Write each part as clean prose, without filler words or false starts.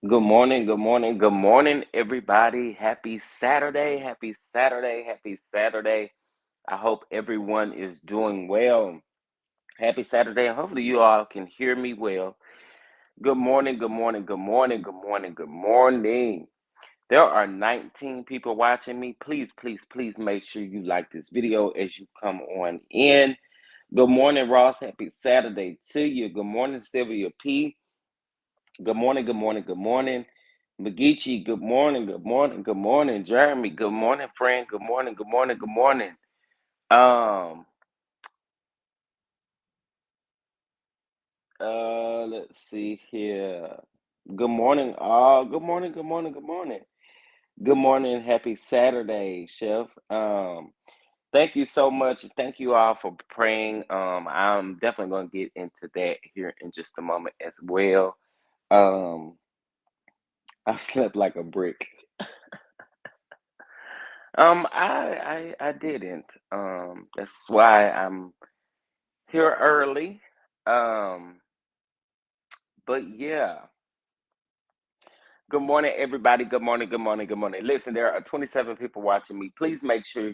Good morning, good morning, good morning, everybody. Happy Saturday, happy Saturday, happy Saturday. I hope everyone is doing well. Happy Saturday, and hopefully you all can hear me well. Good morning, good morning, good morning, good morning, good morning. There are 19 people watching me. Please, please, please make sure you like this video as you come on in. Good morning, Ross. Happy Saturday to you. Good morning, Sylvia P. Good morning, good morning, good morning. McGeechee, good morning, good morning, good morning. Jeremy, good morning, friend. Good morning, good morning, good morning. Um, let's see here. Good morning, all. Good morning, good morning, good morning. Good morning, happy Saturday, Chef. Thank you so much. Thank you all for praying. I'm definitely gonna get into that here in just a moment as well. Um, I slept like a brick. I didn't. That's why I'm here early. Um, but yeah. Good morning, everybody. Good morning, good morning, good morning. Listen, there are 27 people watching me. Please make sure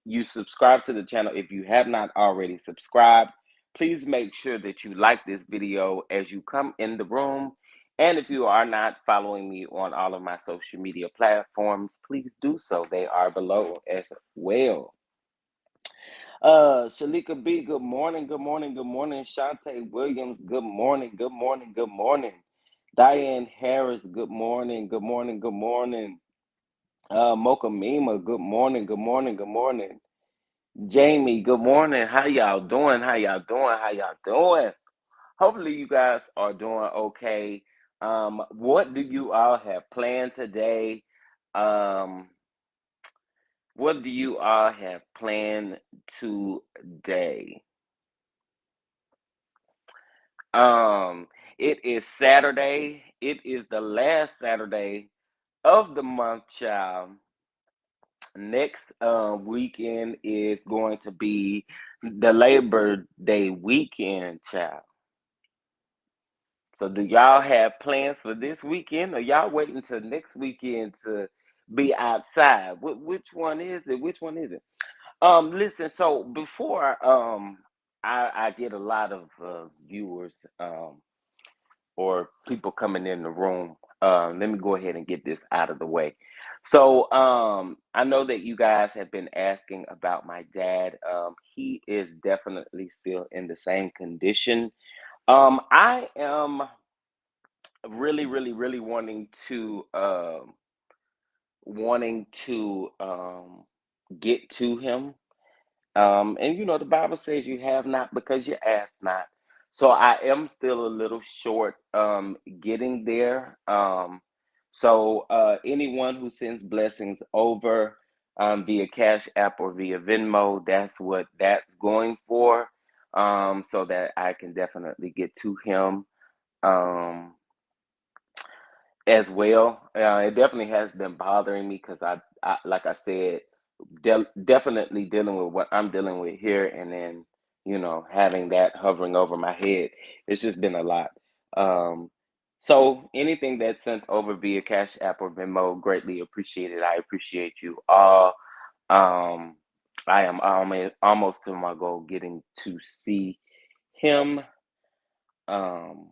you subscribe to the channel if you have not already subscribed. Please make sure that you like this video as you come in the room. And if you are not following me on all of my social media platforms, please do so. They are below as well. Shalika B, good morning, good morning, good morning. Shantae Williams, good morning, good morning, good morning. Diane Harris, good morning, good morning, good morning. Mocha Mima, good morning, good morning, good morning. Jamie, good morning. How y'all doing? How y'all doing? How y'all doing? Hopefully you guys are doing okay. What do you all have planned today? Um, what do you all have planned today? Um, it is Saturday. It is the last Saturday of the month, child. Next weekend is going to be the Labor Day weekend, child. So do y'all have plans for this weekend, or y'all waiting till next weekend to be outside? Which one is it? Which one is it? Listen. So before I get a lot of viewers or people coming in the room, let me go ahead and get this out of the way. So I know that you guys have been asking about my dad. He is definitely still in the same condition. I am really, really, really wanting to get to him. And you know, the Bible says you have not because you ask not. So I am still a little short getting there. So anyone who sends blessings over via Cash App or via Venmo, that's what that's going for. So that I can definitely get to him um as well. It definitely has been bothering me because I like I said, definitely dealing with what I'm dealing with here, and then having that hovering over my head. It's just been a lot. Um, so anything that's sent over via Cash App or Venmo, greatly appreciated. I appreciate you all. Um, I am almost to my goal, getting to see him. Um,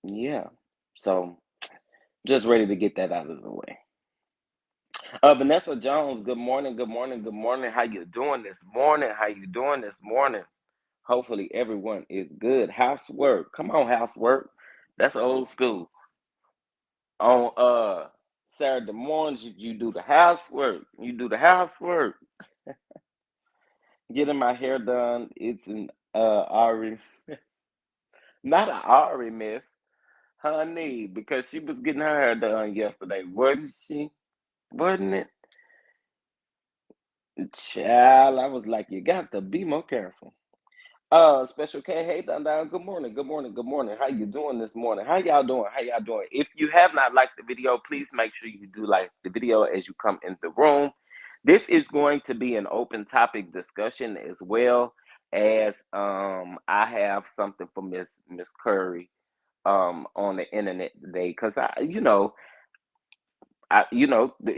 yeah. So just ready to get that out of the way. Vanessa Jones, good morning, good morning, good morning. How you doing this morning? How you doing this morning? Hopefully everyone is good. Housework. Come on, housework. That's old school. On Saturday mornings, you do the housework. You do the housework. Getting my hair done. It's an Ari, not an Ari miss, honey, because she was getting her hair done yesterday, wasn't she? Wasn't it? Child, I was like, you got to be more careful. Special K, hey, Down. Good morning, good morning, good morning. How you doing this morning? How y'all doing? How y'all doing? If you have not liked the video, please make sure you do like the video as you come in the room. This is going to be an open topic discussion as well as I have something for Miss Curry. on the internet today because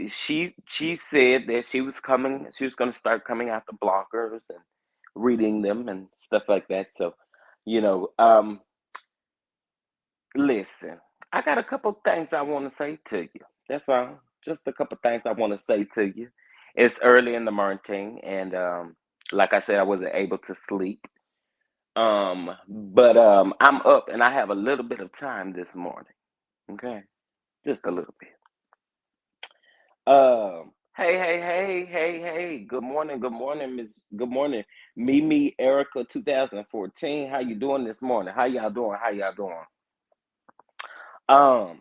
she said that she was going to start coming out the bloggers and reading them and stuff like that. So, you know, listen, I got a couple things I want to say to you. That's all. Just a couple things I want to say to you. It's early in the morning, and like I said, I wasn't able to sleep. But I'm up, and I have a little bit of time this morning. Okay, just a little bit. Hey. Good morning, Miss. Good morning, Mimi, Erica, 2014. How you doing this morning? How y'all doing? How y'all doing? Um,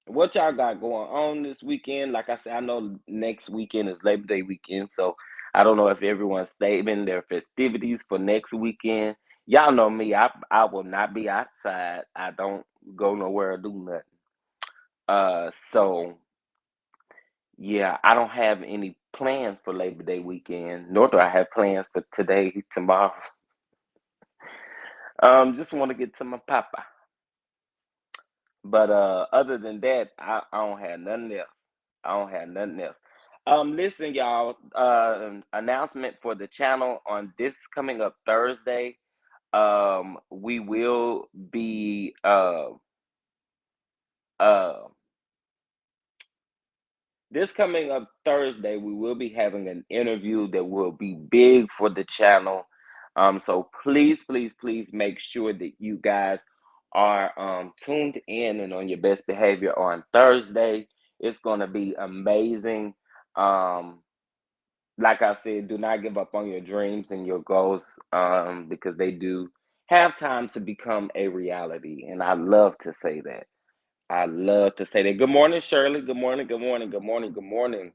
what y'all got going on this weekend? Like I said, I know next weekend is Labor Day weekend, so I don't know if everyone's saving their festivities for next weekend. Y'all know me. I will not be outside. I don't go nowhere or do nothing. So yeah, I don't have any plans for Labor Day weekend, nor do I have plans for today, tomorrow. Just want to get to my papa. But other than that, I don't have nothing else. I don't have nothing else. Listen, y'all. Announcement for the channel on this coming up Thursday. We will be uh this coming up Thursday, we will be having an interview that will be big for the channel. So please make sure that you guys are tuned in and on your best behavior on Thursday. It's going to be amazing. Um, like I said, do not give up on your dreams and your goals because they do have time to become a reality. And I love to say that. I love to say that. Good morning, Shirley. Good morning. Good morning. Good morning. Good morning.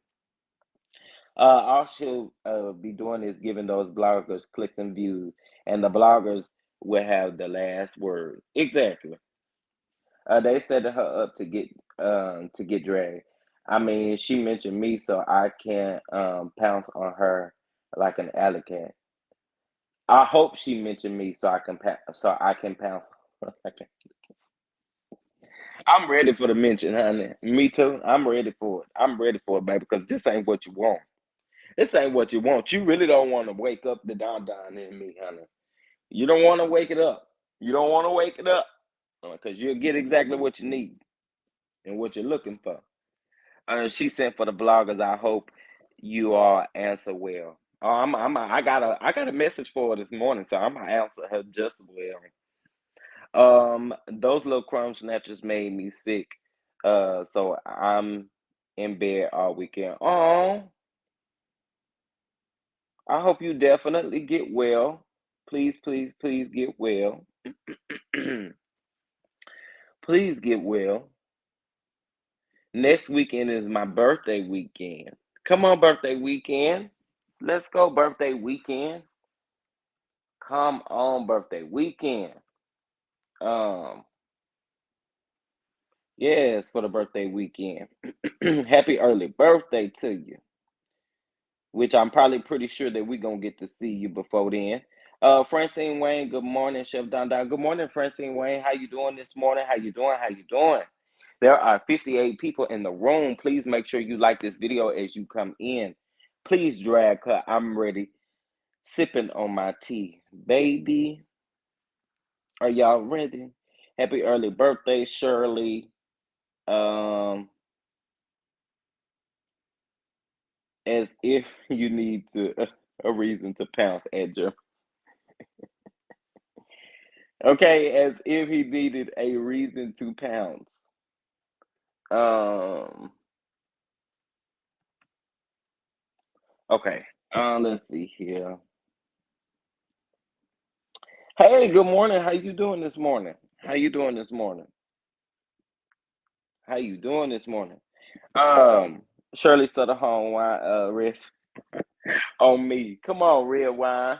All she'll be doing is giving those bloggers clicks and views, and the bloggers will have the last word. Exactly. They set her up to get dragged. I mean, she mentioned me, so I can pounce on her like an alley cat. I hope she mentioned me, so I can pounce. I'm ready for the mention, honey. Me too. I'm ready for it. I'm ready for it, baby, because this ain't what you want. This ain't what you want. You really don't want to wake up the Don Don in me, honey. You don't want to wake it up. You don't want to wake it up because you'll get exactly what you need and what you're looking for. She sent for the bloggers. I hope you all answer well. I got a message for her this morning, so I'm gonna answer her just well. Those little crumb snatchers made me sick. So I'm in bed all weekend. Oh, I hope you definitely get well. Please get well. Please get well. Next weekend is my birthday weekend. Come on, birthday weekend. Let's go, birthday weekend. Come on, birthday weekend. Um, yes, for the birthday weekend. Happy early birthday to you, which I'm probably pretty sure that we're gonna get to see you before then. Francine Wayne, good morning, Chef Don Don. Good morning, Francine Wayne. How you doing this morning? How you doing? How you doing? There are 58 people in the room. Please make sure you like this video as you come in. Please drag her. I'm ready. Sipping on my tea. Baby, are y'all ready? Happy early birthday, Shirley. Um, as if you need a reason to pounce at your okay, as if he needed a reason to pounce. Um, okay. Let's see here. Hey, good morning. How you doing this morning? How you doing this morning? How you doing this morning? Um, Shirley Sutter home wine rest on me. Come on, red wine.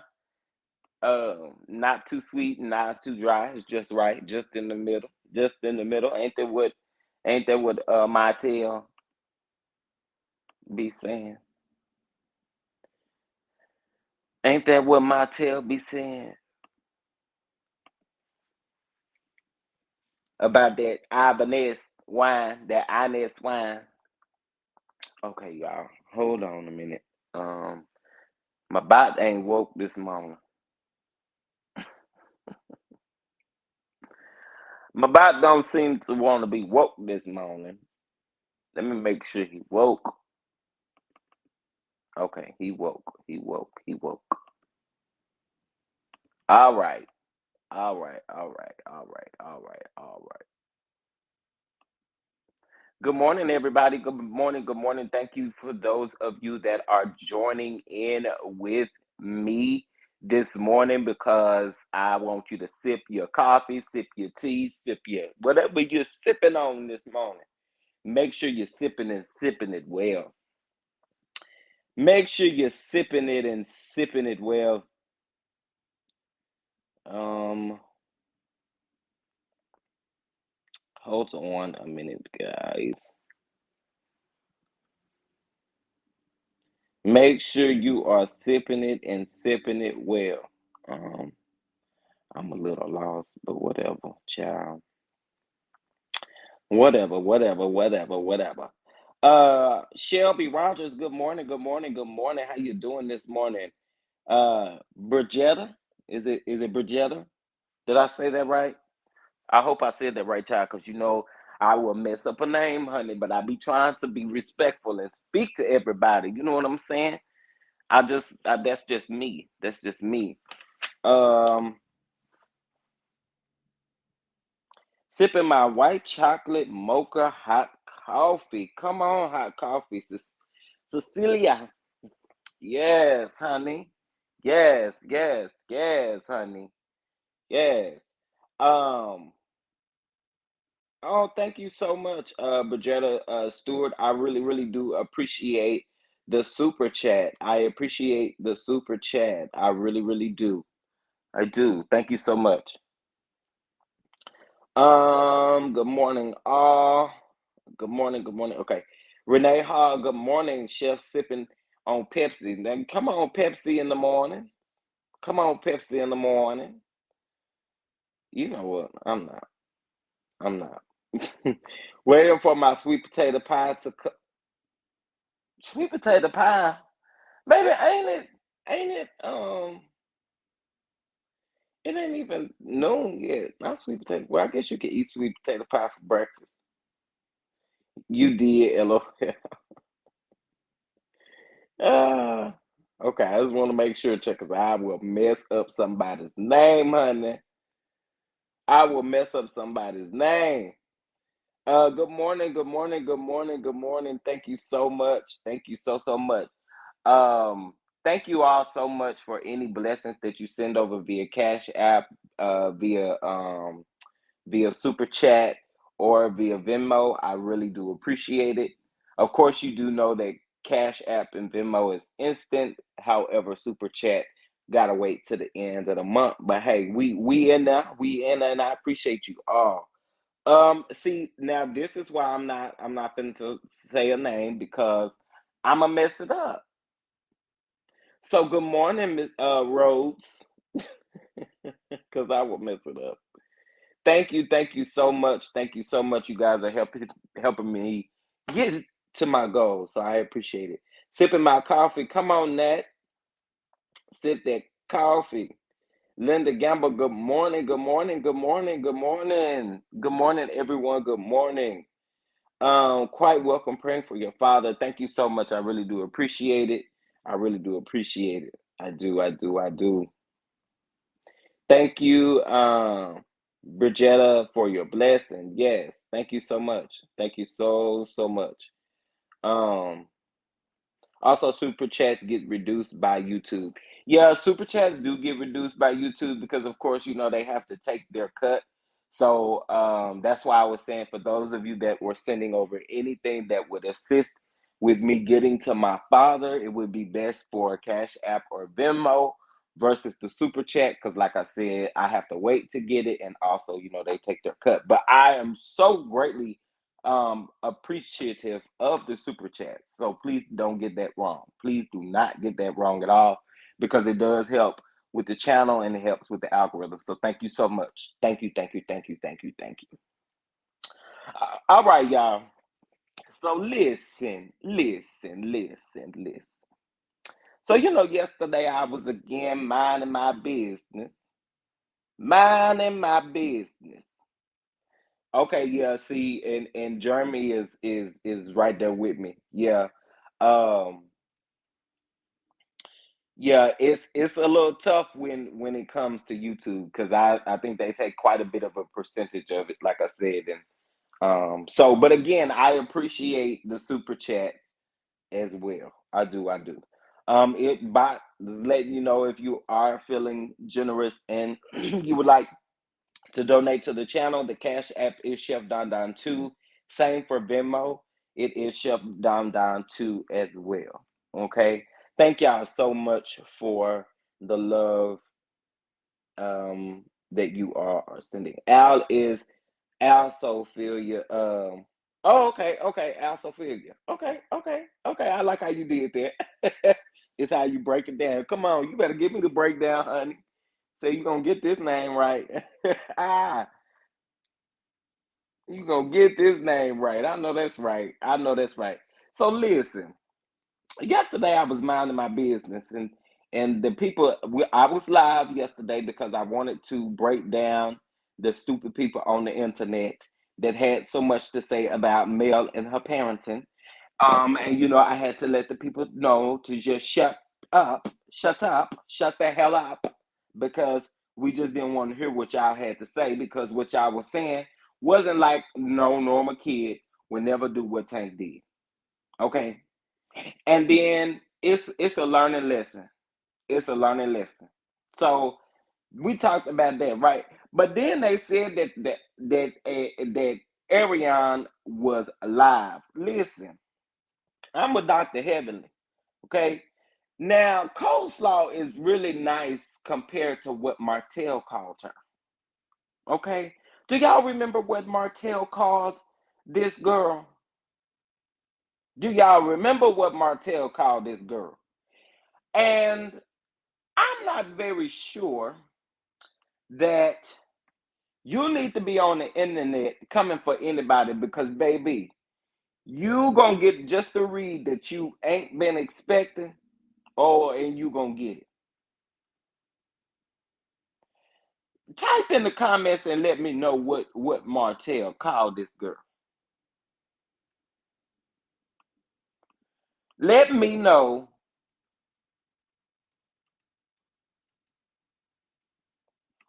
Not too sweet, not too dry. It's just right, just in the middle. Just in the middle. Ain't that what Martell be saying? Ain't that what Martell be saying? about that Ibanez wine, that Inez wine. Okay, y'all, hold on a minute. Um, my bot ain't woke this morning. My bot don't seem to want to be woke this morning. Let me make sure he woke. Okay, he woke. He woke. He woke. All right. All right. All right. All right. All right. All right. Good morning, everybody. Good morning. Good morning. Thank you for those of you that are joining in with me this morning because I want you to sip your coffee, sip your tea, sip your whatever you're sipping on this morning. Make sure you're sipping and sipping it well. Make sure you're sipping it and sipping it well. Um, Hold on a minute, guys. Make sure you are sipping it and sipping it well. Um, I'm a little lost, but whatever, child. Whatever, whatever, whatever, whatever. Shelby Rogers, good morning, good morning, good morning. How you doing this morning? Bridgetta, is it Bridgetta? Did I say that right? I hope I said that right, child, because I will mess up a name, honey, but I be trying to be respectful and speak to everybody. You know what I'm saying? That's just me. That's just me. Um, Sipping my white chocolate mocha hot coffee. Come on, hot coffee, Cecilia. Yes, honey. Yes, yes, yes, honey. Yes. Um. Oh, thank you so much, Bridgetta Stewart. I really, really do appreciate the super chat. I appreciate the super chat. I really, really do. I do. Thank you so much. Good morning, all. Good morning, good morning. Okay. Renee Hall, good morning, chef sipping on Pepsi. Now, come on, Pepsi in the morning. Come on, Pepsi in the morning. You know what? I'm not. I'm not. Waiting for my sweet potato pie to cook. Sweet potato pie. Baby, it ain't even noon yet. Not sweet potato. Well, I guess you could eat sweet potato pie for breakfast. You did, LOL. Ah, okay, I just want to make sure, check, because I will mess up somebody's name, honey. I will mess up somebody's name. Good morning, good morning, good morning, good morning. Thank you so much. Thank you so, so much. Um, Thank you all so much for any blessings that you send over via Cash App, via Super Chat or via Venmo. I really do appreciate it. Of course, you do know that Cash App and Venmo is instant. However, Super Chat gotta wait to the end of the month. But hey, we in there, and I appreciate you all. See, now this is why I'm not going to say a name because I'ma mess it up. So good morning, Rhodes, because I will mess it up. Thank you so much. Thank you so much. You guys are helping me get to my goal. So I appreciate it. Sipping my coffee. Come on, Nat. Sip that coffee. Linda Gamble, good morning. Good morning. Good morning. Good morning. Good morning, everyone. Good morning. Quite welcome praying for your father. Thank you so much. I really do appreciate it. I really do appreciate it. I do, I do, I do. Thank you, Bridgetta, for your blessing. Yes, thank you so much. Thank you so, so much. Um, Also, super chats get reduced by YouTube. Yeah, super chats do get reduced by YouTube because, of course, they have to take their cut. So that's why I was saying for those of you that were sending over anything that would assist with me getting to my father, it would be best for Cash App or Venmo versus the super chat because, like I said, I have to wait to get it, and also, they take their cut. But I am so greatly appreciative of the super chat. So please don't get that wrong. Please do not get that wrong at all because it does help with the channel and it helps with the algorithm. So thank you so much. Thank you, thank you, thank you, thank you, thank you. All right, y'all. So listen. So yesterday I was again minding my business. Okay, yeah. See, and Jeremy is right there with me. Yeah, um, yeah. It's a little tough when it comes to YouTube because I think they take quite a bit of a percentage of it, like I said, and so. But again, I appreciate the super chats as well. I do. It by letting you know if you are feeling generous and you would like to donate to the channel. The Cash App is Chef Don Don 2. Same for Venmo. It is Chef Don Don 2 as well. Okay. Thank y'all so much for the love that you are sending. Al Sophia. Oh, okay. Al Sophia. Okay. I like how you did that. It's how you break it down. Come on, you better give me the breakdown, honey. So you gonna get this name right. ah, you gonna get this name right. I know that's right. I know that's right. So listen, yesterday I was minding my business and the people I was live yesterday because I wanted to break down the stupid people on the internet that had so much to say about Mel and her parenting. And I had to let the people know to just shut the hell up, because we just didn't want to hear what y'all had to say, because what y'all was saying wasn't like no normal kid would never do what Tank did. Okay. And then it's a learning lesson. It's a learning lesson. So we talked about that, right? But then they said that Ariane was alive. Listen, I'm with Dr. Heavenly. Okay. Now, coleslaw is really nice compared to what Martell called her. Okay. Do y'all remember what Martell called this girl? Do y'all remember what Martell called this girl? And I'm not very sure that you need to be on the internet coming for anybody, because, baby, you gonna get just a read that you ain't been expecting, and you gonna get it. Type in the comments and let me know what Martell called this girl. Let me know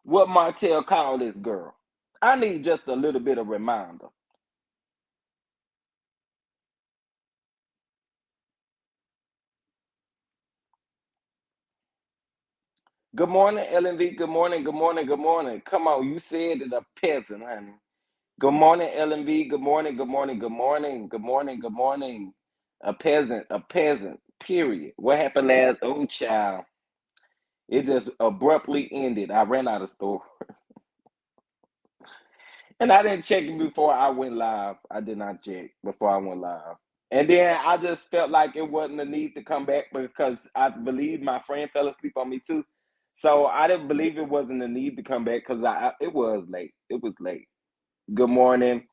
what Martell called this girl. I need just a little bit of reminder. Good morning, LNV. Good morning. Good morning. Good morning. Come on, you said it, a peasant, honey. Good morning, LNV. Good morning. Good morning. Good morning. Good morning. Good morning. A peasant. A peasant. Period. What happened last? Oh, child. It just abruptly ended. I ran out of store. And I didn't check it before I went live. I did not check before I went live. And then I just felt like it wasn't a need to come back, because I believe my friend fell asleep on me too. So I didn't believe it wasn't a need to come back, because it was late. It was late. Good morning.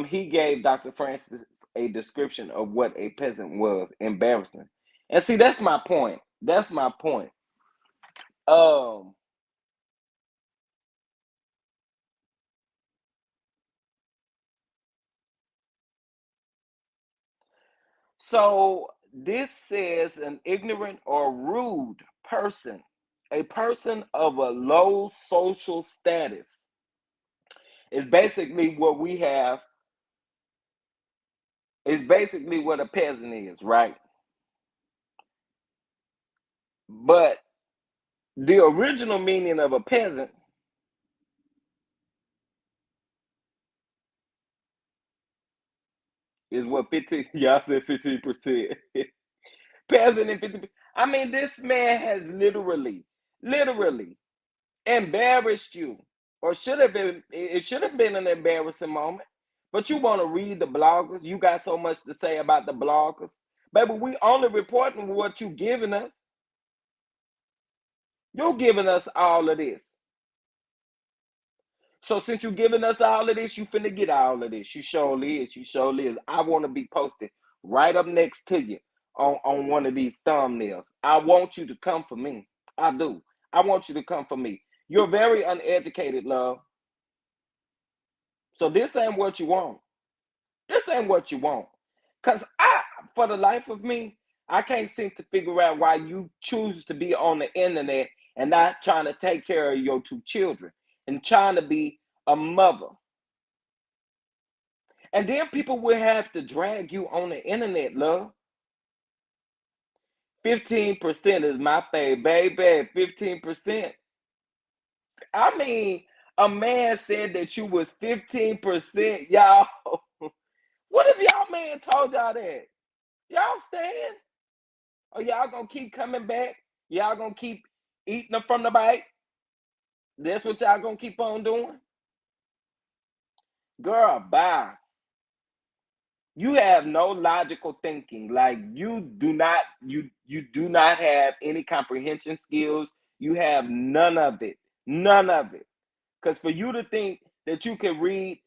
He gave Dr. Francis a description of what a peasant was. Embarrassing. And see, that's my point. That's my point. Um, So this says an ignorant or rude person, a person of a low social status, is basically what we have, is basically what a peasant is, right? But the original meaning of a peasant is what 15, y'all said 15%. Peasant and 50. I mean, this man has literally embarrassed you, or should have been. It should have been an embarrassing moment. But you want to read the bloggers? You got so much to say about the bloggers, baby. We only reporting what you giving us. You're giving us all of this. So since you giving us all of this, you finna get all of this. You surely is. You surely is. I want to be posted right up next to you on one of these thumbnails. I want you to come for me. I do. I want you to come for me. You're very uneducated, love. So this ain't what you want. This ain't what you want. Cause for the life of me, I can't seem to figure out why you choose to be on the internet and not trying to take care of your two children and trying to be a mother. And then people will have to drag you on the internet, love. 15% is my fave, baby. 15%. I mean, a man said that you was 15%, y'all. What if y'all man told y'all that? Y'all stand? Or y'all gonna keep coming back? Y'all gonna keep eating them from the bite? That's what y'all gonna keep on doing? Girl, bye. You have no logical thinking. Like you do not have any comprehension skills. You have none of it. None of it. Because for you to think that you can read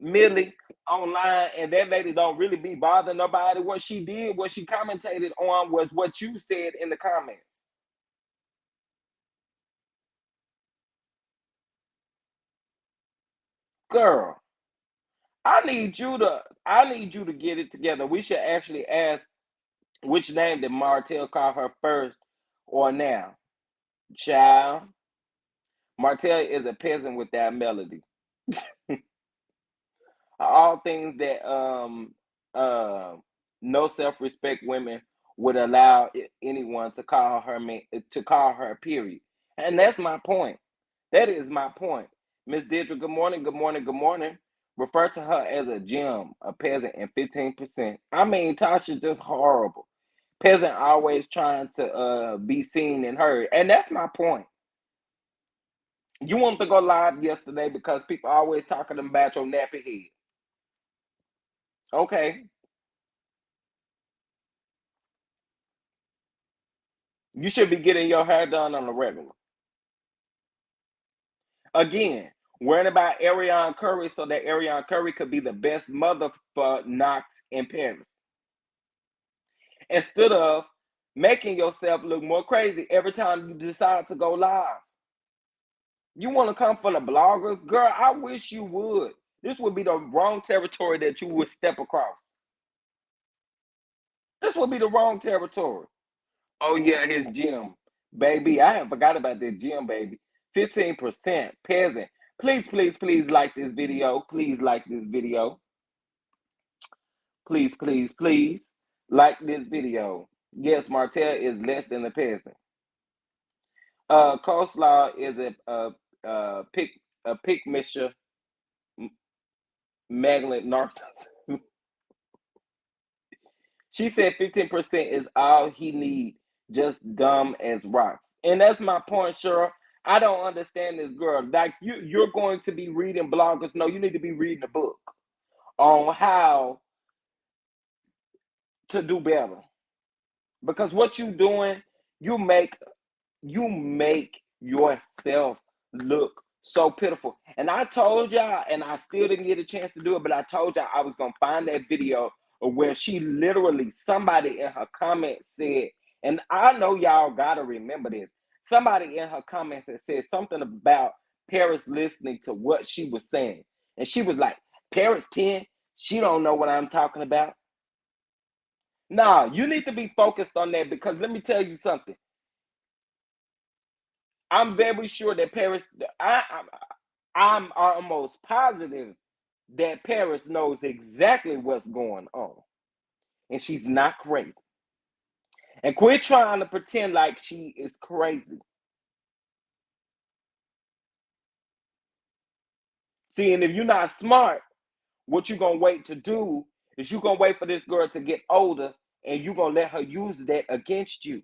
Millie online and that lady don't really be bothering nobody, what she did, what she commentated on was what you said in the comments. Girl, I need you to get it together. We should actually ask which name did Martell call her first or now. Child, Martell is a peasant with that melody. All things that no self-respect women would allow anyone to call her to call her, period. And that's my point. That is my point. Miss Deirdre, good morning, good morning, good morning. Refer to her as a gem, a peasant, and 15%. I mean, Tasha's just horrible. Peasant always trying to be seen and heard. And that's my point. You want to go live yesterday because people always talking about your nappy head. Okay. You should be getting your hair done on the regular. Again, worrying about Ariane Curry so that Ariane Curry could be the best mother for Knox in Paris. Instead of making yourself look more crazy every time you decide to go live. You want to come for the bloggers? Girl, I wish you would. This would be the wrong territory that you would step across. This would be the wrong territory. Oh, yeah, his gym. Baby, I have forgot about that gym, baby. 15% peasant. Please, please, please like this video. Please like this video. Please, please, please like this video. Yes, Martell is less than a peasant. Coleslaw is a pick mixture magnet narcissist. She said 15% is all he need, just dumb as rocks. And that's my point, Cheryl. I don't understand this girl. Like you're going to be reading bloggers. No, you need to be reading a book on how to do better. Because what you doing, you make you make yourself look so pitiful. And I told y'all, and I still didn't get a chance to do it, but I told y'all I was gonna find that video of where she literally, somebody in her comments said, and I know y'all gotta remember this. Somebody in her comments had said something about Paris listening to what she was saying. And she was like, Paris 10, she don't know what I'm talking about. Nah, you need to be focused on that because let me tell you something. I'm very sure that Paris, I'm almost positive that Paris knows exactly what's going on. And she's not crazy. And quit trying to pretend like she is crazy. See, and if you're not smart, what you're going to wait to do is you're going to wait for this girl to get older and you're going to let her use that against you.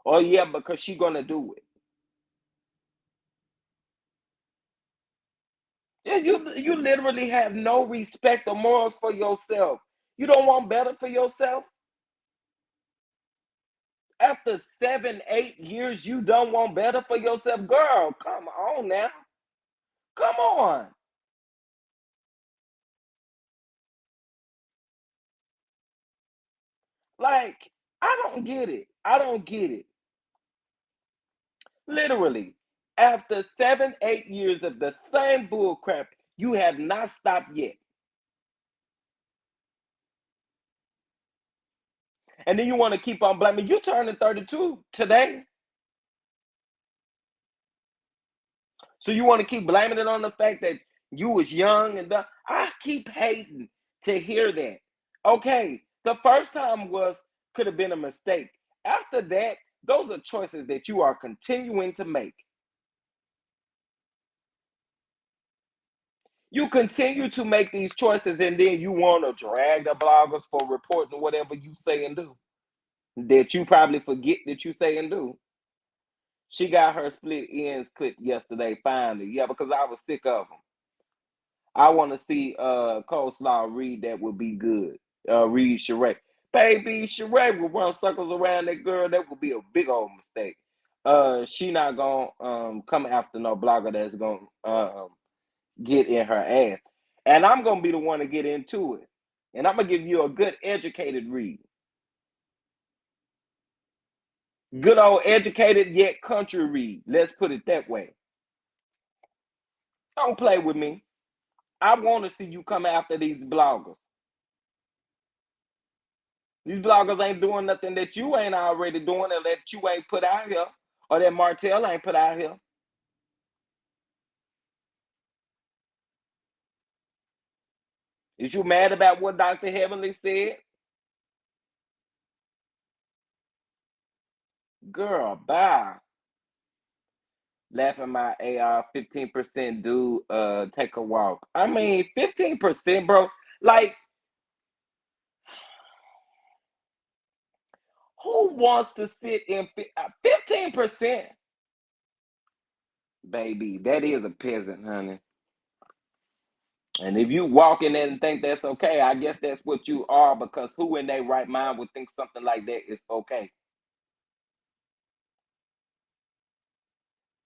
Oh, yeah, because she's going to do it. Yeah, you literally have no respect or morals for yourself. You don't want better for yourself? After 7, 8 years, you don't want better for yourself, girl. Come on now. Come on. Like, I don't get it. I don't get it. Literally, after 7, 8 years of the same bull crap, you have not stopped yet. And then you want to keep on blaming. You turning 32 today. So you want to keep blaming it on the fact that you was young and I keep hating to hear that. Okay, the first time was could have been a mistake. After that, those are choices that you are continuing to make. You continue to make these choices and then you want to drag the bloggers for reporting whatever you say and do that you probably forget that you say and do. She got her split ends clipped yesterday finally. Yeah, because I was sick of them. I want to see Coleslaw read that would be good. Read Sheree. Baby, Sheree will run circles around that girl. That would be a big old mistake. She not gonna come after no blogger that's gonna get in her ass. And I'm gonna be the one to get into it. And I'm gonna give you a good educated read. Good old educated yet country read. Let's put it that way. Don't play with me. I want to see you come after these bloggers. These bloggers ain't doing nothing that you ain't already doing or that you ain't put out here or that Martell ain't put out here. Is you mad about what Dr. Heavenly said? Girl, bye. Laughing my AR 15% do take a walk. I mean 15%, bro. Like, who wants to sit in 15%? Baby, that is a peasant, honey. And if you walk in there and think that's okay, I guess that's what you are because who in their right mind would think something like that is okay?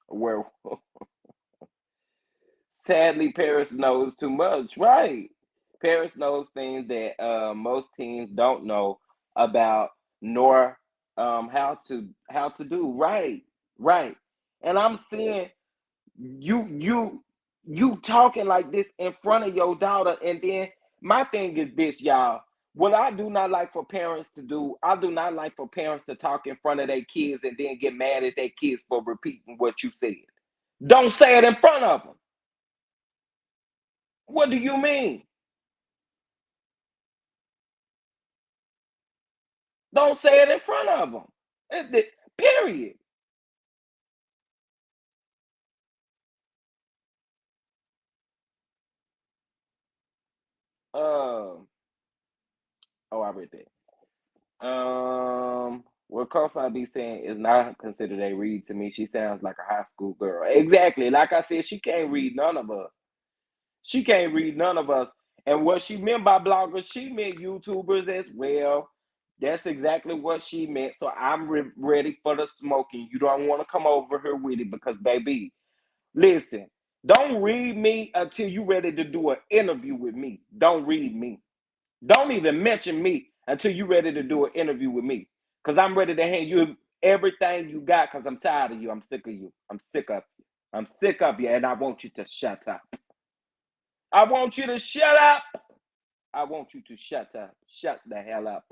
Where sadly Paris knows too much, right? Paris knows things that most teens don't know about nor how to do. Right, right. And I'm seeing you talking like this in front of your daughter, and then my thing is this, y'all. What I do not like for parents to do, I do not like for parents to talk in front of their kids and then get mad at their kids for repeating what you said. Don't say it in front of them. What do you mean? Don't say it in front of them. Period. Um. Oh, I read that. What Kofi be saying is not considered a read to me. She sounds like a high school girl. Exactly. Like I said, she can't read none of us. She can't read none of us. And what she meant by bloggers, she meant YouTubers as well. That's exactly what she meant. So I'm ready for the smoking. You don't want to come over here with it because, baby, listen, don't read me until you ready to do an interview with me. Don't read me. Don't even mention me until you ready to do an interview with me. Because I'm ready to hand you everything you got because I'm tired of you. I'm sick of you. I'm sick of you. I'm sick of you, and I want you to shut up. I want you to shut up. I want you to shut up. Shut the hell up.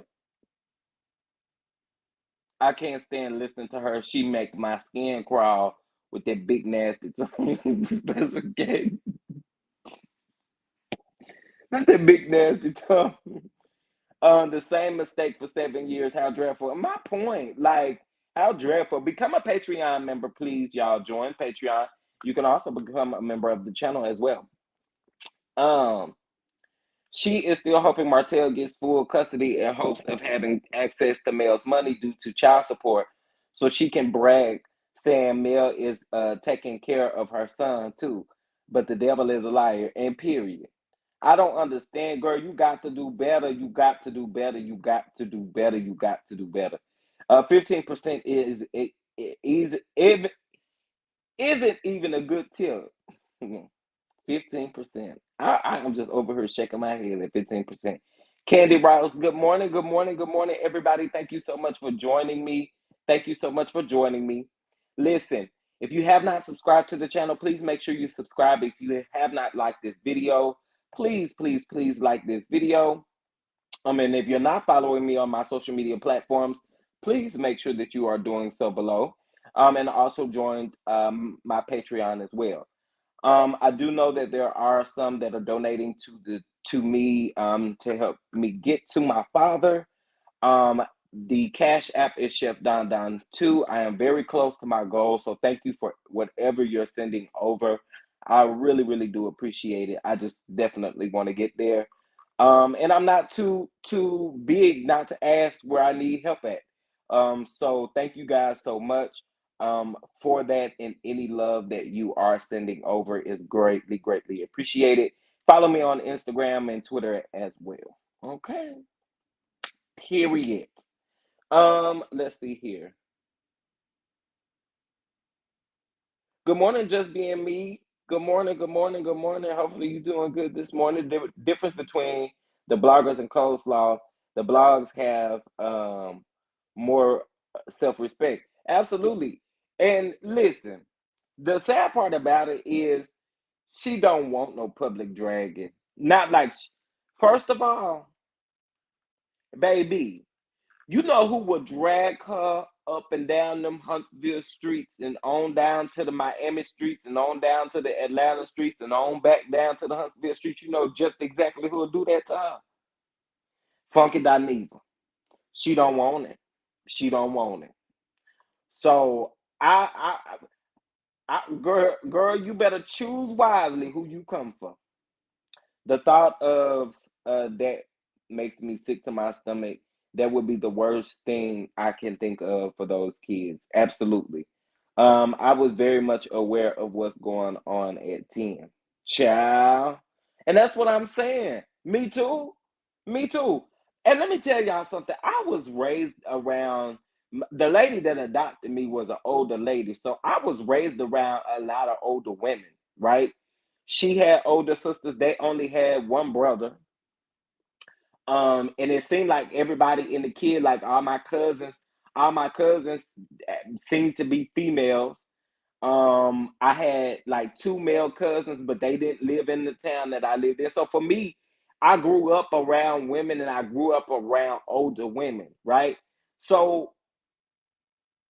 I can't stand listening to her. She make my skin crawl with that big nasty tongue. Special K. Not that big nasty tongue. The same mistake for 7 years. How dreadful. My point, like, how dreadful. Become a Patreon member, please. Y'all join Patreon. You can also become a member of the channel as well. Um, She is still hoping Martell gets full custody in hopes of having access to Mel's money due to child support so she can brag saying Mel is taking care of her son too. But the devil is a liar, and period. I don't understand, girl. You got to do better. You got to do better. You got to do better. You got to do better. 15% isn't even a good tip. 15%. I'm just over here shaking my head at 15%. Candy Rouse, good morning, good morning, good morning, everybody. Thank you so much for joining me. Thank you so much for joining me. Listen, if you have not subscribed to the channel, please make sure you subscribe. If you have not liked this video, please, please, please like this video. And if you're not following me on my social media platforms, please make sure that you are doing so below. And also join my Patreon as well. I do know that there are some that are donating to me to help me get to my father. The Cash App is Chef Don Don 2. I am very close to my goal, so thank you for whatever you're sending over. I really, really do appreciate it. I just definitely want to get there. And I'm not too big not to ask where I need help at. So thank you guys so much for that, and any love that you are sending over is greatly, greatly appreciated. Follow me on Instagram and Twitter as well. Okay. Period. Let's see here. Good morning, just being me. Good morning, good morning, good morning. Hopefully you're doing good this morning. The difference between the bloggers and coleslaw, the blogs have more self-respect. Absolutely. And listen, the sad part about it is she don't want no public dragging. Not like, first of all, baby, you know who would drag her up and down them Huntsville streets and on down to the Miami streets and on down to the Atlanta streets and on back down to the Huntsville streets? You know just exactly who will do that to her. Funky Dineva. She don't want it. She don't want it. So girl, you better choose wisely who you come for. The thought of that makes me sick to my stomach. That would be the worst thing I can think of for those kids. Absolutely. I was very much aware of what's going on at 10. Child. And that's what I'm saying. Me too. Me too. And let me tell y'all something. I was raised around the lady that adopted me was an older lady. So I was raised around a lot of older women, right? She had older sisters. They only had one brother. And it seemed like everybody in the kid, like all my cousins seemed to be females. I had like two male cousins, but they didn't live in the town that I lived in. So for me, I grew up around women and I grew up around older women, right? So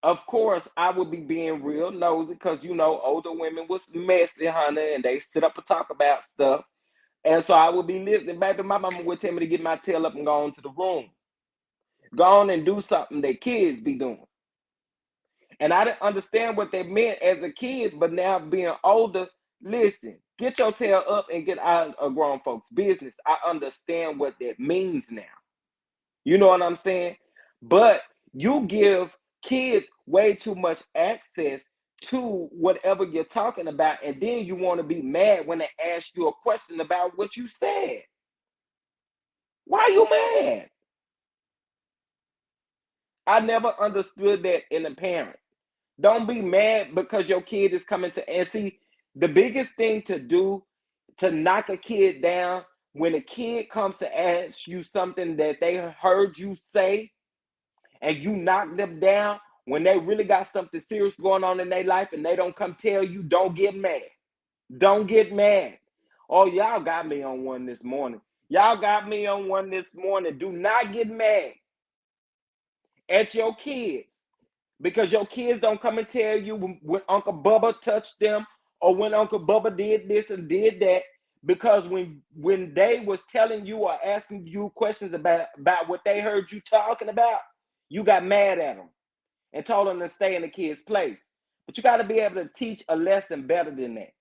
of course I would be being real nosy because you know older women was messy, honey, and they sit up and talk about stuff. And so I would be listening. Baby, my mama would tell me to get my tail up and go on to the room. Go on and do something that kids be doing. And I didn't understand what they meant as a kid, but now being older, listen, get your tail up and get out of grown folks' business. I understand what that means now. You know what I'm saying? But you give kids way too much access to whatever you're talking about, and then you want to be mad when they ask you a question about what you said. Why are you mad? I never understood that in a parent. Don't be mad because your kid is coming to, and see, the biggest thing to do to knock a kid down when a kid comes to ask you something that they heard you say and you knock them down when they really got something serious going on in their life and they don't come tell you, don't get mad. Don't get mad. Oh, y'all got me on one this morning. Y'all got me on one this morning. Do not get mad at your kids because your kids don't come and tell you when Uncle Bubba touched them or when Uncle Bubba did this and did that. Because when they was telling you or asking you questions about what they heard you talking about, you got mad at them and told them to stay in the kid's place. But you got to be able to teach a lesson better than that.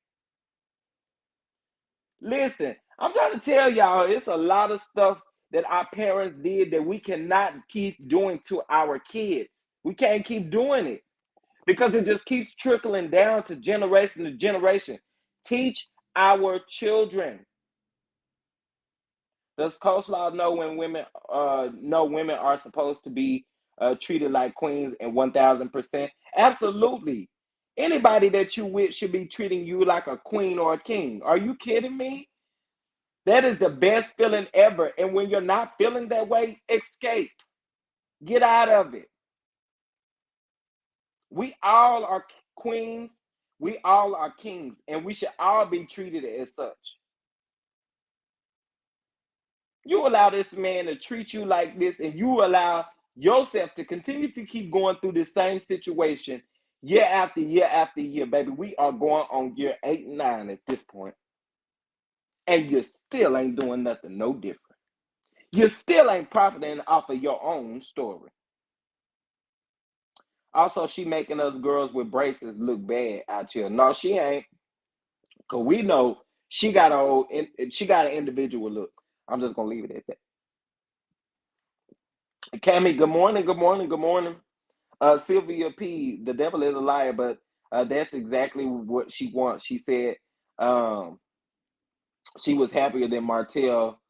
Listen, I'm trying to tell y'all, it's a lot of stuff that our parents did that we cannot keep doing to our kids. We can't keep doing it because it just keeps trickling down to generation to generation. Teach our children. Does coleslaw know when women are supposed to be treated like queens and 1000%? Absolutely. Anybody that you with should be treating you like a queen or a king. Are you kidding me? That is the best feeling ever. And when you're not feeling that way, escape. Get out of it. We all are queens. We all are kings. And we should all be treated as such. You allow this man to treat you like this, and you allow yourself to continue to keep going through the same situation year after year after year, baby. We are going on year 8 and 9 at this point, and you still ain't doing nothing no different. You still ain't profiting off of your own story. Also, she making us girls with braces look bad out here. No, she ain't, cause we know she got she got an individual look. I'm just gonna leave it at that. Cammy, good morning, good morning, good morning. Sylvia P, the devil is a liar, but that's exactly what she wants. She said um, she was happier than Martell.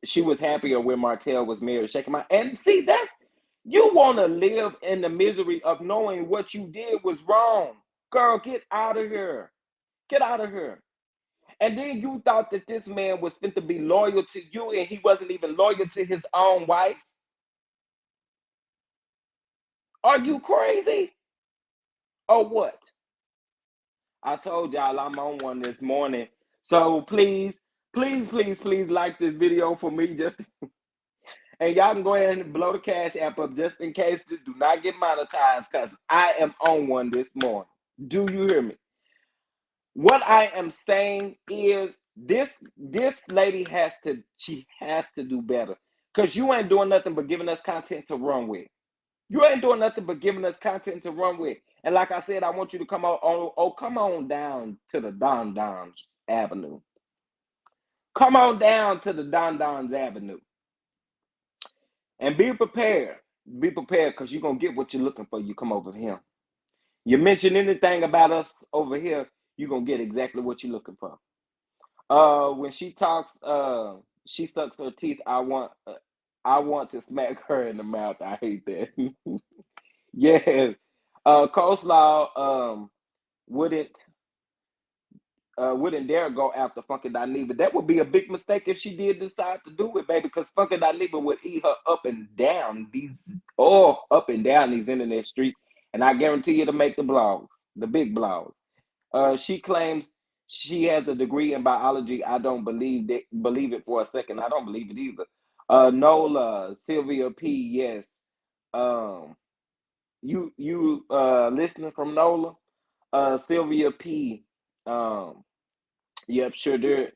She was happier when Martell was married. Shaking my and see that's you want to live in the misery of knowing what you did was wrong. Girl, get out of here. Get out of here. And then you thought that this man was fit to be loyal to you, and he wasn't even loyal to his own wife. Are you crazy or what? I told y'all I'm on one this morning. So please, please, please, please like this video for me. Just and y'all can go ahead and blow the Cash App up just in case this do not get monetized, because I am on one this morning. Do you hear me? What I am saying is this lady she has to do better. Because you ain't doing nothing but giving us content to run with. You ain't doing nothing but giving us content to run with. And like I said, I want you to come come on down to the Don Don's Avenue. Come on down to the Don Don's Avenue. And be prepared. Be prepared, because you're going to get what you're looking for. You come over here. You mention anything about us over here, you're going to get exactly what you're looking for. When she talks, she sucks her teeth. I want to smack her in the mouth. I hate that. Yes. Coleslaw wouldn't wouldn't dare go after Funky Dineva. That would be a big mistake if she did decide to do it, baby, because Funky Dineva would eat her up and down these internet streets, and I guarantee you to make the blogs, the big blogs. She claims she has a degree in biology. I don't believe it for a second. I don't believe it either. Nola, Sylvia P, yes. You listening from Nola? Sylvia P. Yep, sure did.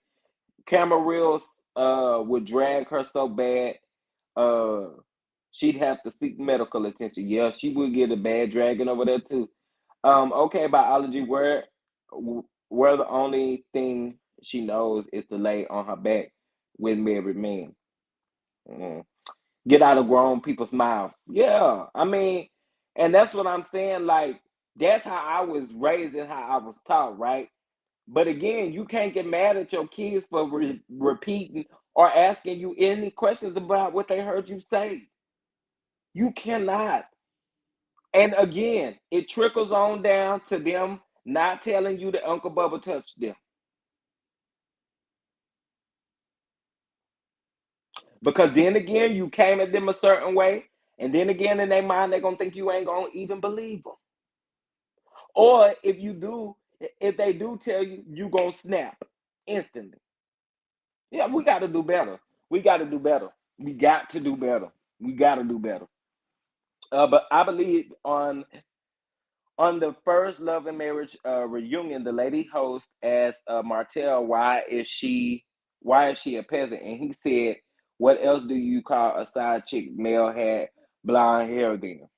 Camera reels would drag her so bad, uh, she'd have to seek medical attention. Yeah, she would get a bad dragging over there too. Okay, biology, where the only thing she knows is to lay on her back with married men. Mm. Get out of grown people's mouths. Yeah, I mean, and that's what I'm saying. Like, that's how I was raised and how I was taught, right? But again, you can't get mad at your kids for repeating or asking you any questions about what they heard you say. You cannot. And again, it trickles on down to them not telling you that Uncle Bubba touched them. Because then again, you came at them a certain way, and then again, in their mind, they're going to think you ain't going to even believe them. Or if they do tell you, you going to snap instantly. Yeah, we got to do better. We got to do better. We got to do better. We got to do better. But I believe on the first Love and Marriage reunion, the lady host asked Martell, why is she a peasant? And he said, what else do you call a side chick? Male had blonde hair then.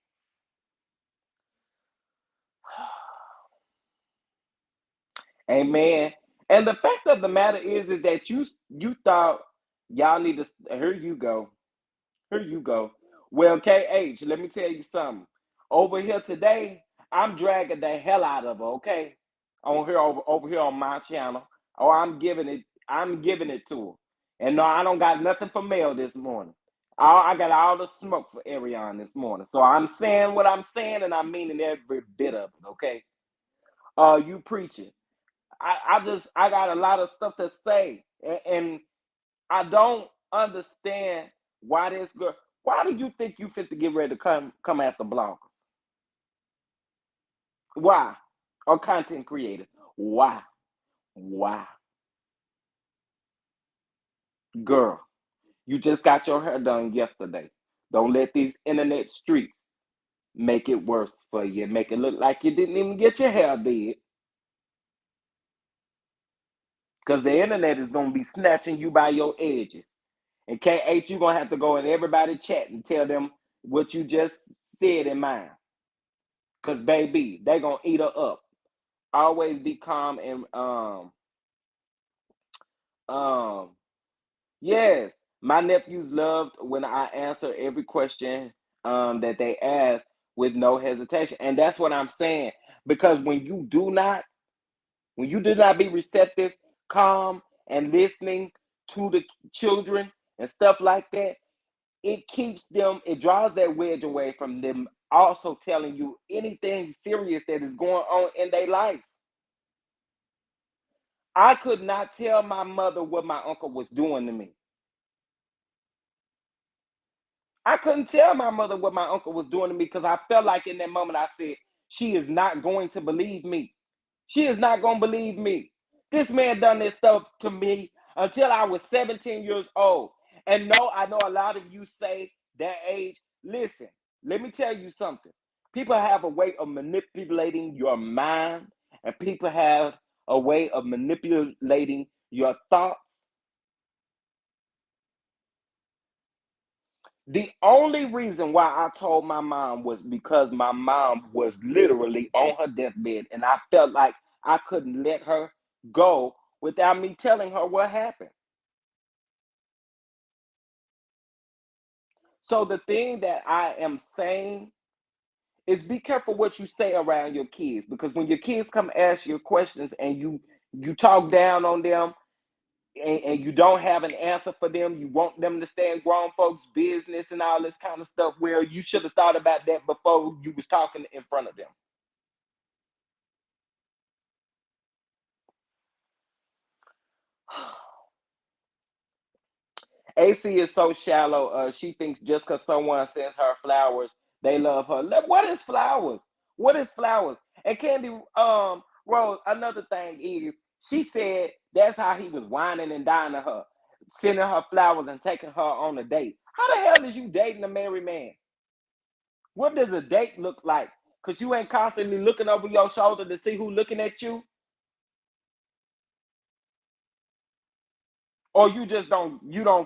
Amen. And the fact of the matter is that you thought y'all need to. Here you go. Here you go. Well, KH, let me tell you something. Over here today, I'm dragging the hell out of her. Okay, over here on my channel. Oh, I'm giving it to her. And no, I don't got nothing for mail this morning. I got all the smoke for Arrione this morning. So I'm saying what I'm saying, and I'm meaning every bit of it, okay? You preaching. I got a lot of stuff to say. And I don't understand why this girl, why do you think you fit to get ready to come after bloggers? Why? Or content creators? Why? Why? Girl, you just got your hair done yesterday. Don't let these internet streets make it worse for you. Make it look like you didn't even get your hair did. Because the internet is going to be snatching you by your edges. And K8, you're going to have to go in everybody's chat and tell them what you just said in mine. Because, baby, they going to eat her up. Always be calm and, yes, my nephews loved when I answer every question that they ask with no hesitation. And that's what I'm saying. Because when you do not be receptive, calm, and listening to the children and stuff like that, it keeps them, it draws that wedge away from them also telling you anything serious that is going on in their life. I could not tell my mother what my uncle was doing to me. I couldn't tell my mother what my uncle was doing to me because I felt like in that moment I said, she is not going to believe me. She is not going to believe me. This man done this stuff to me until I was 17 years old. And no, I know a lot of you say that age. Listen, let me tell you something. People have a way of manipulating your mind, and people have a way of manipulating your thoughts. The only reason why I told my mom was because my mom was literally on her deathbed, and I felt like I couldn't let her go without me telling her what happened. So the thing that I am saying is be careful what you say around your kids, because when your kids come ask you questions and you talk down on them, and you don't have an answer for them, you want them to stay in grown folks' business and all this kind of stuff, where you should have thought about that before you was talking in front of them. AC is so shallow. She thinks just because someone sends her flowers, they love her. What is flowers? What is flowers? And Candy, Rose, another thing is, she said that's how he was whining and dining her, sending her flowers and taking her on a date. How the hell is you dating a married man? What does a date look like? Because you ain't constantly looking over your shoulder to see who looking at you, or you just don't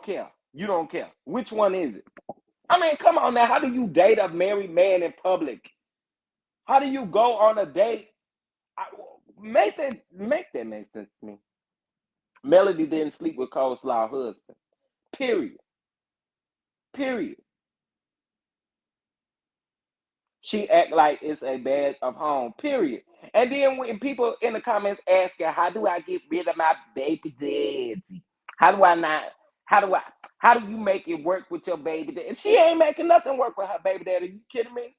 care. You don't care. Which one is it? I mean, come on now. How do you date a married man in public? How do you go on a date? I, make that make sense to me. Melody didn't sleep with Coleslaw husband. Period. Period. She act like it's a badge of home. Period. And then when people in the comments ask her, "How do I get rid of my baby daddy? How do I not? How do I? How do you make it work with your baby daddy?" She ain't making nothing work with her baby daddy. You kidding me?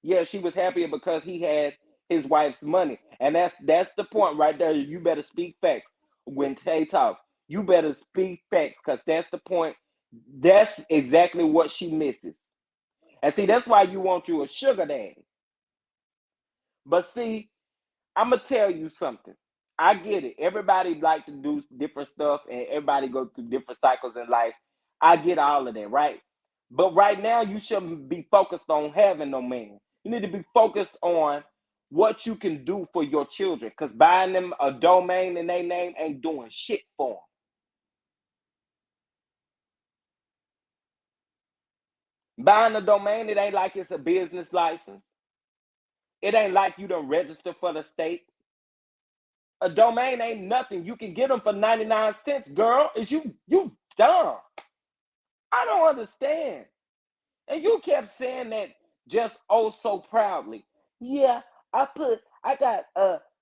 Yeah, she was happier because he had his wife's money, and that's the point right there. You better speak facts when Tay talks. You better speak facts, because that's the point. That's exactly what she misses. And see, that's why you want you a sugar daddy. But see, I'm gonna tell you something. I get it. Everybody like to do different stuff, and everybody go through different cycles in life. I get all of that, right? But right now, you shouldn't be focused on having no man. You need to be focused on what you can do for your children. Because buying them a domain in their name ain't doing shit for them. Buying a domain, it ain't like it's a business license. It ain't like you done register for the state. A domain ain't nothing. You can get them for 99 cents, girl. Is you dumb? I don't understand. And you kept saying that just oh so proudly. Yeah, I got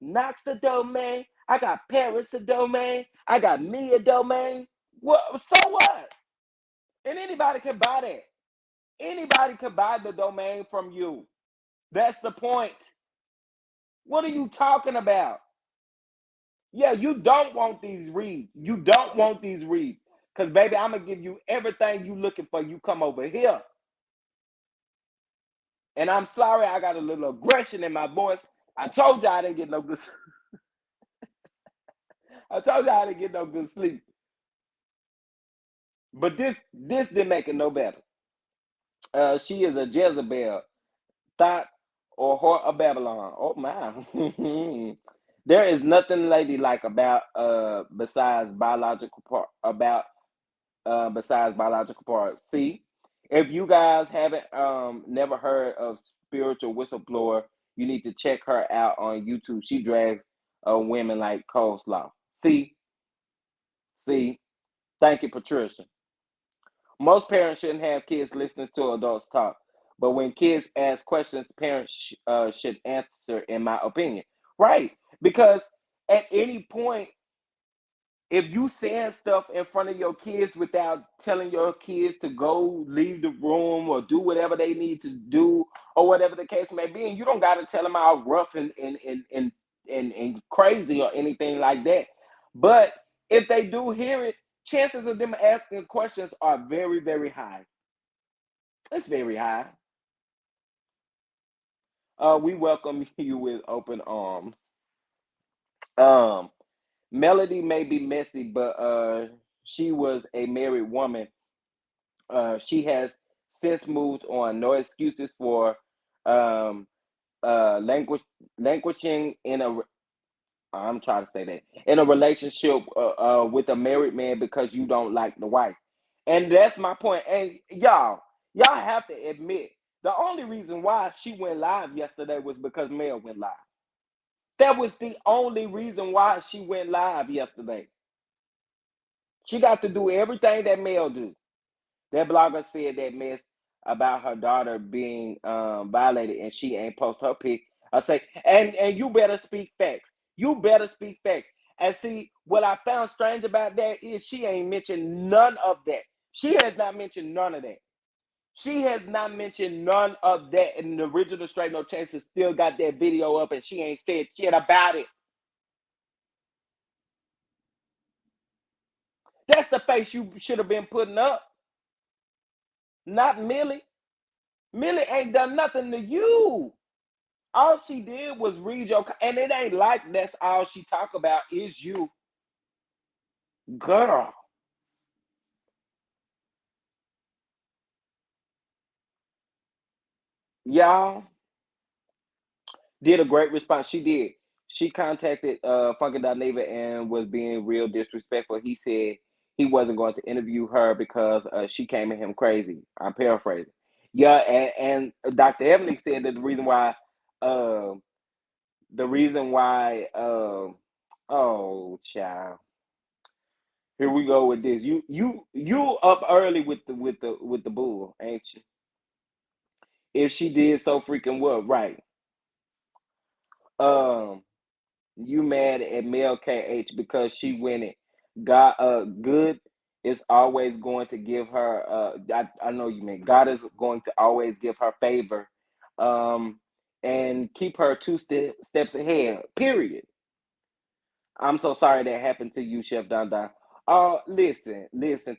Knox a domain, I got Paris a domain, I got me a domain. What, so what? And anybody can buy that. Anybody can buy the domain from you. That's the point. What are you talking about? Yeah, you don't want these reads. You don't want these reads. Because, baby, I'm going to give you everything you looking for. You come over here. And I'm sorry I got a little aggression in my voice. I told you I didn't get no good I told you I didn't get no good sleep. But this didn't make it no better. She is a Jezebel, thought or whore of Babylon. Oh my. There is nothing ladylike about besides biological part about besides biological parts. See, if you guys haven't never heard of spiritual whistleblower, you need to check her out on YouTube. She drags women like coleslaw. See, see. Thank you, Patricia. Most parents shouldn't have kids listening to adults talk, but when kids ask questions, parents should answer, in my opinion. Right? Because at any point, if you saying stuff in front of your kids without telling your kids to go leave the room or do whatever they need to do or whatever the case may be, and you don't got to tell them all rough and crazy or anything like that. But if they do hear it, chances of them asking questions are very, very high. It's very high. We welcome you with open arms. Um, Melody may be messy, but she was a married woman. She has since moved on. No excuses for um, languishing in a. I'm trying to say that in a relationship with a married man because you don't like the wife, and that's my point. And y'all have to admit the only reason why she went live yesterday was because Mel went live. That was the only reason why she went live yesterday. She got to do everything that Mel do. That blogger said that mess about her daughter being violated, and she ain't post her pic. I say, and you better speak facts. You better speak facts. And see, what I found strange about that is she ain't mentioned none of that. She has not mentioned none of that. She has not mentioned none of that. And the original Straight No Chaser still got that video up, and she ain't said shit about it. That's the face you should have been putting up, not Millie. Millie ain't done nothing to you. All she did was read your, and it ain't like that's all she talk about is you, girl. Y'all did a great response. She did. She contacted Funky Neighbor and was being real disrespectful. He said he wasn't going to interview her because she came at him crazy. I'm paraphrasing. Yeah, and Dr. Ebony said that uh, the reason why, oh child, here we go with this. You up early with the bull, ain't you? If she did so freaking well, right? Um, you mad at Mel KH because she win it. God, good is always going to give her. I know you mean God is going to always give her favor, um, and keep her steps ahead. Period. I'm so sorry that happened to you, Chef Don Don. Listen.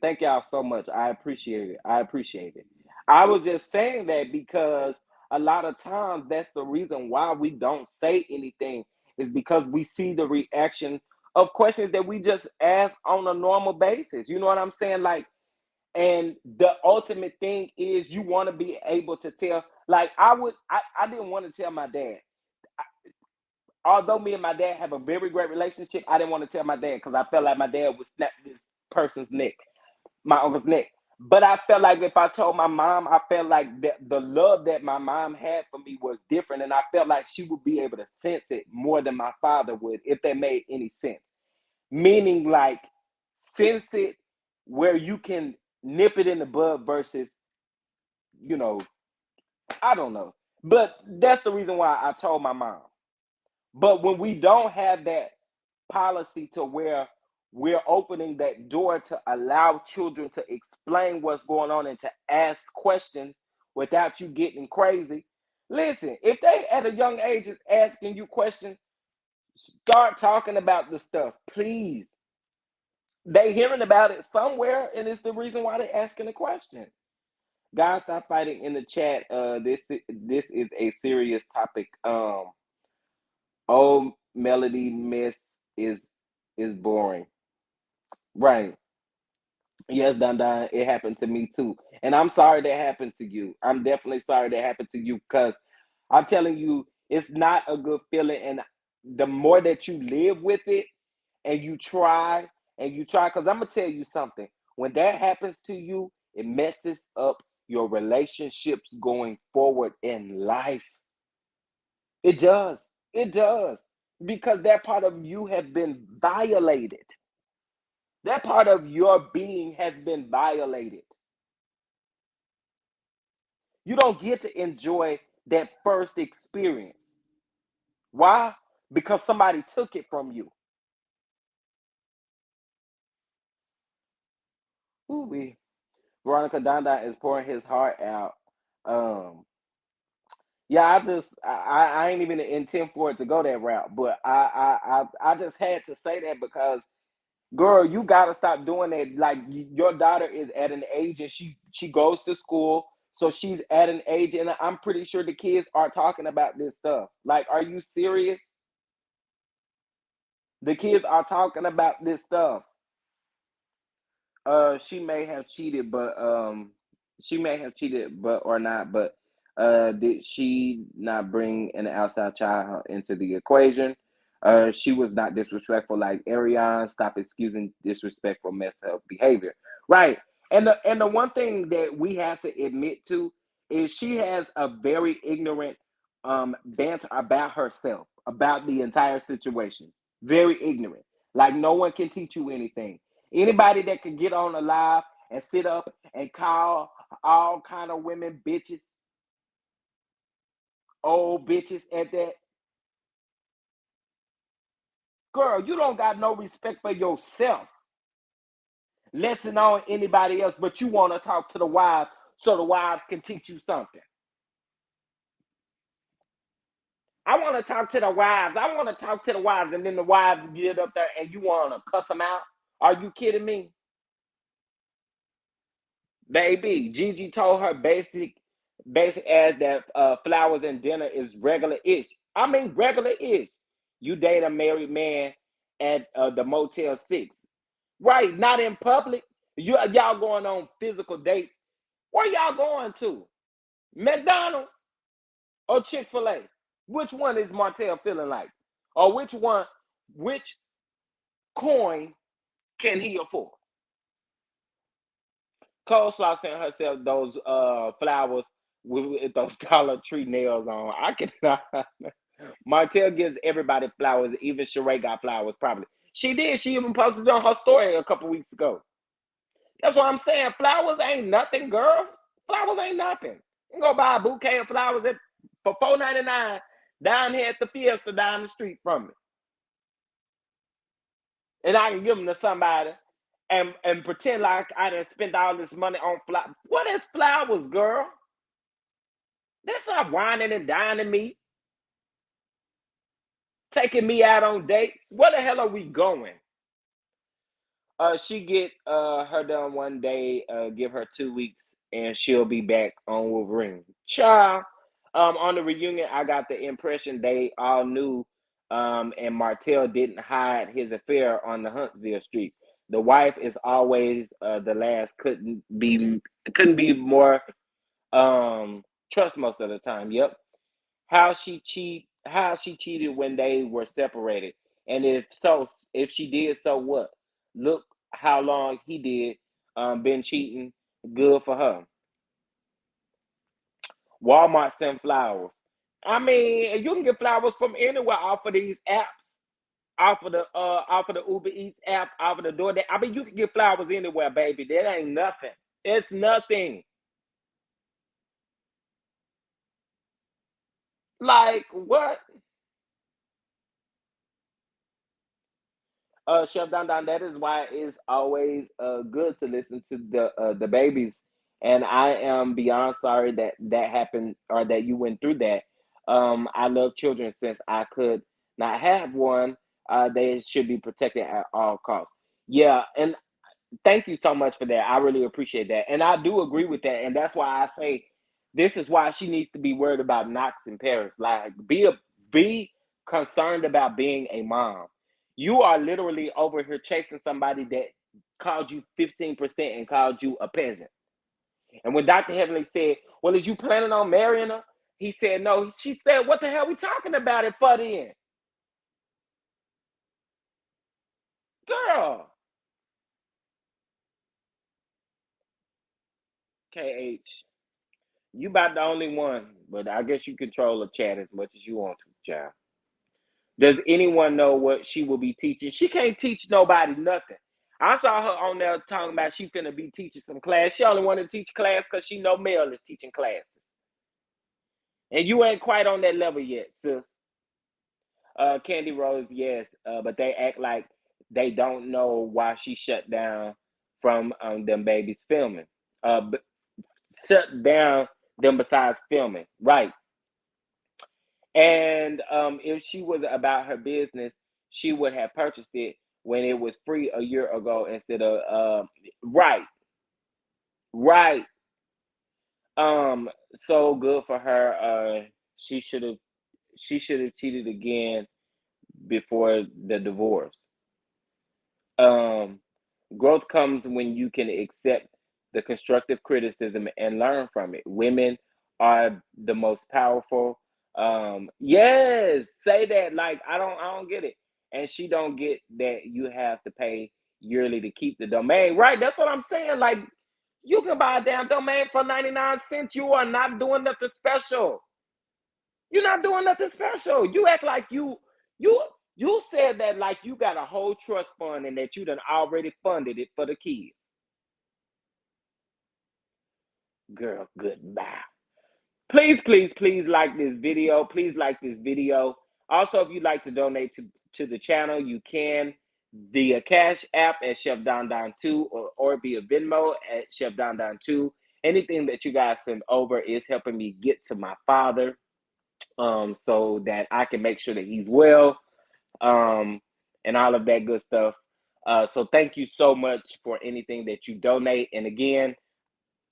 Thank y'all so much. I appreciate it. I appreciate it. I was just saying that because a lot of times that's the reason why we don't say anything is because we see the reaction of questions that we just ask on a normal basis. You know what I'm saying? Like, and the ultimate thing is you want to be able to tell. Like, I didn't want to tell my dad, although me and my dad have a very great relationship, I didn't want to tell my dad because I felt like my dad would snap this person's neck, my uncle's neck. But I felt like if I told my mom, I felt like the love that my mom had for me was different, and I felt like she would be able to sense it more than my father would, if that made any sense. Meaning, like, sense it where you can nip it in the bud versus, you know, I don't know. But that's the reason why I told my mom. But when we don't have that policy to where We're opening that door to allow children to explain what's going on and to ask questions without you getting crazy. Listen, if they at a young age is asking you questions, start talking about the stuff, please. They hearing about it somewhere, and it's the reason why they're asking the question. Guys, stop fighting in the chat. This is a serious topic. Old melody miss is is boring. Right. Yes, Don Don, it happened to me too. And I'm sorry that happened to you. I'm definitely sorry that happened to you because I'm telling you, it's not a good feeling. And the more that you live with it and you try, because I'm going to tell you something. When that happens to you, it messes up your relationships going forward in life. It does. It does. Because that part of you has been violated. That part of your being has been violated. You don't get to enjoy that first experience. Why? Because somebody took it from you. Ooh, Veronica Donda is pouring his heart out. Um, yeah, I ain't even intend for it to go that route, but I just had to say that because girl, you gotta stop doing that. Like your daughter is at an age and she goes to school, so she's at an age, and I'm pretty sure the kids are talking about this stuff. Like, are you serious? The kids are talking about this stuff. She may have cheated, but she may have cheated, but or not. But did she not bring an outside child into the equation? She was not disrespectful like Ariane. Stop excusing disrespectful messed up behavior. Right. And the one thing that we have to admit to is she has a very ignorant banter about herself, about the entire situation. Very ignorant. Like no one can teach you anything. Anybody that can get on a live and sit up and call all kind of women bitches, old bitches at that, girl, you don't got no respect for yourself. Listen on anybody else, but you want to talk to the wives so the wives can teach you something. I want to talk to the wives. I want to talk to the wives, and then the wives get up there and you want to cuss them out. Are you kidding me? Baby, Gigi told her basic as that flowers and dinner is regular ish. I mean regular ish. You date a married man at the Motel 6. Right, not in public. Y'all going on physical dates. Where y'all going to? McDonald's or Chick-fil-A? Which one is Martell feeling like? Or which coin can he afford? Coleslaw sent herself those flowers with those Dollar Tree nails on. I cannot. Martell gives everybody flowers. Even Sheree got flowers. Probably she did. She even posted on her story a couple weeks ago. That's what I'm saying. Flowers ain't nothing, girl. Flowers ain't nothing. You can go buy a bouquet of flowers for $4.99 down here at the Fiesta down the street from me, and I can give them to somebody and pretend like I didn't spend all this money on flowers. What is flowers, girl? That's not whining and dining me, taking me out on dates. Where the hell are we going? She get her done one day. Give her 2 weeks, and she'll be back on Wolverine. Child. On the reunion, I got the impression they all knew, and Martell didn't hide his affair on the Huntsville streets. The wife is always the last. Couldn't be more trust most of the time. Yep. How she cheated when they were separated, and if she did, so what? Look how long he did been cheating. Good for her. Walmart sent flowers. I mean, you can get flowers from anywhere off of these apps, off of the Uber Eats app, off of the DoorDash. I mean, you can get flowers anywhere, baby. That ain't nothing. It's nothing. Like what? Chef Don Don, that is why it's always good to listen to the babies. And I am beyond sorry that that happened or that you went through that. I love children since I could not have one. They should be protected at all costs. Yeah, and thank you so much for that. I really appreciate that. And I do agree with that. And that's why I say this is why she needs to be worried about Knox in Paris. Like be concerned about being a mom. You are literally over here chasing somebody that called you 15% and called you a peasant. And when Dr. Heavenly said, well, is you planning on marrying her? He said no. She said, what the hell are we talking about it for then? Girl. KH. You about the only one, but I guess you control the chat as much as you want to, child. Does anyone know what she will be teaching? She can't teach nobody nothing. I saw her on there talking about she finna be teaching some class. She only want to teach class because she know Mel is teaching classes. And you ain't quite on that level yet, sis. Candy Rose, yes, but they act like they don't know why she shut down from them babies filming. Shut down them besides filming, right? And if she was about her business, she would have purchased it when it was free a year ago instead of right, right. So good for her. She should have she should have cheated again before the divorce. Um, Growth comes when you can accept the constructive criticism and learn from it. Women are the most powerful. Yes, say that. Like I don't get it. And she don't get that you have to pay yearly to keep the domain. Right, that's what I'm saying. Like you can buy a damn domain for 99 cents. You are not doing nothing special. You're not doing nothing special. You act like you you said that like you got a whole trust fund and that you done already funded it for the kids. Girl, goodbye. Please, please, please like this video. Please like this video. Also, if you'd like to donate to the channel, you can via Cash App at Chef Don Don 2 or via Venmo at Chef Don Don 2. Anything that you guys send over is helping me get to my father so that I can make sure that he's well um, and all of that good stuff. So thank you so much for anything that you donate. And again,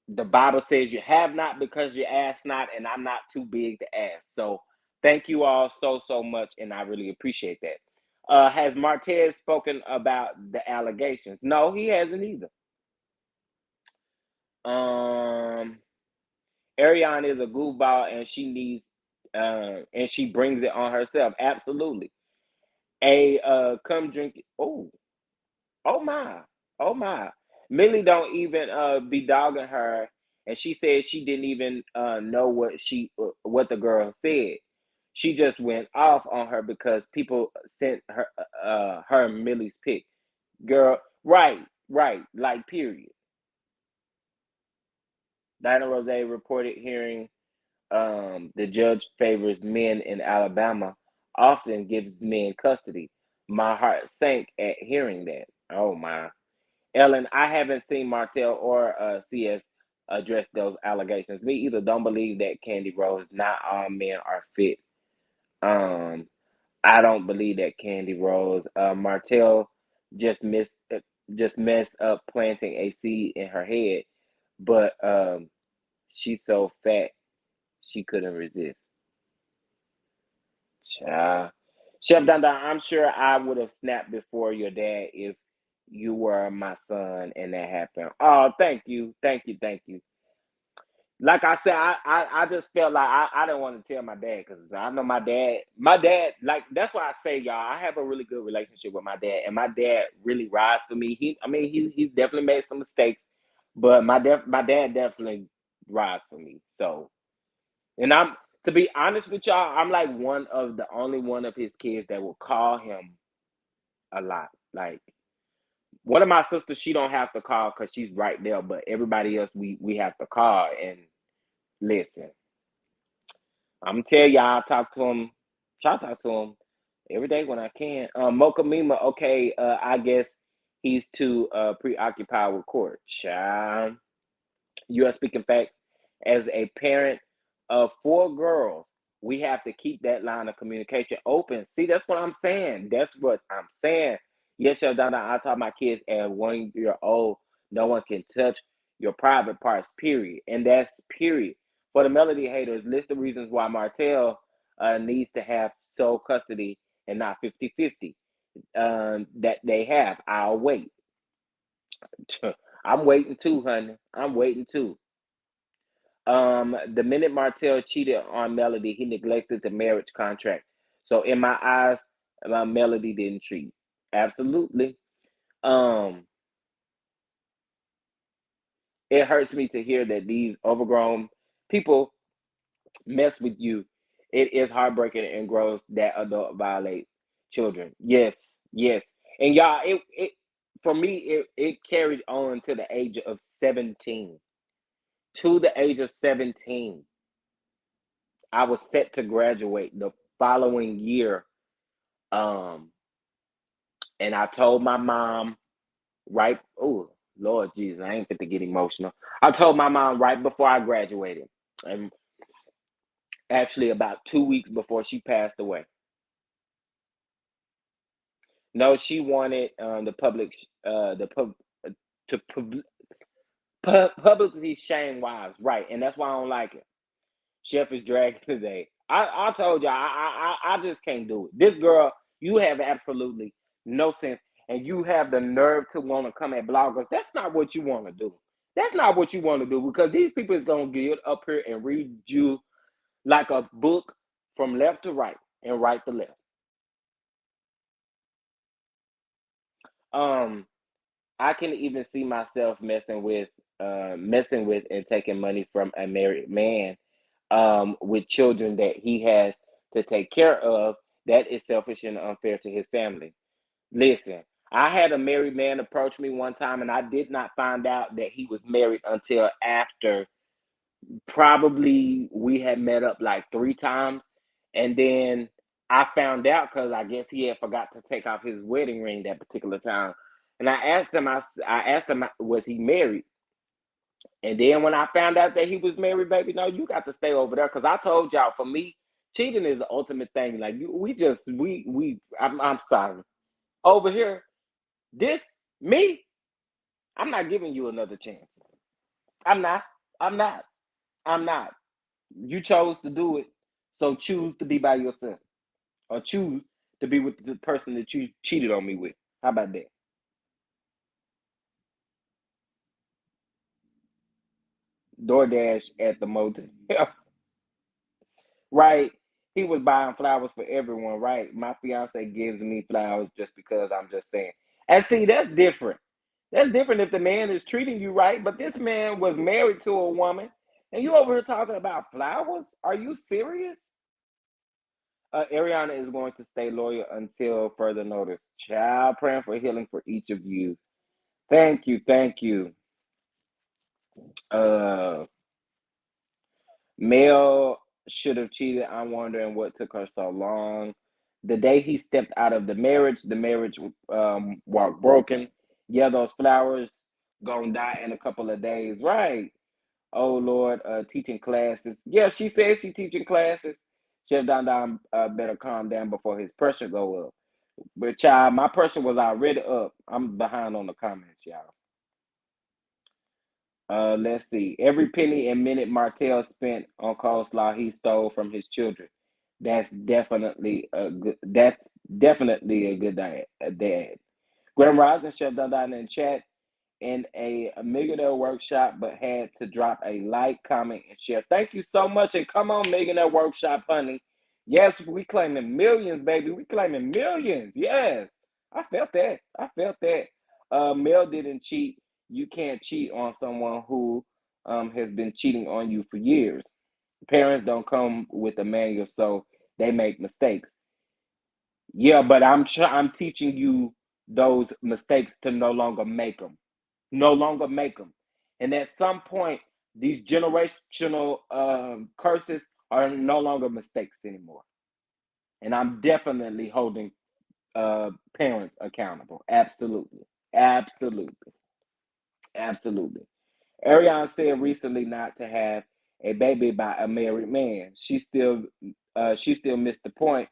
the Bible says you have not because you ask not, and I'm not too big to ask. So thank you all so much, and I really appreciate that. Has Martez spoken about the allegations? No, he hasn't either. Um, Ariane is a goofball, and she needs, and she brings it on herself. Absolutely. Come drink. Oh, oh my, oh my. Millie don't even be dogging her, and she said she didn't even know what the girl said. She just went off on her because people sent her Millie's pic. Girl, right, right, like period. Dinah Rose reported hearing the judge favors men in Alabama, often gives men custody. My heart sank at hearing that. Oh my. Ellen, I haven't seen Martell or CS address those allegations. Me either. Don't believe that, Candy Rose. Not all men are fit. Um, I don't believe that, Candy Rose. Martell just missed, just messed up planting a seed in her head, but she's so fat she couldn't resist. Child. Chef Danda, I'm sure I would have snapped before your dad if you were my son and that happened. Oh, thank you. Thank you. Thank you. Like I said, I just felt like I didn't want to tell my dad because I know my dad, like, that's why I say, y'all, I have a really good relationship with my dad, and my dad really rides for me. He's definitely made some mistakes, but my dad definitely rides for me. So, and to be honest with y'all, I'm like the only one of his kids that will call him a lot. Like one of my sisters, she don't have to call because she's right there, but everybody else we have to call and listen. I'm gonna tell y'all, I talk to him, try to talk to him every day when I can. Mocha Mima, okay, I guess he's too preoccupied with court. Child. You are speaking facts. As a parent of four girls, we have to keep that line of communication open. See, that's what I'm saying. That's what I'm saying. Yes, your Donna, I taught my kids at 1 year old, no one can touch your private parts, period. And that's period. For the Melody haters, list the reasons why Martell needs to have sole custody and not 50-50 that they have. I'll wait. I'm waiting too, honey. I'm waiting too. The minute Martell cheated on Melody, he neglected the marriage contract. So in my eyes, Melody didn't cheat. Absolutely. Um, it hurts me to hear that these overgrown people mess with you. It is heartbreaking and gross that adult violate children. Yes, yes. And y'all, it for me it carried on to the age of 17. To the age of 17. I was set to graduate the following year. Um, and I told my mom right, oh Lord Jesus, I ain't fit to get emotional. I told my mom right before I graduated, and actually about 2 weeks before she passed away. No, she wanted the public, the pub, to publicly shame wives, right? And that's why I don't like it. Chef is dragging today. I told you I just can't do it. This girl, you have absolutely no sense, and you have the nerve to want to come at bloggers. That's not what you want to do. That's not what you want to do because these people is gonna get up here and read you like a book from left to right and right to left. Um, I can even see myself messing with and taking money from a married man with children that he has to take care of. That is selfish and unfair to his family. Listen, I had a married man approach me one time, and I did not find out that he was married until after probably we had met up like 3 times. And then I found out because I guess he had forgot to take off his wedding ring that particular time. And I asked him, was he married? And then when I found out that he was married, baby, no, you got to stay over there. Cause I told y'all, for me, cheating is the ultimate thing. Like I'm sorry. Over here, this me, I'm not giving you another chance. I'm not. I'm not. I'm not. You chose to do it, so choose to be by yourself, or choose to be with the person that you cheated on me with. How about that? DoorDash at the motel. Right. He was buying flowers for everyone, right? My fiance gives me flowers just because I'm just saying. And see, that's different. That's different if the man is treating you right, but this man was married to a woman and you over here talking about flowers? Are you serious? Ariana is going to stay loyal until further notice. Child, praying for healing for each of you. Thank you, thank you. Uh, Mel should have cheated. I'm wondering what took her so long. The day he stepped out of the marriage walked broken. Yeah, those flowers gonna die in a couple of days, right? Oh Lord, teaching classes. Yeah, she said she teaching classes. Chef Don better calm down before his pressure go up. But child, my pressure was already up. I'm behind on the comments, y'all. Let's see. Every penny and minute Martell spent on coleslaw he stole from his children. That's definitely a good dad. Grand Rising Chef Don in chat in a millionaire workshop, but had to drop a like, comment, and share. Thank you so much. And come on, millionaire workshop, honey. Yes, we claiming millions, baby. We claiming millions. Yes. I felt that. I felt that. Mel didn't cheat. You can't cheat on someone who has been cheating on you for years. Parents don't come with a manual, so they make mistakes. Yeah, but I'm teaching you those mistakes to no longer make them. No longer make them. And at some point, these generational curses are no longer mistakes anymore. And I'm definitely holding parents accountable. Absolutely. Absolutely. Absolutely. Ariane said recently not to have a baby by a married man. She still missed the point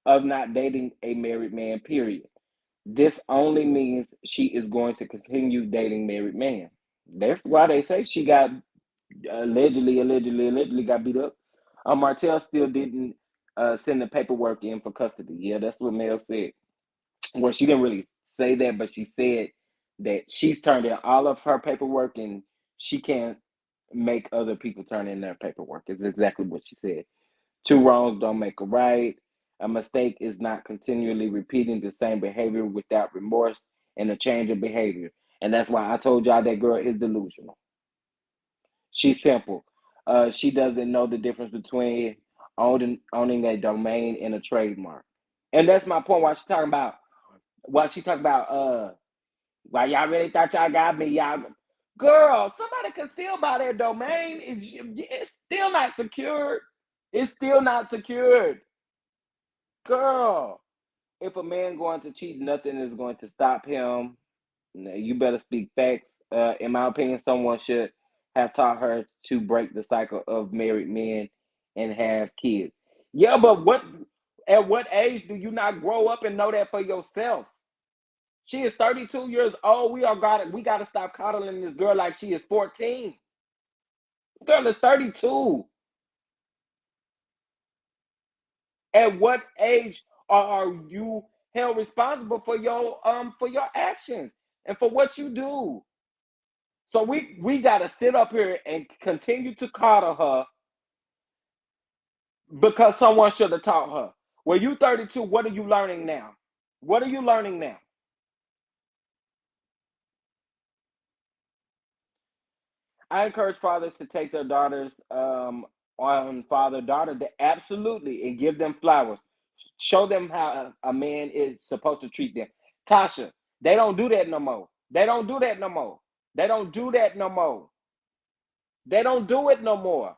of not dating a married man, period. This only means she is going to continue dating married men. That's why they say she got allegedly got beat up. Martell still didn't send the paperwork in for custody. Yeah, that's what Mel said. Well, she didn't really say that, but she said that she's turned in all of her paperwork and she can't make other people turn in their paperwork. Is exactly what she said. Two wrongs don't make a right. A mistake is not continually repeating the same behavior without remorse and a change of behavior. And that's why I told y'all that girl is delusional. She's simple. She doesn't know the difference between owning a domain and a trademark. And that's my point. Why y'all really thought y'all got me? Y'all, girl, somebody can still buy that domain. It's still not secured. It's still not secured, girl. If a man going to cheat, nothing is going to stop him. You better speak facts. In my opinion, someone should have taught her to break the cycle of married men and have kids. Yeah, but what? At what age do you not grow up and know that for yourself? She is 32 years old. We gotta stop coddling this girl like she is 14. This girl is 32. At what age are you held responsible for your actions and for what you do? So we gotta sit up here and continue to coddle her because someone should have taught her. Well, you 32, what are you learning now? What are you learning now? I encourage fathers to take their daughters on father daughter absolutely and give them flowers. Show them how a man is supposed to treat them. Tasha, they don't do that no more. They don't do that no more. They don't do that no more. They don't do it no more.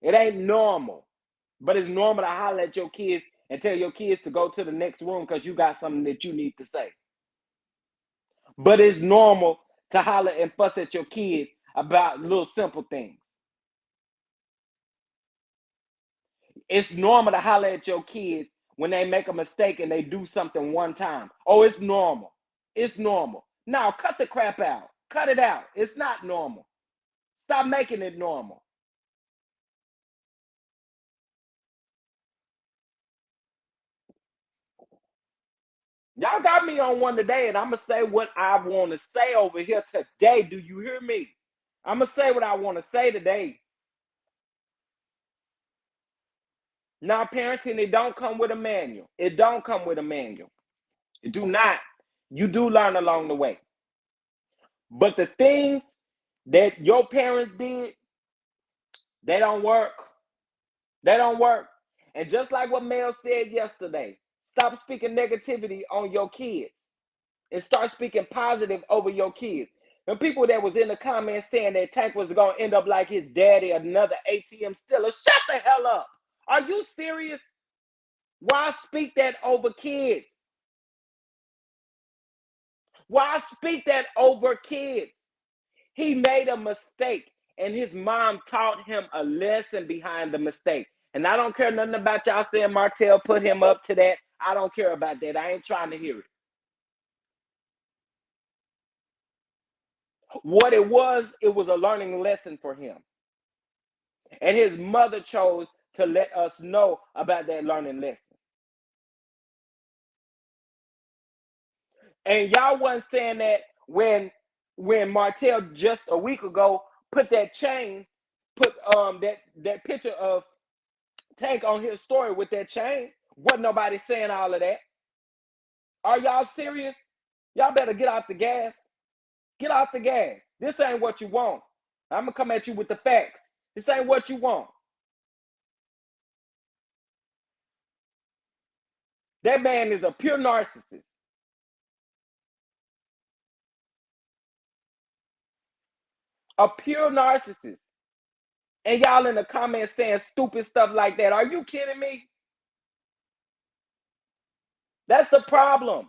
It ain't normal. But it's normal to holler at your kids and tell your kids to go to the next room because you got something that you need to say. But it's normal to holler and fuss at your kids about little simple things. It's normal to holler at your kids when they make a mistake and they do something one time. Oh, it's normal. It's normal. Now, cut the crap out. Cut it out. It's not normal. Stop making it normal. Y'all got me on one today, and I'm going to say what I want to say over here today. Do you hear me? I'm going to say what I want to say today. Now, parenting, it don't come with a manual. It don't come with a manual. It do not. You do learn along the way. But the things that your parents did, they don't work. They don't work. And just like what Mel said yesterday, stop speaking negativity on your kids and start speaking positive over your kids. The people that was in the comments saying that Tank was going to end up like his daddy, another ATM stiller, shut the hell up. Are you serious? Why speak that over kids? Why speak that over kids? He made a mistake, and his mom taught him a lesson behind the mistake. And I don't care nothing about y'all saying Martell put him up to that. I don't care about that. I ain't trying to hear it. What it was a learning lesson for him. And his mother chose to let us know about that learning lesson. And y'all wasn't saying that when Martell just a week ago put that chain, put that picture of Tank on his story with that chain. Wasn't nobody saying all of that. Are y'all serious? Y'all better get off the gas. Get off the gas. This ain't what you want. I'm gonna come at you with the facts. This ain't what you want. That man is a pure narcissist. A pure narcissist. And y'all in the comments saying stupid stuff like that. Are you kidding me? That's the problem.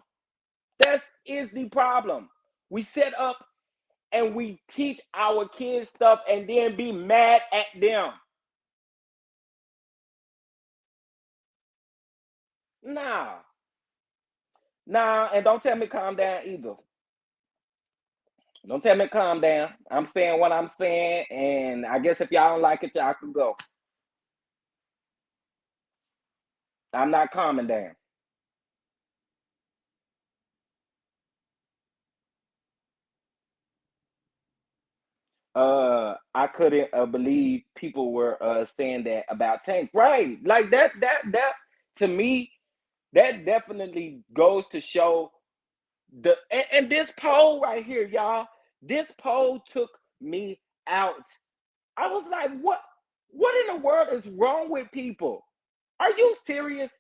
That is the problem. We set up and we teach our kids stuff and then be mad at them. Nah, nah, and don't tell me calm down either. Don't tell me calm down. I'm saying what I'm saying, and I guess if y'all don't like it, y'all can go. I'm not calming down. I couldn't believe people were saying that about Tank. Right, like that to me, that definitely goes to show and this poll right here, y'all. This poll took me out. I was like, what in the world is wrong with people? Are you serious?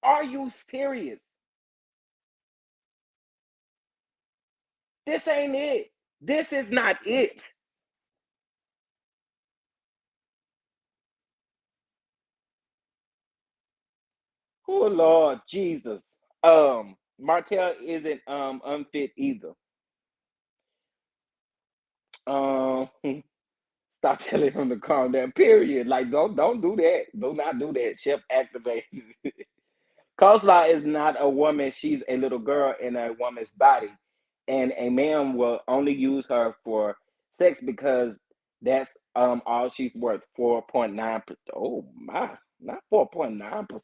Are you serious? This ain't it. This is not it. Oh Lord Jesus. Martell isn't unfit either. Um Stop telling him to calm down. Period. Like don't do that. Do not do that. Chef activate. Coleslaw is not a woman. She's a little girl in a woman's body, and a man will only use her for sex because that's all she's worth. 4.9%. Oh my, not 4.9%.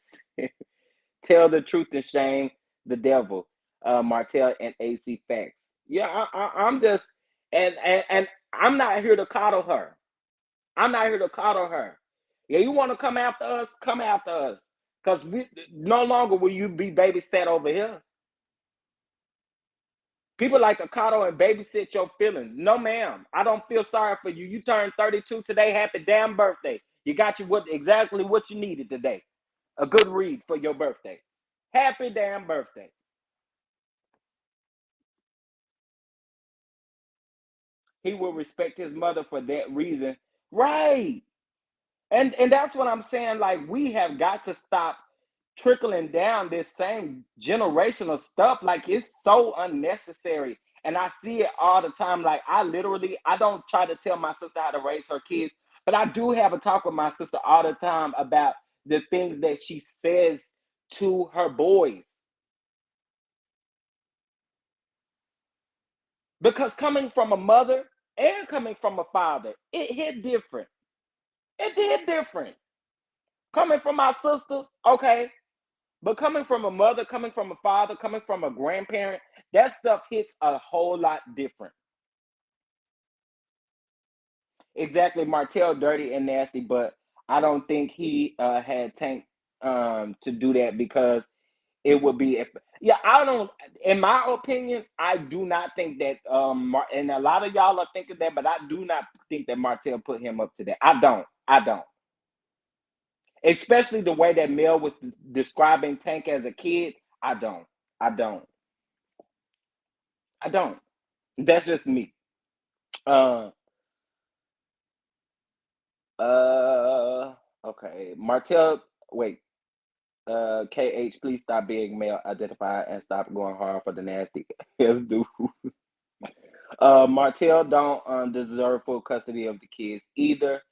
Tell the truth and shame the devil. Martell and AC Facts. Yeah, I'm just and I'm not here to coddle her. I'm not here to coddle her. Yeah, you want to come after us? Come after us. Because we no longer will you be babysat over here. People like to coddle and babysit your feelings. No, ma'am. I don't feel sorry for you. You turned 32 today. Happy damn birthday. You got you exactly what you needed today. A good read for your birthday. Happy damn birthday. He will respect his mother for that reason. Right. And that's what I'm saying. Like we have got to stop trickling down this same generational stuff. Like it's so unnecessary. And I see it all the time. Like I don't try to tell my sister how to raise her kids, but I do have a talk with my sister all the time about the things that she says to her boys. Because coming from a mother and coming from a father, it hit different. It did different. Coming from my sister, okay, but coming from a mother, coming from a father, coming from a grandparent, that stuff hits a whole lot different. Exactly, Martell dirty and nasty, but I don't think he had Tank to do that because it would be if yeah, I don't in my opinion, I do not think that and a lot of y'all are thinking that, but I do not think that Martell put him up to that. I don't. I don't. Especially the way that Mel was describing Tank as a kid. I don't. I don't. I don't. That's just me. Uh, okay. Martell, wait. KH, please stop being male identified and stop going hard for the nasty. Yes, dude. Martell don't deserve full custody of the kids either.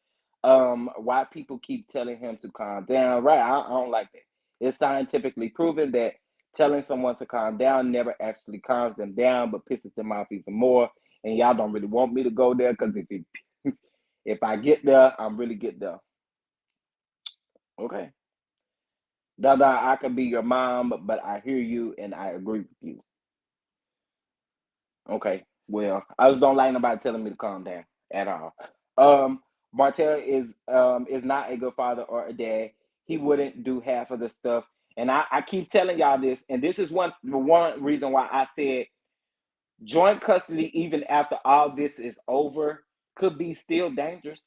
Why people keep telling him to calm down? Right, I don't like that. It's scientifically proven that telling someone to calm down never actually calms them down, but pisses them off even more. And y'all don't really want me to go there because if I get there, I'm really get there. Okay, Dada, I could be your mom, but I hear you and I agree with you. Okay. Well, I just don't like nobody telling me to calm down at all. Um, Martell is not a good father or a dad. He wouldn't do half of the stuff. And I keep telling y'all this, and this is one reason why I said joint custody, even after all this is over, could be still dangerous.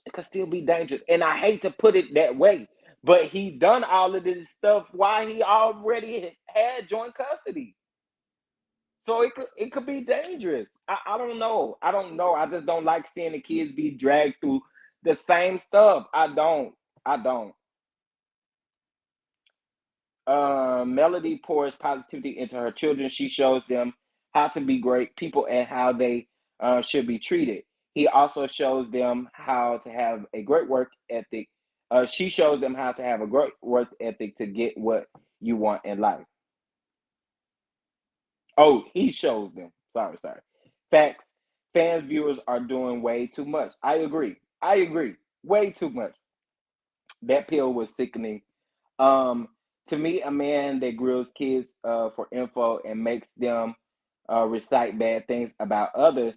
It could still be dangerous. And I hate to put it that way, but he done all of this stuff while he already had joint custody. So it could be dangerous. I don't know. I don't know. I just don't like seeing the kids be dragged through the same stuff. I don't. I don't. Melody pours positivity into her children. She shows them how to be great people and how they should be treated. He also shows them how to have a great work ethic. She shows them how to have a great work ethic to get what you want in life. Oh, he shows them. Sorry. Facts. Fans, viewers are doing way too much. I agree. I agree. Way too much. That pill was sickening. Um, to me, a man that grills kids for info and makes them recite bad things about others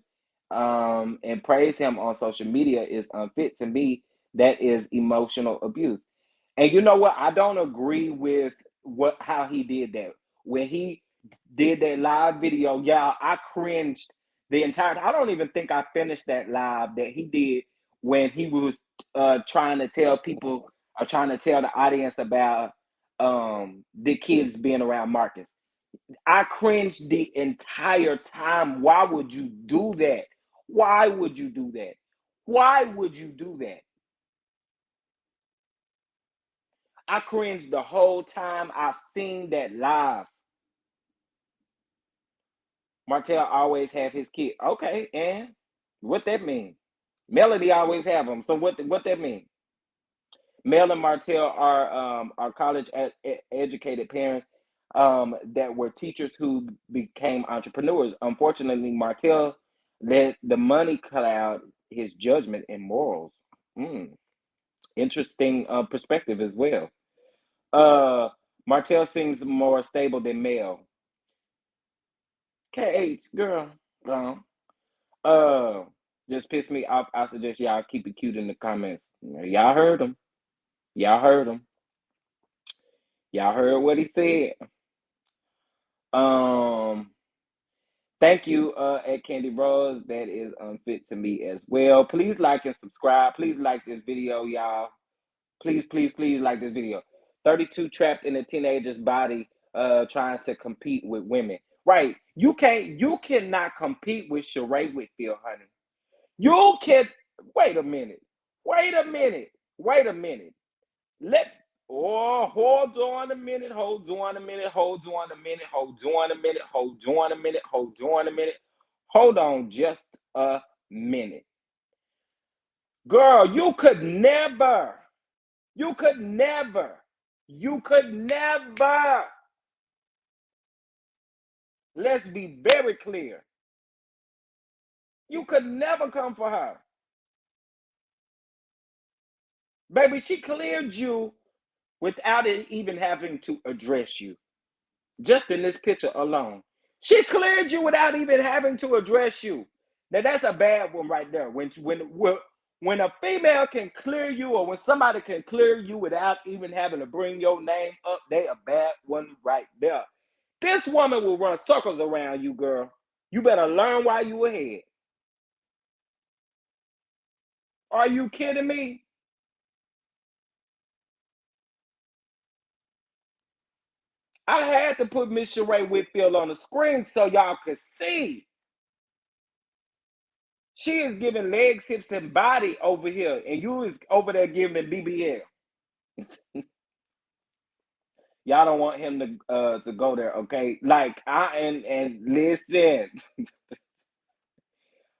and praise him on social media is unfit. To me, that is emotional abuse. And you know what? I don't agree with what how he did that. When he did that live video, yeah, I cringed the entire. I don't even think I finished that live that he did when he was trying to tell people or trying to tell the audience about the kids being around Marcus. I cringed the entire time. Why would you do that? Why would you do that? Why would you do that? I cringed the whole time I've seen that live. Martell always have his kid. Okay, and what that mean? Melody always have them. So what that mean? Mel and Martell are college educated parents that were teachers who became entrepreneurs. Unfortunately, Martell let the money cloud his judgment and morals. Mm, interesting perspective as well. Uh, Martell seems more stable than Mel. KH, girl, girl. Uh, just pissed me off. I suggest y'all keep it cute in the comments. Y'all heard him. Y'all heard him. Y'all heard what he said. Um, thank you, at Candy Rose. That is unfit to me as well. Please like and subscribe. Please like this video, y'all. Please like this video. 32 trapped in a teenager's body, trying to compete with women. Right. You cannot compete with Sheree Whitfield, honey. You can wait a minute. Wait a minute. Wait a minute. Let hold on a minute, hold on a minute, hold on a minute, hold on a minute, hold on a minute, hold on a minute. Hold on just a minute. Girl, you could never, you could never. Let's be very clear. You could never come for her. Baby, she cleared you without it even having to address you. Just in this picture alone. She cleared you without even having to address you. Now that's a bad one right there. When a female can clear you, or when somebody can clear you without even having to bring your name up, they a bad one right there. This woman will run circles around you, girl. You better learn while you ahead. Are you kidding me? I had to put Miss Sheree Whitfield on the screen so y'all could see. She is giving legs, hips, and body over here, and you is over there giving BBL. Y'all don't want him to go there, okay? Like and listen,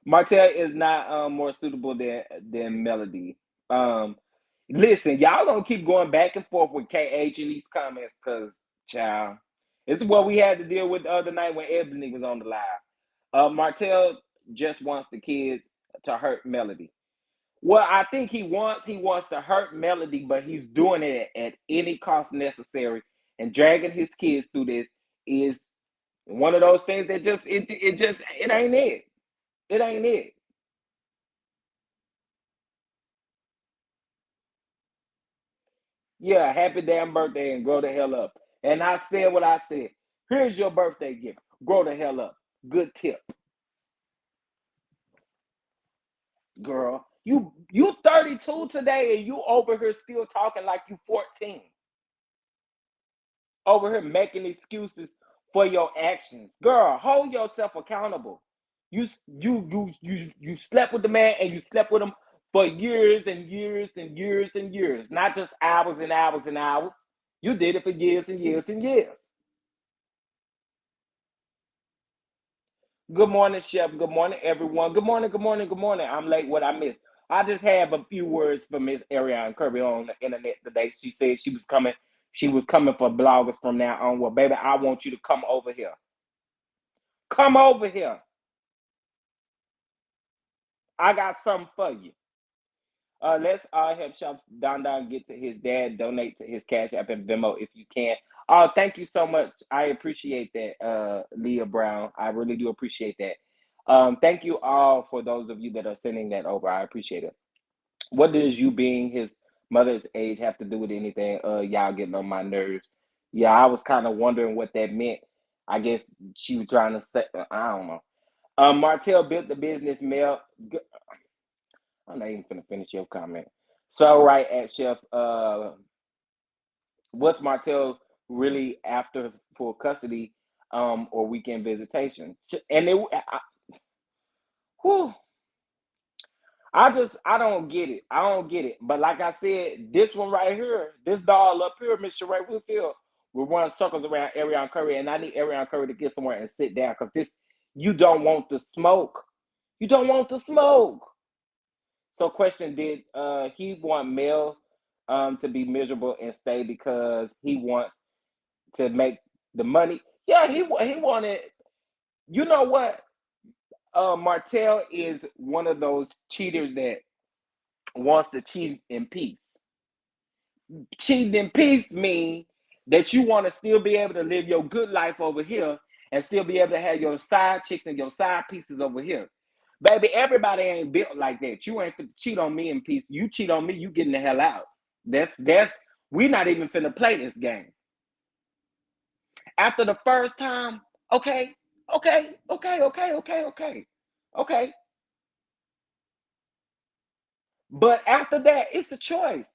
Martell is not more suitable than Melody. Um, listen, y'all gonna keep going back and forth with KH in these comments, cause child, this is what we had to deal with the other night when Ebony was on the live. Martell just wants the kids to hurt Melody. Well, I think he wants to hurt Melody, but he's doing it at any cost necessary. And dragging his kids through this is one of those things that it ain't it. It ain't it. Yeah, happy damn birthday and grow the hell up. And I said what I said. Here's your birthday gift. Grow the hell up. Good tip, girl. You 32 today and you over here still talking like you 14. Over here making excuses for your actions. Girl, hold yourself accountable. You slept with the man and you slept with him for years and years and years and years, not just hours and hours and hours. You did it for years and years and years. Good morning, Chef. Good morning, everyone. Good morning, good morning, good morning. I'm late. What I missed? I just have a few words for Miss Ariane Kirby on the internet today. She said she was coming. She was coming for bloggers from now on. Well, baby, I want you to come over here. Come over here. I got something for you. Let's help Chef Don get to his dad. Donate to his Cash App and Venmo if you can. Thank you so much. I appreciate that, Leah Brown. I really do appreciate that. Thank you all for those of you that are sending that over. I appreciate it. What does you being his mother's age have to do with anything? Y'all getting on my nerves. Yeah, I was kind of wondering what that meant. I guess she was trying to say. I don't know. Martell built the business. Mel, I'm not even gonna finish your comment. So right at Chef, what's Martell really after for custody, or weekend visitation? And it, whew, I don't get it. I don't get it. But like I said, this one right here, this doll up here, Mr. Ray Whitfield, will run circles around Ariane Curry, and I need Ariane Curry to get somewhere and sit down because this, you don't want to smoke. You don't want to smoke. So, question: did he want Mel to be miserable and stay because he wants to make the money? Yeah, he wanted. You know what? Martell is one of those cheaters that wants to cheat in peace. Cheating in peace means that you want to still be able to live your good life over here and still be able to have your side chicks and your side pieces over here. Baby, everybody ain't built like that. You ain't finna cheat on me in peace. You cheat on me, you getting the hell out. That's we not even finna play this game. After the first time, okay, okay. But after that, it's a choice.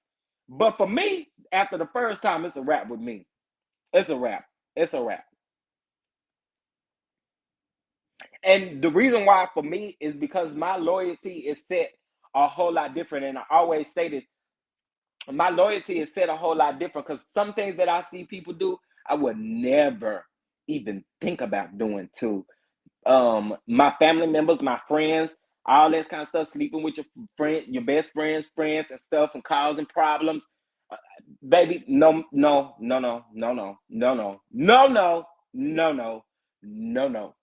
But for me, after the first time, it's a wrap with me. It's a wrap. It's a wrap. And the reason why for me is because my loyalty is set a whole lot different. And I always say this, my loyalty is set a whole lot different because some things that I see people do, I would never even think about doing to my family members, my friends, all this kind of stuff, sleeping with your friend, your best friends and stuff, and causing problems. Uh, Baby, no, no, no, no, no, no, no, no, no, no, no, no, no, no.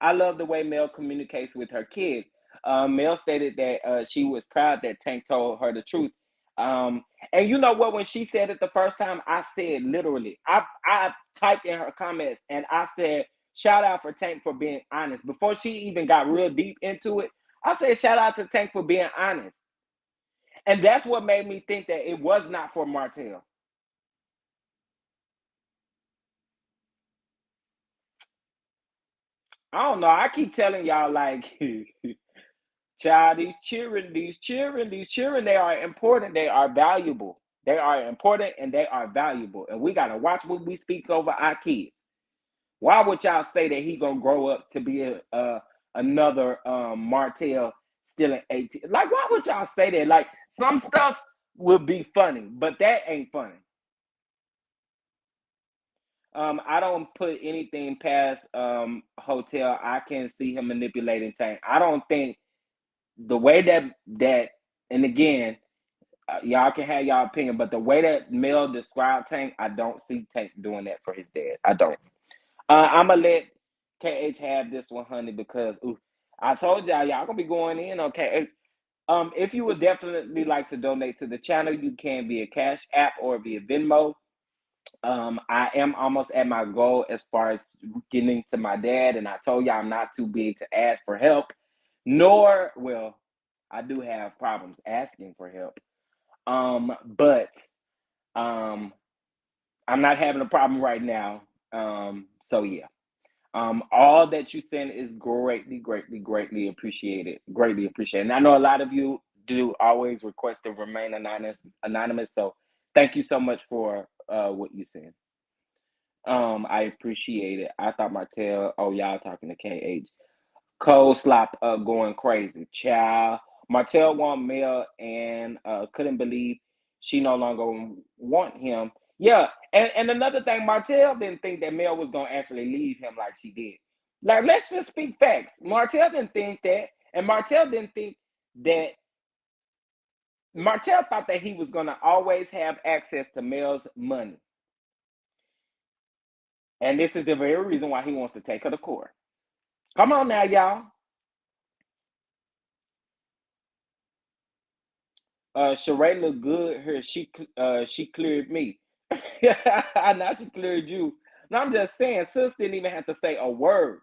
I love the way Mel communicates with her kids. Mel stated that she was proud that Tank told her the truth. Um, and you know what? When she said it the first time, I said literally, I typed in her comments and I said, shout out for Tank for being honest. Before she even got real deep into it, I said, shout out to Tank for being honest. And that's what made me think that it was not for Martell. I don't know. I keep telling y'all, like, child, these children, they are important. They are valuable. They are important and they are valuable. And we gotta watch what we speak over our kids. Why would y'all say that he gonna grow up to be another Martell still in 18? Like, why would y'all say that? Like, some stuff will be funny, but that ain't funny. I don't put anything past Hotel. I can see him manipulating Tank. I don't think the way that and again, y'all can have y'all opinion, but the way that Mel described Tank, I don't see Tank doing that for his dad. I don't. I'm gonna let KH have this 100 because ooh, I told y'all gonna be going in on KH. If you would definitely like to donate to the channel, you can via Cash App or via Venmo. I am almost at my goal as far as getting to my dad, and I told y'all I'm not too big to ask for help, nor well, I do have problems asking for help. But um, I'm not having a problem right now. So yeah. All that you send is greatly appreciated. Greatly appreciated. And I know a lot of you do always request to remain anonymous. So thank you so much for what you send. I appreciate it. I thought Martell, oh y'all talking to KH. Cold slop going crazy. Child. Martell want Mel and couldn't believe she no longer want him. Yeah, and another thing, Martell didn't think that Mel was gonna actually leave him like she did. Like, let's just speak facts. Martell didn't think that, and Martell didn't think that. Martell thought that he was gonna always have access to Mel's money, and this is the very reason why he wants to take her to court. Come on now, y'all. Sheree looked good here. She cleared me. Now she cleared you. No, I'm just saying, sis didn't even have to say a word.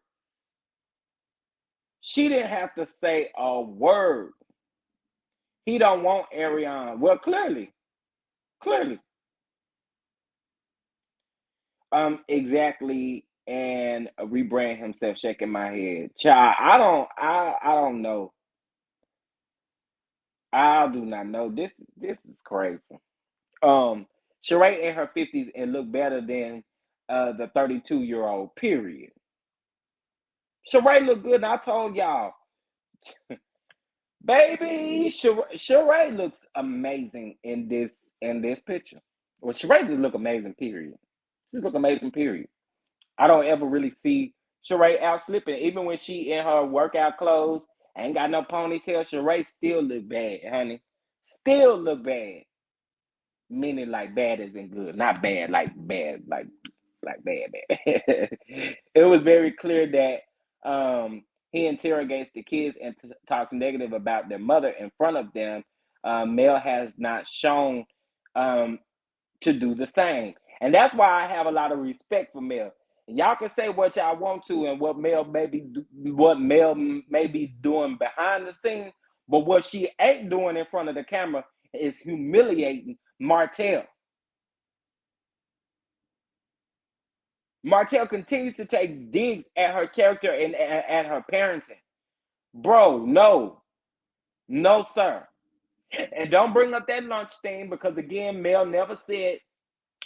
She didn't have to say a word. He don't want Ariane. Well, clearly, exactly. And rebrand himself, shaking my head. Child, I don't know. I do not know. This is crazy. Um, Sheree in her 50s and look better than the 32-year-old. Period. Sheree look good. And I told y'all, baby, Sheree looks amazing in this picture. Well, Sheree just look amazing. Period. She look amazing. Period. I don't ever really see Sheree out slipping, even when she in her workout clothes, ain't got no ponytail. Sheree still look bad, honey. Still look bad. Meaning like bad as in good, not bad like bad bad. It was very clear that he interrogates the kids and talks negative about their mother in front of them. Mel has not shown um, to do the same. And that's why I have a lot of respect for Mel. Y'all can say what y'all want to and what Mel may be doing behind the scenes, but what she ain't doing in front of the camera is humiliating Martell. Martell continues to take digs at her character and at her parenting. Bro, no. No, sir. And don't bring up that lunch thing because again, Mel never said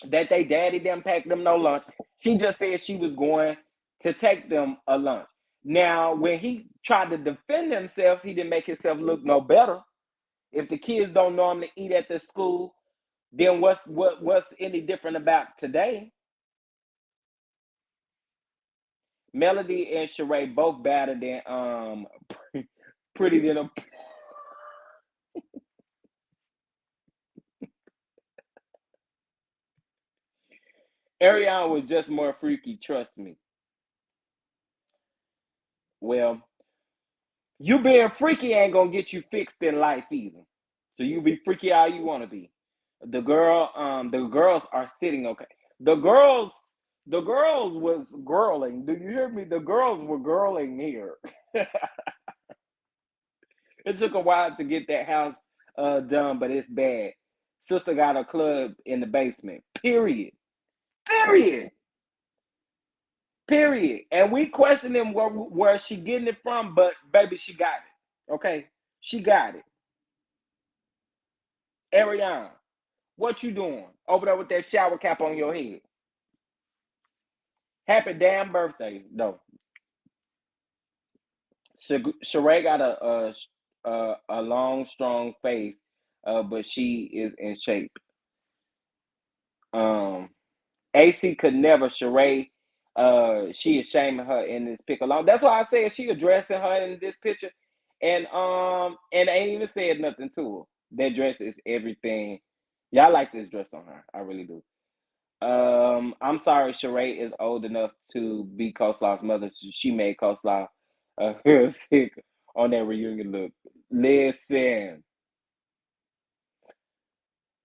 that they daddy them packed them no lunch. She just said she was going to take them a lunch. Now, when he tried to defend himself, he didn't make himself look no better. If the kids don't normally eat at the school, then what's any different about today? Melody and Sheree both better than pretty than a Ariane was just more freaky, trust me. Well, you being freaky ain't gonna get you fixed in life either. So you be freaky all you wanna be. The girls are sitting okay. The girls the girls was girling. Do you hear me? The girls were girling here. It took a while to get that house done, but it's bad. Sister got a club in the basement. Period. Period. Period. And we questioning where she getting it from, but baby, she got it. Okay, she got it. Ariane, what you doing over there with that shower cap on your head? Happy damn birthday, though. Sheree got a long, strong face, but she is in shape. Um, AC could never. Sheree, she is shaming her in this pic alone. That's why I said she addressing her in this picture, and ain't even said nothing to her. That dress is everything. Y'all like this dress on her. I really do. I'm sorry, Sheree is old enough to be Coleslaw's mother. She made Coleslaw sick on that reunion look. Listen,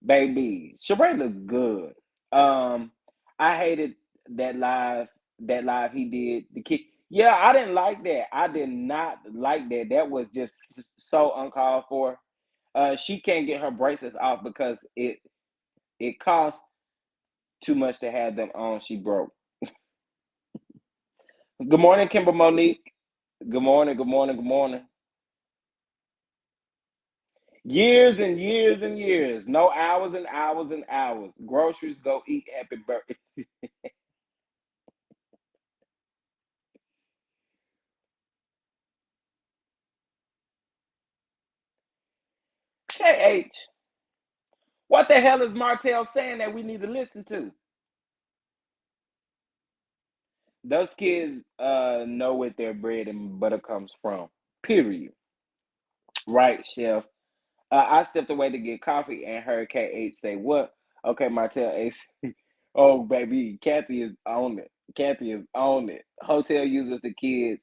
baby, Sheree looked good. Um, I hated that live that live he did the kid. Yeah, I didn't like that. I did not like that. That was just so uncalled for. She can't get her braces off because it costs too much to have them on. She broke. Good morning, Kimber Monique. Good morning, good morning, good morning. Years and years and years. No hours and hours and hours. Groceries go eat happy birthday. KH, What the hell is Martell saying that we need to listen to? Those kids know what their bread and butter comes from. Period. Right, Chef. I stepped away to get coffee and heard KH say, "What?" Okay, Martell Ace. Oh, baby, Kathy is on it. Kathy is on it. Hotel uses the kids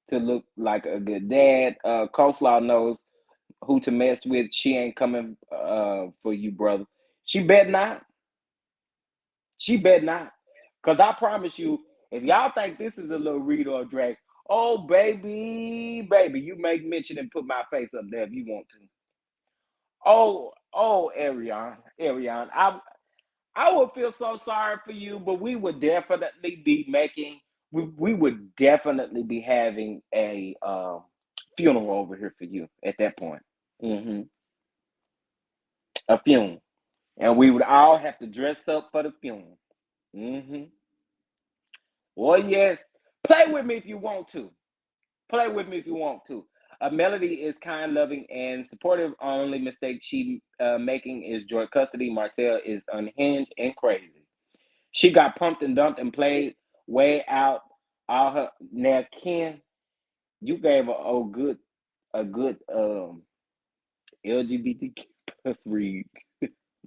to look like a good dad. Coleslaw knows who to mess with. She ain't coming for you, brother. She bet not. She bet not. Because I promise you, if y'all think this is a little read or drag, oh, baby, you make mention and put my face up there if you want to. Ariane, I would feel so sorry for you, but we would definitely be making, we would definitely be having a funeral over here for you at that point. Hmm. A funeral. And we would all have to dress up for the funeral. Hmm. Well, yes. Play with me if you want to. Play with me if you want to. Melody is kind, loving, and supportive. Only mistake she making is joy custody. Martell is unhinged and crazy. She got pumped and dumped and played way out all her. Now, Ken, you gave a good LGBTQ plus read.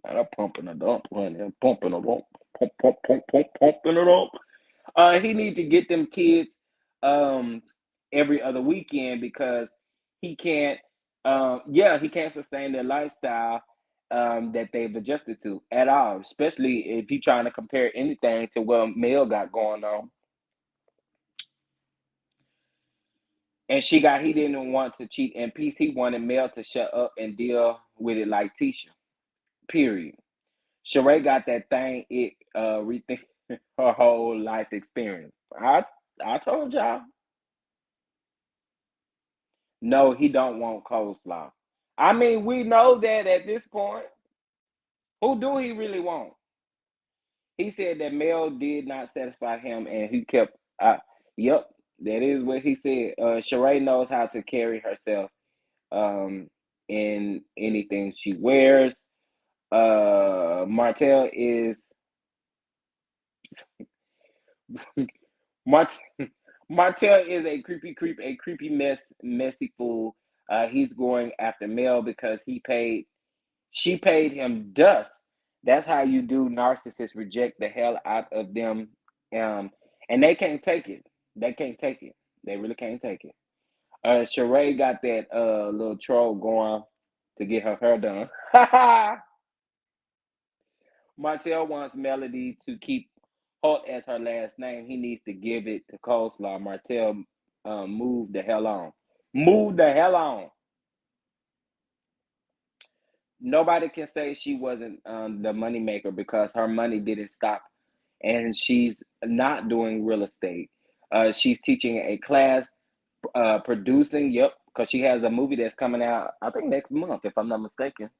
Not a pumping a dump, honey. Pumping a dump, pumping a dump. He need to get them kids um every other weekend because he can't he can't sustain their lifestyle that they've adjusted to at all, especially if he trying to compare anything to what Mel got going on. And he didn't want to cheat in peace. He wanted Mel to shut up and deal with it like Tisha. Period. Sheree got that thing, it rethink her whole life experience. I told y'all. No, he don't want coleslaw. I mean, we know that at this point. Who do he really want? He said that Mel did not satisfy him, and he kept. Yep, that is what he said. Sheree knows how to carry herself in anything she wears. Martell is Mart- Martell is a creepy creep, a creepy messy fool. He's going after Mel because she paid him dust. That's how you do. Narcissists reject the hell out of them, um, and they can't take it. They can't take it. They really can't take it. Sheree got that little troll going to get her hair done. Martell wants Melody to keep Holt as her last name. He needs to give it to Coleslaw. Martell, move the hell on. Move the hell on. Nobody can say she wasn't the moneymaker because her money didn't stop, and she's not doing real estate. She's teaching a class, producing. Yep, because she has a movie that's coming out. I think next month, if I'm not mistaken.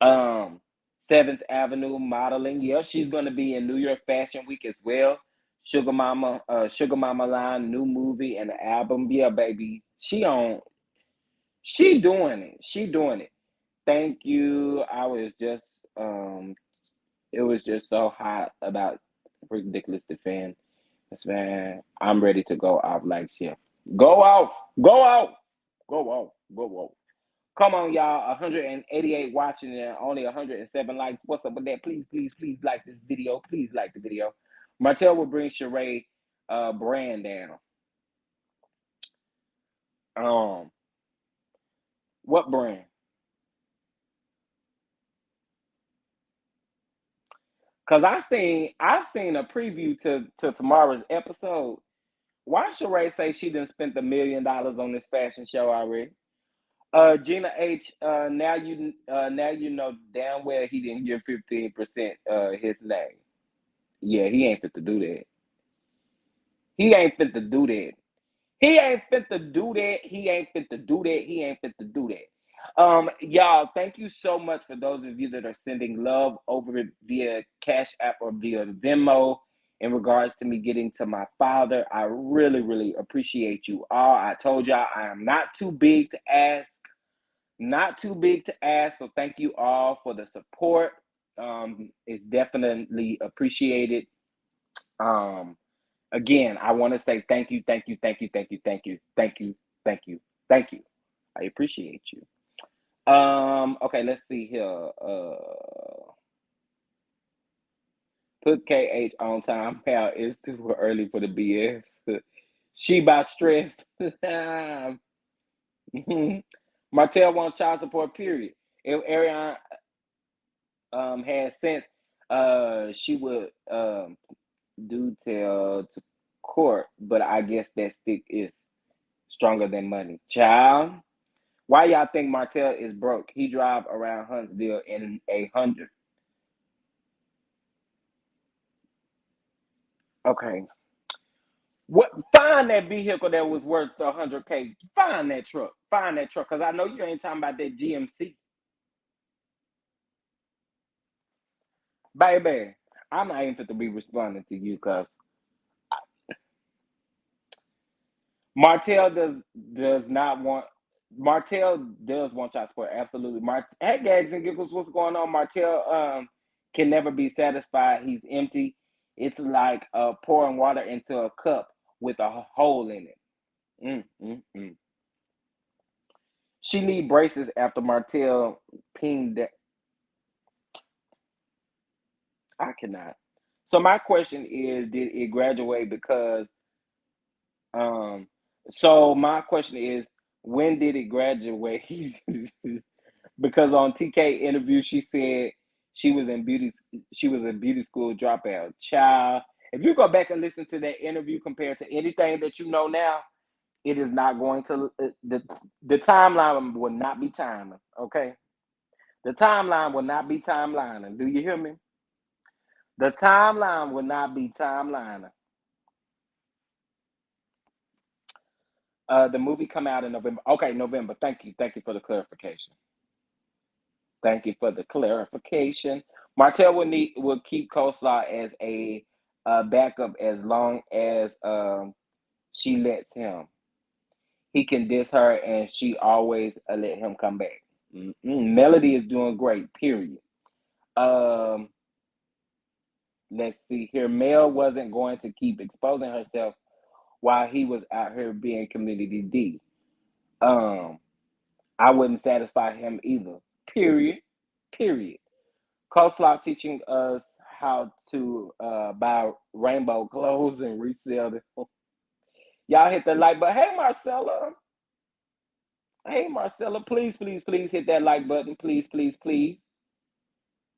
Um, Seventh Avenue modeling. Yeah, she's gonna be in New York Fashion Week as well. Sugar Mama line, new movie and an album. Yeah, baby, she on. She doing it. She doing it. Thank you. I was just it was just so hot about Ridiculous Defend. Man, I'm ready to go off like shit. Go off, go off, go off, go off. Come on, y'all. 188 watching and only 107 likes. What's up with that? Please, please, please like this video. Please like the video. Martell will bring Sheree brand down. Um, what brand? Cause I seen a preview to tomorrow's episode. Why Sheree say she done spent $1 million on this fashion show already? Gina H. Now you know damn well he didn't give 15% his name. Yeah, he ain't fit to do that. He ain't fit to do that. He ain't fit to do that. He ain't fit to do that. He ain't fit to do that. Y'all, thank you so much for those of you that are sending love over via Cash App or via Venmo in regards to me getting to my father. I really, really appreciate you all. I told y'all I am not too big to ask. Not too big to ask. So thank you all for the support. It's definitely appreciated. Um, Again, I want to say thank you, thank you, thank you, thank you, thank you, thank you, thank you, thank you. I appreciate you. Okay, let's see here. Put KH on time. Pal, it's too early for the BS. She by stress. Martell wants child support, period. If Ariane had sense, she would do tell to court, but I guess that stick is stronger than money. Child, why y'all think Martell is broke? He drive around Huntsville in a hundred. Okay. What find that vehicle that was worth 100K? Find that truck. Find that truck. Cause I know you ain't talking about that GMC. Baby, I'm not even fit to be responding to you because Martell does not want Martell does want child support. Absolutely. Hey Gags and Giggles, what's going on? Martell can never be satisfied. He's empty. It's like pouring water into a cup with a hole in it. Mm, mm, mm. She need braces after Martell pinged that. I cannot. So my question is, did it graduate because um so my question is, when did it graduate? Because on TK interview she said she was in beauty she was a beauty school dropout. Child, if you go back and listen to that interview compared to anything that you know now, it is not going to the timeline will not be timing. Okay, the timeline will not be timelining. Do you hear me? The timeline will not be timelining. The movie come out in November. Okay, November. Thank you for the clarification. Thank you for the clarification. Martell will keep Coleslaw as a backup as long as she lets him. He can diss her, and she always let him come back. Melody is doing great. Period. Um, let's see here. Mel wasn't going to keep exposing herself while he was out here being community D. Um, I wouldn't satisfy him either. Period. Period. Coleslaw teaching us how to buy rainbow clothes and resell them. Y'all hit the like button. Hey Marcella. Hey Marcella, please, please, please hit that like button. Please, please, please.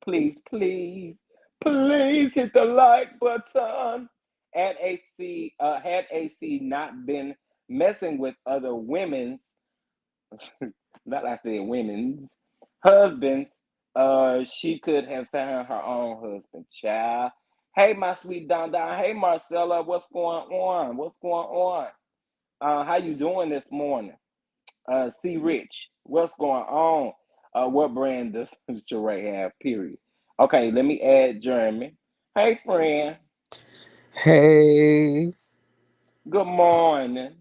Please, please. Please hit the like button. Had AC not been messing with other women's, not I said women's husbands, she could have found her own husband. Child. Hey, my sweet Don Don. Hey, Marcella. What's going on? What's going on? How you doing this morning? C Rich. What's going on? What brand does Sheree have? Period. Okay, let me add Jeremy. Hey, friend. Hey, Good morning.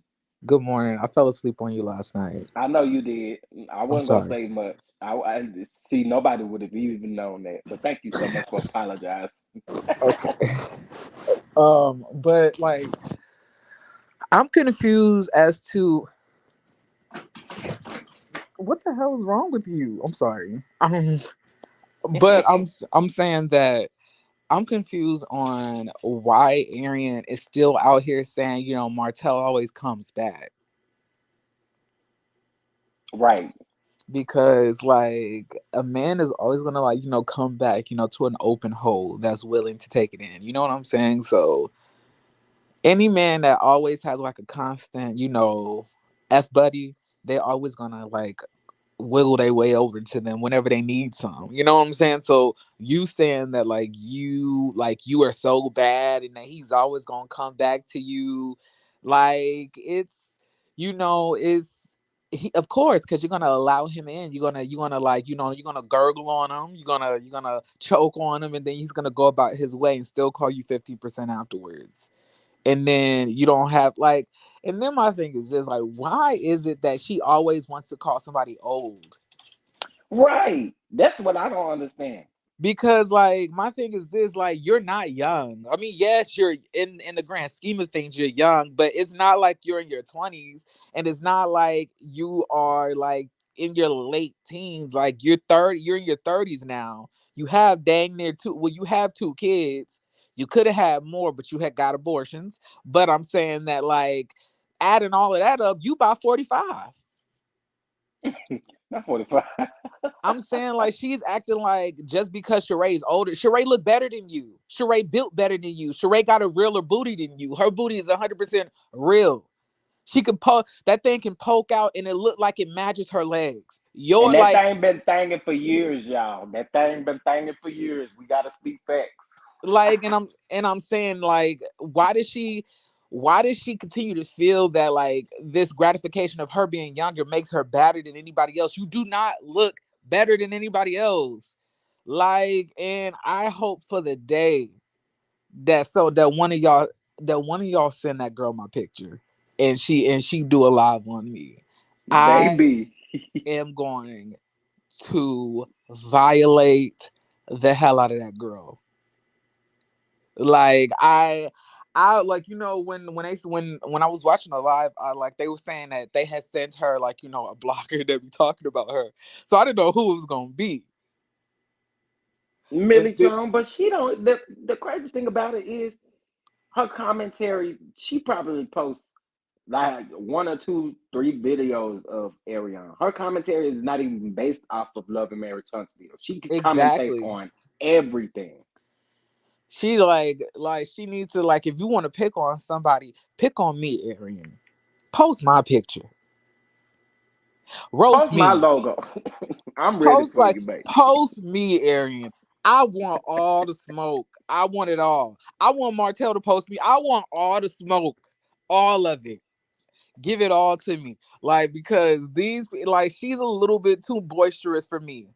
good morning. I fell asleep on you last night. I know you did. I I'm wasn't gonna sorry. say much. I see nobody would have even known that. But thank you so much for apologizing. Okay. But like, I'm confused as to what the hell is wrong with you. I'm sorry. But I'm saying that I'm confused on why Arian is still out here saying, Martell always comes back. Right. Because like a man is always gonna like, come back, to an open hole that's willing to take it in. You know what I'm saying? So any man that always has like a constant, F buddy, they're always gonna like wiggle their way over to them whenever they need some. You know what I'm saying? So you saying that like you are so bad and that he's always gonna come back to you, like it's of course, because you're gonna allow him in. You're gonna like you're gonna gurgle on him. You're gonna choke on him, and then he's gonna go about his way and still call you 50% afterwards. And then you don't have like, and then my thing is this, like, why is it that she always wants to call somebody old? Right. That's what I don't understand. Because like my thing is this, like you're not young. I mean, yes, you're in the grand scheme of things, you're young, but it's not like you're in your 20s, and it's not like you are like in your late teens. Like you're in your 30s now. You have dang near two, well, you have two kids. You could have had more, but you had got abortions. But I'm saying that like adding all of that up, you about 45. Not 45. I'm saying like she's acting like just because Sheree's older, Sheree look better than you. Sheree built better than you. Sheree got a realer booty than you. Her booty is 100% real. She can poke that thing can poke out and it look like it matches her legs. And You're that like thing been thanging for years, y'all. That thing been thanging for years. We gotta speak facts. and I'm saying like why does she continue to feel that like this gratification of her being younger makes her better than anybody else? You do not look better than anybody else. Like, and I hope for the day that one of y'all send that girl my picture and she do a live on me. I Baby. am going to violate the hell out of that girl. Like I like when I was watching the live, I like they were saying that they had sent her like a blocker that be talking about her, so I didn't know who it was gonna be. And Millie Chong, but she don't the crazy thing about it is her commentary, she probably posts like one or two, three videos of Ariane. Her commentary is not even based off of Love and Mary Tunstall. She can commentate exactly, on everything. she like she needs to like if you want to pick on somebody, pick on me, Arian. Post my picture, roast Post my me. logo. I'm ready for you, baby. Post me, Arian. I want all the smoke. I want it all. I want Martell to post me. I want all the smoke. All of it. Give it all to me. Like because these like she's a little bit too boisterous for me.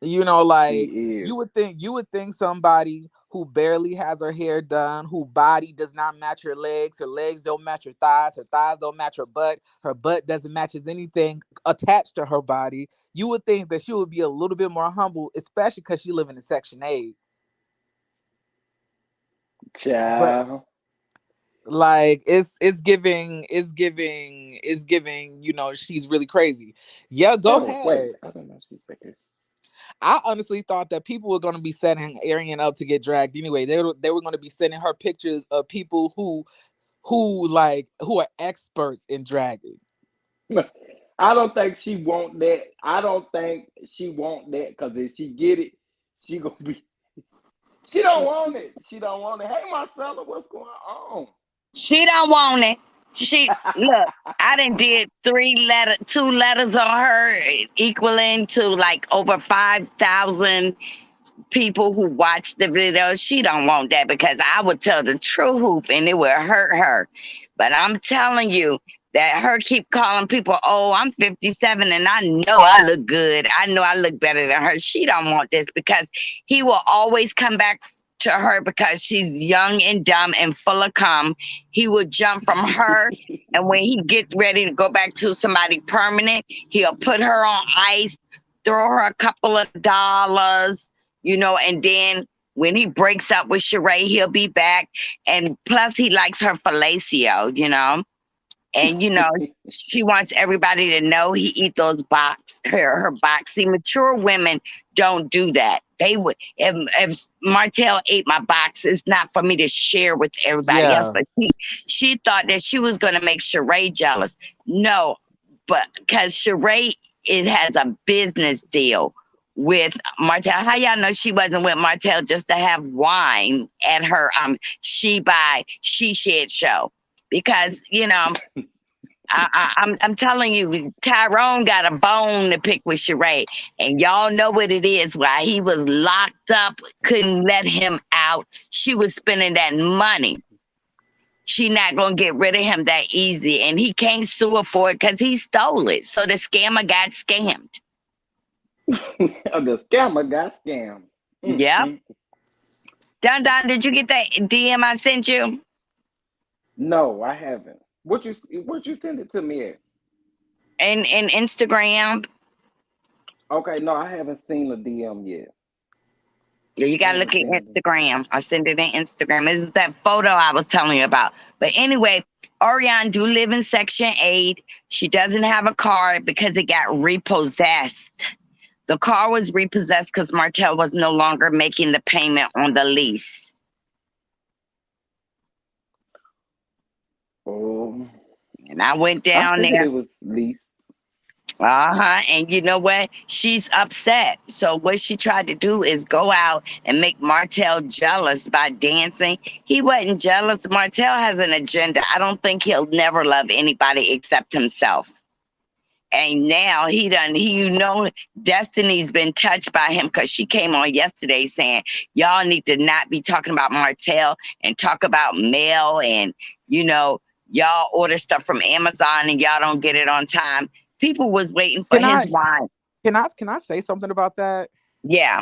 She Like is. you would think somebody who barely has her hair done, who body does not match her legs don't match her thighs don't match her butt doesn't match anything attached to her body. You would think that she would be a little bit more humble, especially because she live in a Section 8. But Child. like it's giving, she's really crazy. Yeah, go Oh, wait. ahead. I don't know. She's back here. I honestly thought that people were going to be setting Arian up to get dragged anyway. They were going to be sending her pictures of people who are experts in dragging. I don't think she want that. I don't think she want that because if she get it, she gonna be. She don't want it. She don't want it. Hey, Marcella, what's going on? She don't want it. She look. I done did two letters on her, equaling to like over 5,000 people who watch the video. She don't want that because I would tell the truth and it would hurt her. But I'm telling you that her keep calling people, oh, I'm 57 and I know I look good. I know I look better than her. She don't want this because he will always come back to her because she's young and dumb and full of cum. He would jump from her. And when he gets ready to go back to somebody permanent, he'll put her on ice, throw her a couple of dollars, and then when he breaks up with Sheree, he'll be back. And plus, he likes her fellatio. And she wants everybody to know he eat those her box. See, mature women don't do that. They would if Martell ate my box, it's not for me to share with everybody else. Yeah. But she thought that she was gonna make Sheree jealous. No, but because Sheree it has a business deal with Martell. How y'all know she wasn't with Martell just to have wine at her she shed show? Because I'm telling you, Tyrone got a bone to pick with Sheree, and y'all know what it is. Why he was locked up, couldn't let him out. She was spending that money. She not gonna get rid of him that easy, and he can't sue her for it because he stole it. So the scammer got scammed. The scammer got scammed. Yep. Don Don, did you get that DM I sent you? No, I haven't. What you send it to me at? In Instagram. Okay, no, I haven't seen a DM yet. Yeah, you I gotta look haven't at seen a DM. Instagram. I sent it in Instagram. It's that photo I was telling you about. But anyway, Orion do live in Section 8. She doesn't have a car because it got repossessed. The car was repossessed because Martell was no longer making the payment on the lease. Oh, And I went I down figured there. it was least. And you know what? She's upset. So what she tried to do is go out and make Martell jealous by dancing. He wasn't jealous. Martell has an agenda. I don't think he'll never love anybody except himself. And now Destiny's been touched by him because she came on yesterday saying, y'all need to not be talking about Martell and talk about mail and, you know, y'all order stuff from Amazon and y'all don't get it on time. People was waiting for Can his I wine. can I say something about that? Yeah.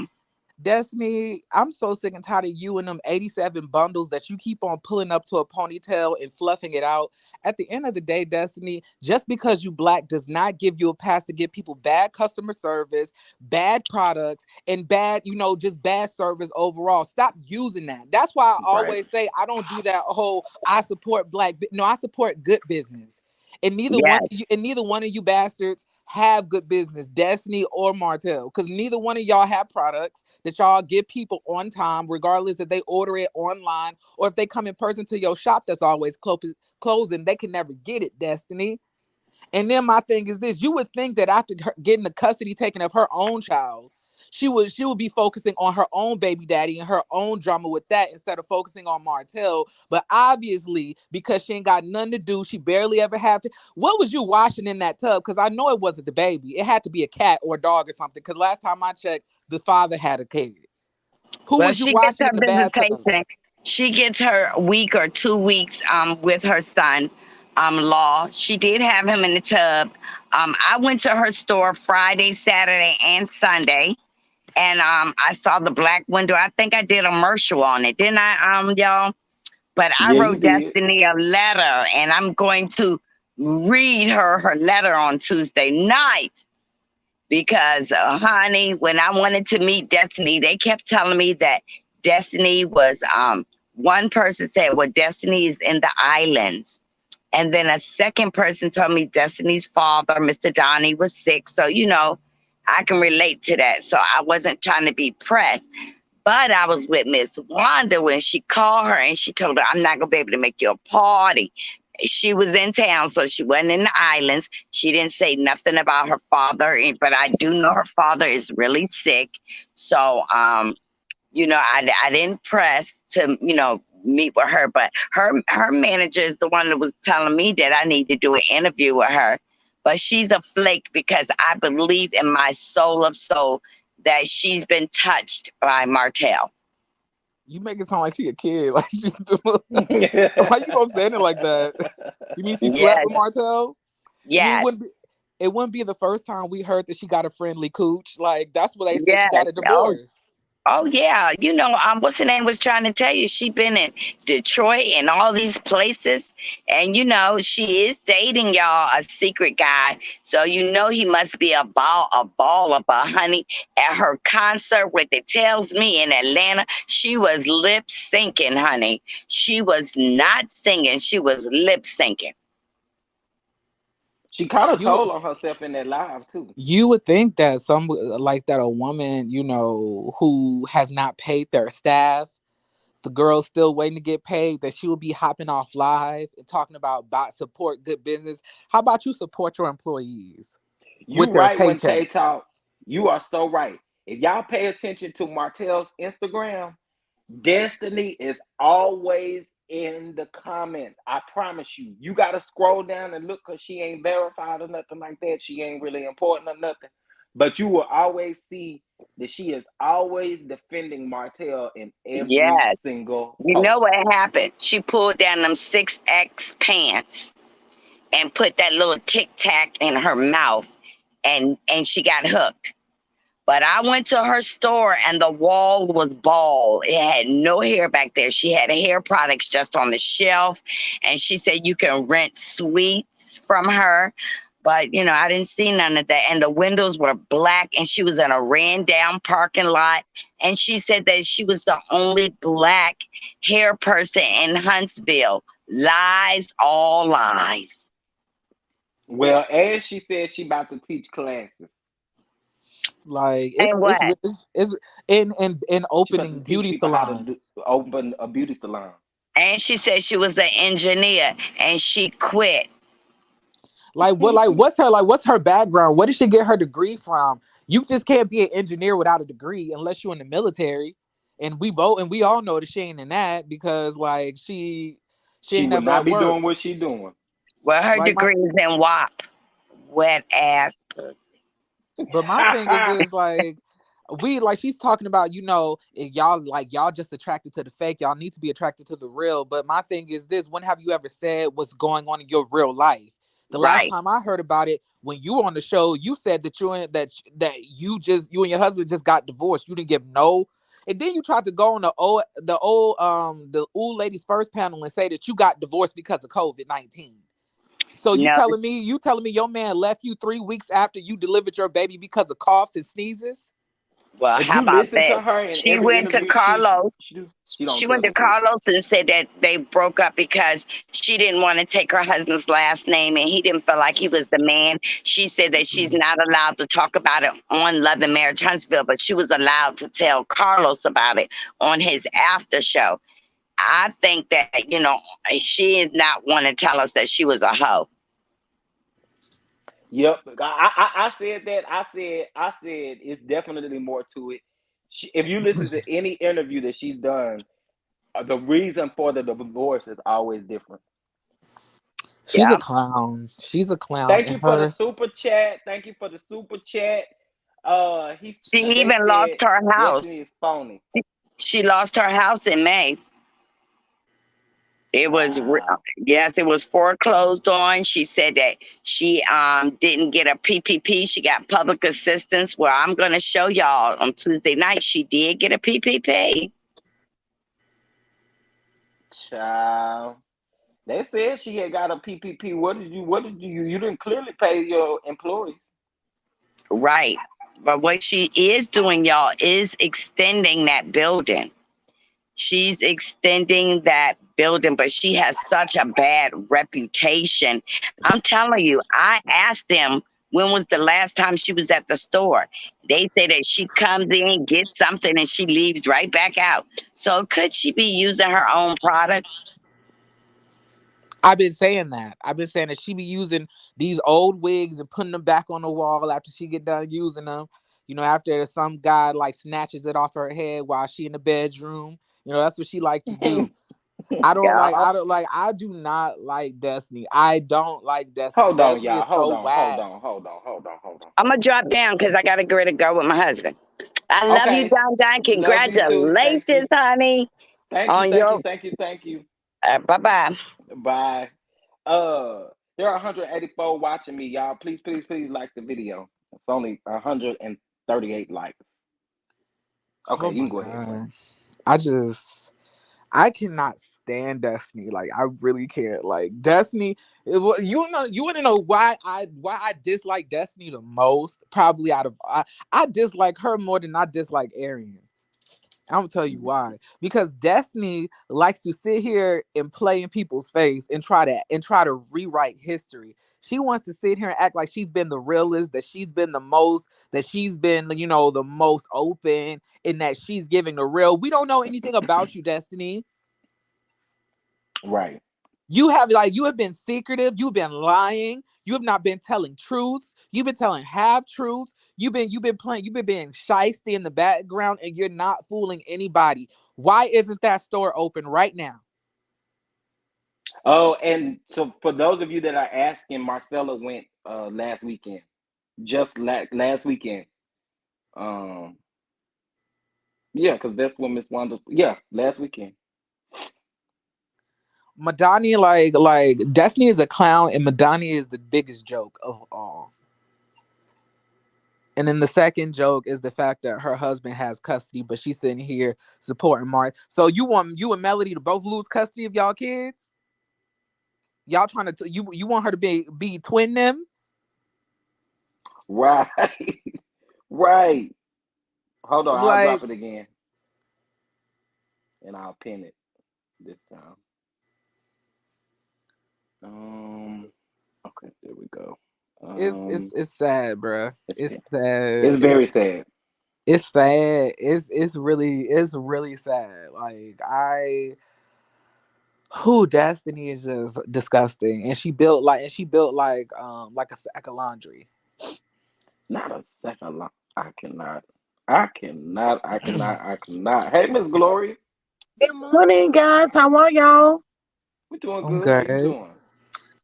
Destiny, I'm so sick and tired of you and them 87 bundles that you keep on pulling up to a ponytail and fluffing it out. At the end of the day, Destiny, just because you black does not give you a pass to give people bad customer service, bad products, and bad, just bad service overall. Stop using that. That's why I Right. always say I don't do that whole I support no, I support good business. And Yeah. neither one of you bastards have good business, Destiny or Martell, because neither one of y'all have products that y'all give people on time, regardless if they order it online or if they come in person to your shop that's always closing. They can never get it, Destiny. And then my thing is this: you would think that after getting the custody taken of her own child, she would be focusing on her own baby daddy and her own drama with that instead of focusing on Martell. But obviously, because she ain't got nothing to do, she barely ever have to. What was you washing in that tub? Because I know it wasn't the baby. It had to be a cat or a dog or something. Because last time I checked, the father had a kid. Who Well, was you she gets washing her in the bathtub? visitation. She gets her week or 2 weeks with her son, Law. She did have him in the tub. I went to her store Friday, Saturday, and Sunday. And I saw the black window. I think I did a commercial on it, didn't I, y'all? But I Yeah, you wrote did. Destiny a letter, and I'm going to read her letter on Tuesday night because, honey, when I wanted to meet Destiny, they kept telling me that Destiny was. One person said, "Well, Destiny is in the islands." And then a second person told me Destiny's father, Mr. Donnie, was sick. So, I can relate to that. So I wasn't trying to be pressed. But I was with Miss Wanda when she called her and she told her, I'm not going to be able to make you a party. She was in town, so she wasn't in the islands. She didn't say nothing about her father, but I do know her father is really sick. So, I didn't press to, meet with her, but her manager is the one that was telling me that I need to do an interview with her. But she's a flake because I believe in my soul of soul that she's been touched by Martell. You make it sound like she a kid. Like she's so how you gonna say it like that? You mean she slept Yes, with Martell? I mean, yes, it wouldn't be the first time we heard that she got a friendly cooch. Like that's what they said she yes. got a Oh, divorce. oh yeah, what's her name was trying to tell you she been in Detroit and all these places, and she is dating y'all a secret guy, so he must be a baller, but honey, at her concert, what it tells me in Atlanta, she was lip syncing, honey. She was not singing, she was lip syncing. She caught a You toll on herself in that live too. you would think that some like that a woman, who has not paid their staff, the girl's still waiting to get paid, that she would be hopping off live and talking about support good business. How about you support your employees with You their right when Tay paychecks? talk. You are so right. If y'all pay attention to Martell's Instagram, Destiny is always in the comments. I promise you. You gotta scroll down and look because she ain't verified or nothing like that. She ain't really important or nothing. But you will always see that she is always defending Martell in every Yes. single You know post. what happened? She pulled down them 6X pants and put that little tic tac in her mouth, and she got hooked. But I went to her store and the wall was bald. It had no hair back there. She had hair products just on the shelf. And she said you can rent sweets from her. But I didn't see none of that. And the windows were black, and she was in a ran down parking lot. And she said that she was the only black hair person in Huntsville. Lies, all lies. Well, as she said, she about to teach classes. Like And what? it's in She about to opening teach beauty people how to salons. open a beauty salon. And she said she was an engineer and she quit. Like what? Like what's her background? Where did she get her degree from? You just can't be an engineer without a degree unless you're in the military. And we all know that she ain't in that because like she She ain't would never not at be work. doing what she doing. Well, her Like my degree is in WAP. Wet ass. But my thing is like we like she's talking about, y'all just attracted to the fake, y'all need to be attracted to the real. But my thing is this: when have you ever said what's going on in your real life? The last Right. time I heard about it, when you were on the show, you said that you and your husband just got divorced. You didn't give no. And then you tried to go on the old ladies first panel and say that you got divorced because of COVID-19. So No. you telling me your man left you 3 weeks after you delivered your baby because of coughs and sneezes? Well, If how you about listen that? to her in She every went to interview Carlos. she don't She tell went the to truth. Carlos and said that they broke up because she didn't want to take her husband's last name and he didn't feel like he was the man. She said that she's not allowed to talk about it on Love and Marriage Huntsville, but she was allowed to tell Carlos about it on his after show. I think that, she is not want to tell us that she was a hoe. Yep. I said that. I said it's definitely more to it. If you listen to any interview that she's done, the reason for the divorce is always different. She's a Yeah. clown. She's a clown. Thank And you for the her super chat. Thank you for the super chat. She They even lost said her house. Destiny is phony. She lost her house in May. It was Wow. yes, it was foreclosed on. She said that she didn't get a PPP. She got public assistance. Well, I'm going to show y'all on Tuesday night. She did get a PPP. Child. They said she had got a PPP. You didn't clearly pay your employees. Right. But what she is doing, y'all, is extending that building. She's extending that building, but she has such a bad reputation. I'm telling you, I asked them when was the last time she was at the store. They say that she comes in, gets something, and she leaves right back out. So could she be using her own products? I've been saying that. I've been saying that she be using these old wigs and putting them back on the wall after she get done using them. After some guy like snatches it off her head while she in the bedroom. That's what she like to do. Yeah. I do not like Destiny. I don't like Destiny. Hold on, Destiny y'all. is so Hold on, hold whack. on, hold on, hold on, hold on, I'm hold going to drop down because I got to get ready to go with my husband. I on. love you, Okay. Don Don. Love you too. Thank Congratulations, you. honey, Thank you. on Thank you. your. Thank you. Thank you. Bye bye. Bye. Uh, there are 184 watching me, y'all. Please, please, please like the video. It's only 138 likes. Okay, Oh you can my go ahead, bro. god. I cannot stand Destiny. Like I really can't. Like Destiny, you want to know why I dislike Destiny the most? Probably I dislike her more than I dislike Arian. I'm gonna tell you why. Because Destiny likes to sit here and play in people's face and try to rewrite history. She wants to sit here and act like she's been the realest, that she's been the most, that she's been, the most open, and that she's giving the real. We don't know anything about you, Destiny. Right. You have been secretive, you've been lying, you have not been telling truths, you've been telling half truths, you've been being shisty in the background, and you're not fooling anybody. Why isn't that store open right now? Oh, and so for those of you that are asking, Marcella went last weekend. Just last weekend. Um, yeah, because that's when Miss Wanda. Yeah, last weekend. Madani, like Destiny is a clown, and Madani is the biggest joke of all. And then the second joke is the fact that her husband has custody, but she's sitting here supporting Mark. So you want you and Melody to both lose custody of y'all kids? Y'all trying to you want her to be twin them? Right. Right. Hold on, I'll Like, drop it again and I'll pin it this time. Um. Okay, there we go. it's sad, bruh. It's It's pinned. sad. It's very sad. It's sad. It's really sad. Like who Destiny is just disgusting, and she built like a sack of laundry. Not a second long. I cannot. I cannot. I cannot. I cannot. Hey, Miss Gloria, Good morning, guys. How are y'all? we doing I'm good. How you good. doing?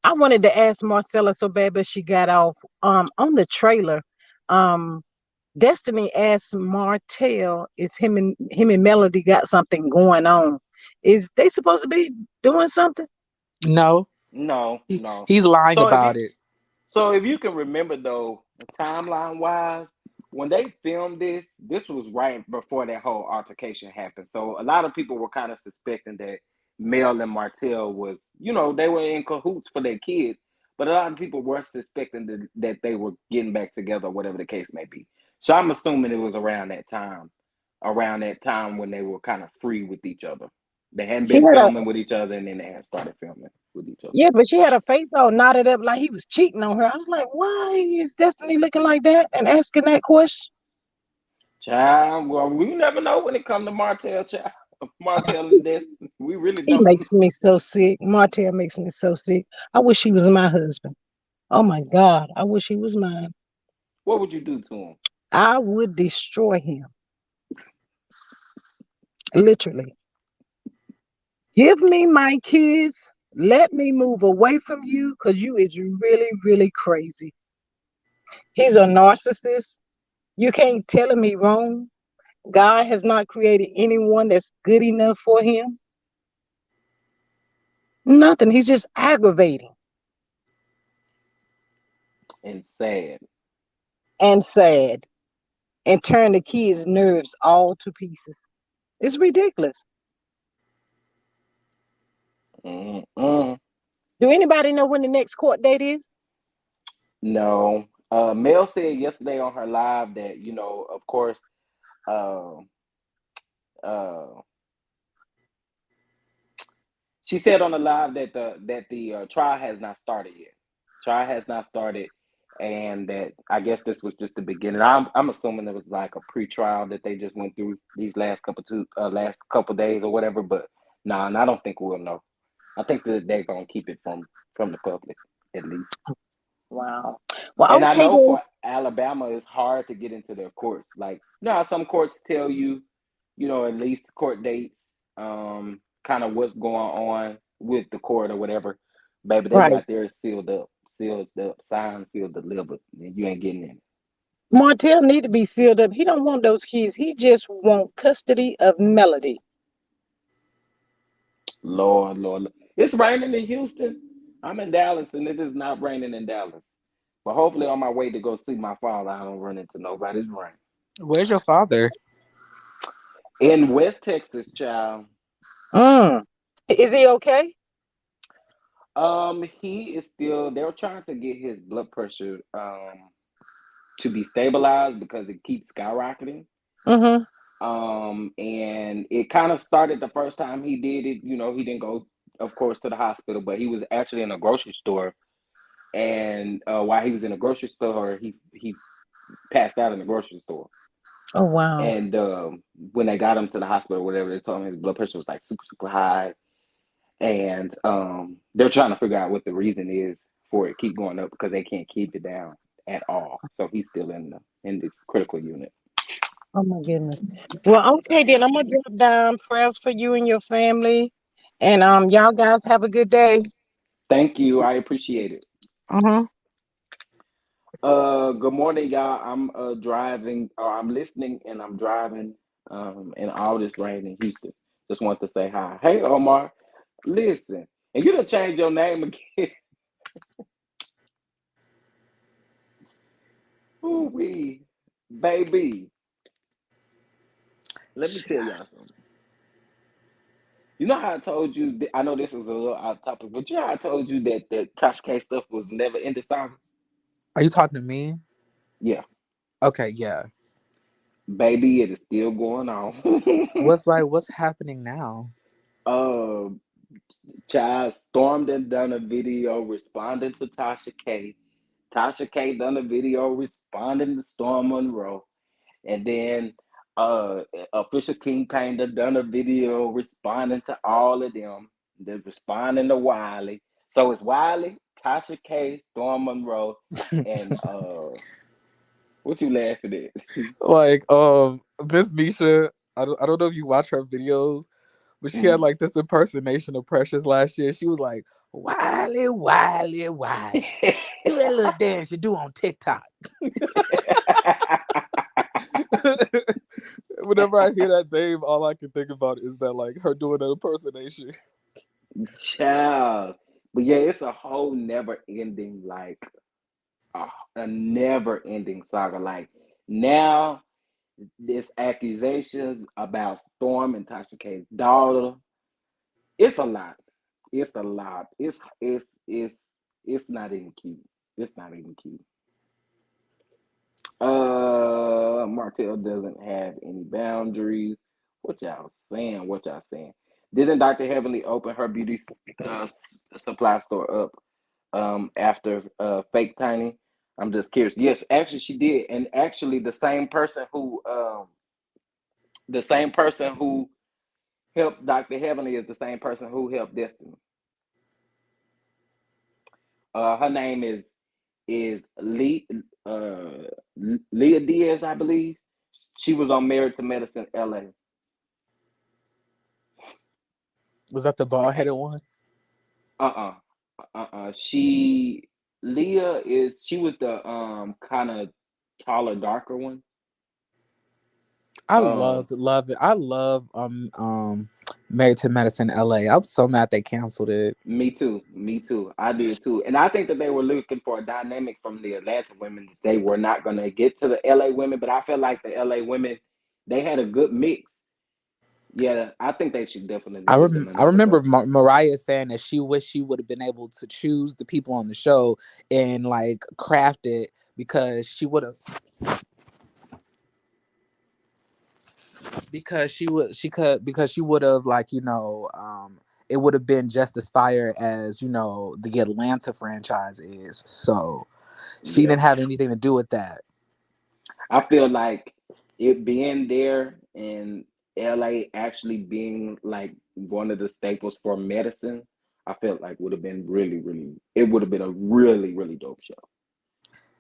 I wanted to ask Marcella so bad, but she got off. On the trailer, um, Destiny asked Martell, "Is him and Melody got something going on? Is they supposed to be doing something?" No, No, no. he's lying So if you about it. So if you can remember though, timeline wise, when they filmed this, this was right before that whole altercation happened. So a lot of people were kind of suspecting that Mel and Martell was, they were in cahoots for their kids. But a lot of people were suspecting that they were getting back together, whatever the case may be. So I'm assuming it was around that time when they were kind of free with each other. They hadn't She been had a filming with each other, and then they had started filming with each other. Yeah, but she had a face all knotted up like he was cheating on her. I was like, why is Destiny looking like that and asking that question? Child, well, we never know when it comes to Martell, child. Martell and this, we really He don't. makes me so sick. Martell makes me so sick. I wish he was my husband. Oh my God, I wish he was mine. What would you do to him? I would destroy him, literally. Give me my kids. Let me move away from you because you is really, really crazy. He's a narcissist. You can't tell him he wrong. God has not created anyone that's good enough for him. Nothing. He's just aggravating And sad. and sad and turn the kids' nerves all to pieces. It's ridiculous. Mm-mm. Do anybody know when the next court date is? No. Mel said yesterday on her live that, of course, uh, uh, she said on the live that the trial has not started yet. Trial has not started, and that I guess this was just the beginning. I'm assuming it was like a pre-trial that they just went through these last couple days or whatever. But nah, and I don't think we'll know. I think that they're gonna keep it from the public at least. Wow. Well, And I okay know then. for Alabama, it's hard to get into their courts. Like, how some courts tell you, at least court dates, kind of what's going on with the court or whatever. Baby, they Right. got theirs sealed up, signed, sealed, delivered. And you ain't getting in. Martell need to be sealed up. He don't want those kids. He just want custody of Melody. Lord, Lord, Lord. It's raining in Houston. I'm in Dallas, and it is not raining in Dallas. But hopefully, on my way to go see my father, I don't run into nobody's rain. Where's your father? In West Texas, child. Mm. Is he okay? He is still. They're trying to get his blood pressure to be stabilized because it keeps skyrocketing. Mm-hmm. And it kind of started the first time he did it. He didn't go, of course, to the hospital, but he was actually in a grocery store. And while he was in a grocery store, he passed out in the grocery store. Oh wow. And when they got him to the hospital, whatever, they told him his blood pressure was like super, super high. And they're trying to figure out what the reason is for it keep going up because they can't keep it down at all. So he's still in the critical unit. Oh my goodness. Well, okay then. I'm gonna drop down prayers for you and your family, and y'all guys have a good day. Thank you. I appreciate it. Mm-hmm. Good morning, y'all. I'm driving, or I'm listening, and I'm driving. In all this rain in Houston. Just want to say hi. Hey, Omar. Listen, and you done changed your name again. Ooh wee, baby. Let me tell y'all something. You know how I told you? I know this was a little off topic, but how I told you that Tasha K stuff was never indecisive. Are you talking to me? Yeah, Okay, yeah. baby, it is still going on. What's happening now? uh, Child stormed and done a video responding to Tasha K. Tasha K done a video responding to Storm Monroe. And then uh Official King Painter done a video responding to all of them. They're responding to Wiley. So it's Wiley, Tasha K, Storm Monroe, and what you laughing at? Like Miss Misha, I don't know if you watch her videos, but she had Mm. like this impersonation of Precious last year. She was like, Wiley, Wiley, Wiley. Do that little dance you do on TikTok. Whenever I hear that name, all I can think about is that like her doing an impersonation. Child. But yeah, it's a whole never ending, like a, a never ending saga. Like now, this accusations about Storm and Tasha K's daughter. It's a lot. It's a lot. It's not even cute. It's not even cute. Martell doesn't have any boundaries. What y'all saying? What y'all saying? Didn't Dr. Heavenly open her beauty uh, supply store up after Fake Tiny? I'm just curious. Yes, actually she did, and actually the same person who helped Dr. Heavenly is the same person who helped Destiny. Her name is uh, Leah Diaz, I believe. She was on Married to Medicine, LA. Was that the bald headed one? Uh She Leah is she was the kind of taller, darker one. I Uh, love it. I love Married to Medicine LA. I'm so mad they canceled it. Me too. Me too. I did too. And I think that they were looking for a dynamic from the Atlanta women. They were not going to get to the LA women, but I feel like the LA women, they had a good mix. Yeah, I think they should definitely give them I another remember go. Mariah saying that she wished she would have been able to choose the people on the show and like craft it because she would have like it would have been just as fire as the Atlanta franchise is. So she Yeah. didn't have anything to do with that. I feel like it being there and LA actually being like one of the staples for medicine, I felt like would have been really, really, it would have been a really, really dope show.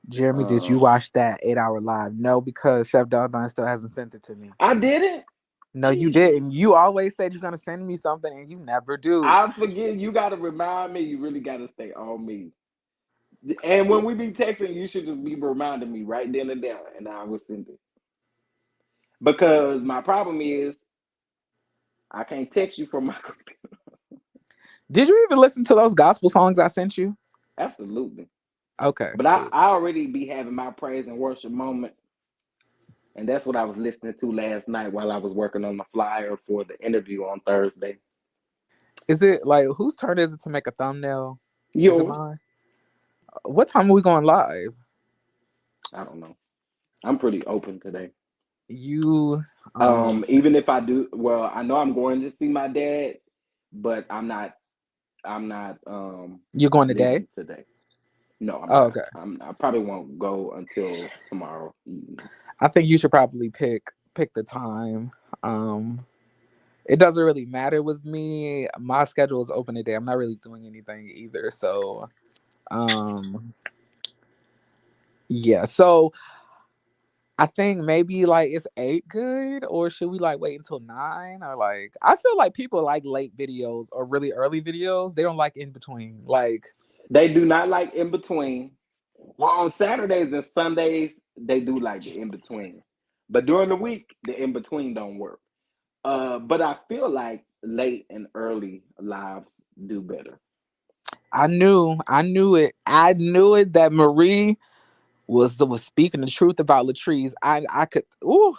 Jeremy, did you Uh, watch that 8 hour live? No, because Chef Don Don still hasn't sent it to me. I didn't. No, you Jesus. didn't. You always said you're gonna send me something, and you never do. I forget. You got to remind me. You really got to stay on me. And when we be texting, you should just be reminding me right then and there, and I will send it. Because my problem is I can't text you from my computer. Did you even listen to those gospel songs I sent you? Absolutely. Okay, But I, cool. I already be having my praise and worship moment. And that's what I was listening to last night while I was working on the flyer for the interview on Thursday. Is it like whose turn is it to make a thumbnail? Is it Yours? mine? What time are we going live? I don't know. I'm pretty open today. You um Even if I do, well, I know I'm going to see my dad, but I'm not you're going today? leaving today. No, I'm Oh, not. okay. I probably won't go until tomorrow evening. I think you should probably pick the time. It doesn't really matter with me. My schedule is open today. I'm not really doing anything either. So um yeah. So I think maybe like it's 8 good, or should we like wait until 9? Or like I feel like people like late videos or really early videos. They don't like in between. Like They do not like in between. Well, on Saturdays and Sundays, they do like the in between. But during the week, the in between don't work. But I feel like late and early lives do better. I knew it that Marie was speaking the truth about Latrice. I could ooh,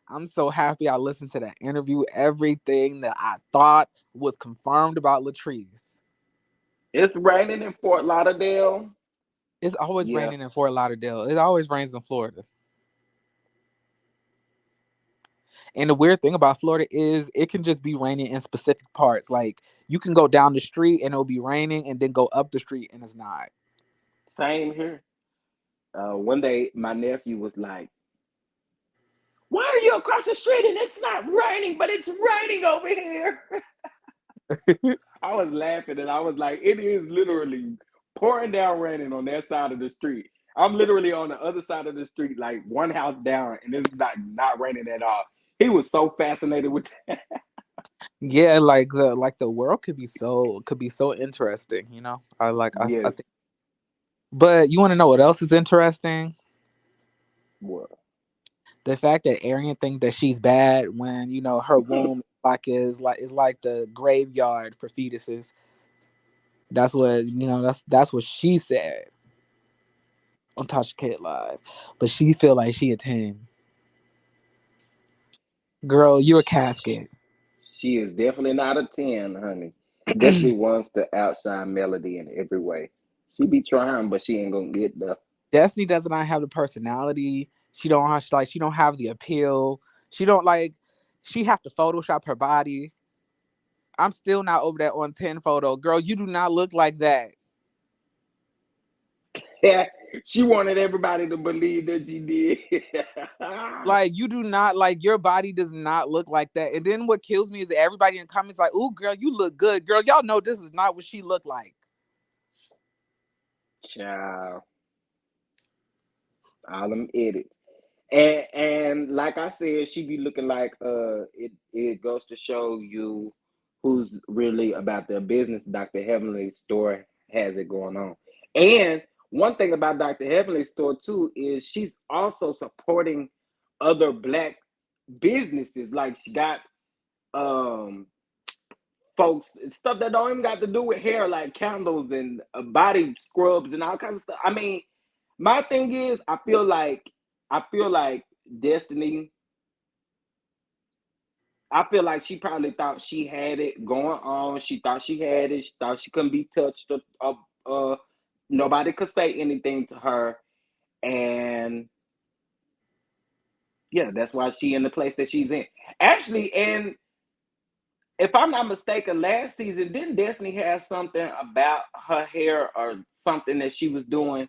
I'm so happy I listened to that interview. Everything that I thought was confirmed about Latrice. It's raining in Fort Lauderdale. It's always Yeah, raining in Fort Lauderdale. It always rains in Florida. And the weird thing about Florida is it can just be raining in specific parts. Like you can go down the street and it'll be raining, and then go up the street and it's not. same here. One day, my nephew was like, "Why are you across the street and it's not raining, but it's raining over here?" I was laughing and I was like, "It is literally pouring down raining on that side of the street. I'm literally on the other side of the street, like one house down, and it's not raining at all." He was so fascinated with that. Yeah, like the world could be so interesting, I like I Yes. think. But you want to know what else is interesting? What? The fact that Arian think that she's bad when her womb is like the graveyard for fetuses. That's what she said on Tasha Kid Live. But she feel like she a 10. Girl, you a casket. She is definitely not a 10, honey. Definitely wants to outshine Melody in every way. She be trying, but she ain't gonna get the. Destiny does not have the personality. She don't have the appeal. She don't like she have to Photoshop her body. I'm still not over that on 10 photo. Girl, you do not look like that. Yeah, she wanted everybody to believe that she did. Like you do not like your body does not look like that. And then what kills me is that everybody in the comments like, "Ooh, girl, you look good." Girl, y'all know this is not what she looked like. Child, all them edits. And like I said, she be looking like it goes to show you who's really about their business. Dr. Heavenly's store has it going on. And one thing about Dr. Heavenly's store too is she's also supporting other black businesses. Like she got um folks stuff that don't even got to do with hair, like candles and body scrubs and all kinds of stuff. I mean, my thing is, I feel like Destiny. I feel like she probably thought she had it going on. She thought she had it. She thought she couldn't be touched. Nobody could say anything to her, and yeah, that's why she in the place that she's in. Actually, and if I'm not mistaken, last season didn't Destiny have something about her hair or something that she was doing?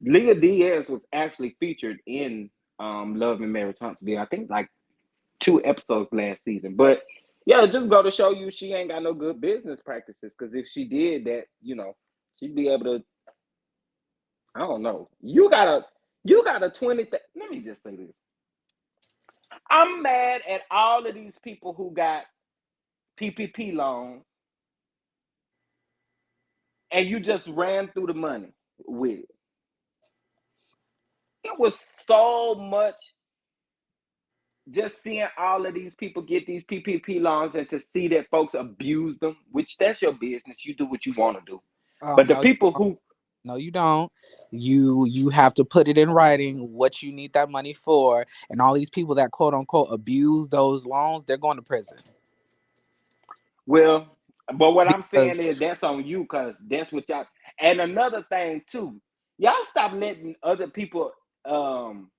Leah Diaz was actually featured in Love and Marriage Huntsville. I think like 2 episodes last season. But yeah, just go to show you she ain't got no good business practices. Because if she did that, she'd be able to. I don't know. You got a 20. Let me just say this. I'm mad at all of these people who got PPP loans and you just ran through the money with it. It was so much just seeing all of these people get these PPP loans and to see that folks abuse them, which that's your business. You do what you want to do. But the No, you people don't. who, No, you don't. You have to put it in writing what you need that money for. And all these people that quote unquote abuse those loans, they're going to prison. well, but what I'm Because saying is that's on you because that's what y'all. And another thing too, y'all stop letting other people um,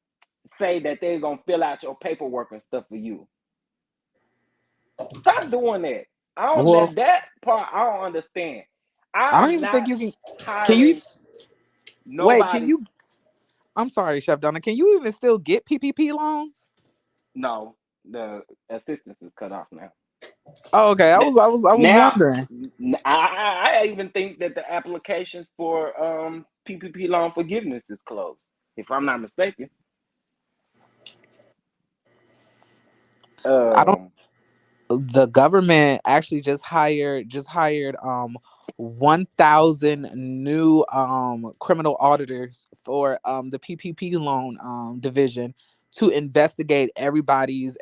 say that they're gonna fill out your paperwork and stuff for you. Stop doing that. I don't well, that part I don't understand. I I don't am even think not you can you hiring wait, can nobody. you I'm sorry, Chef Donna, can you even still get PPP loans? No, the assistance is cut off now. Oh, okay. I was Now, wondering. I even think that the applications for PPP loan forgiveness is closed. If I'm not mistaken. I don't Um, The government actually just hired 1,000 new criminal auditors for the PPP loan division to investigate everybody's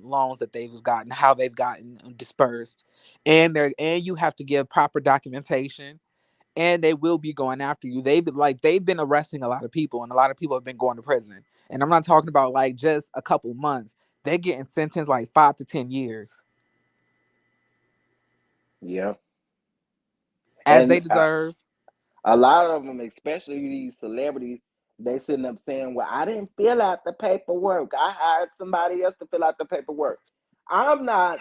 loans that they've gotten, how they've gotten dispersed, and you have to give proper documentation, and they will be going after you. They've been arresting a lot of people, and a lot of people have been going to prison. And I'm not talking about like just a couple months. They're getting sentenced like 5 to 10 years, yeah, as they and deserve. A lot of them, especially these celebrities, they sitting up saying, "Well, I didn't fill out the paperwork. I hired somebody else to fill out the paperwork." I'm not.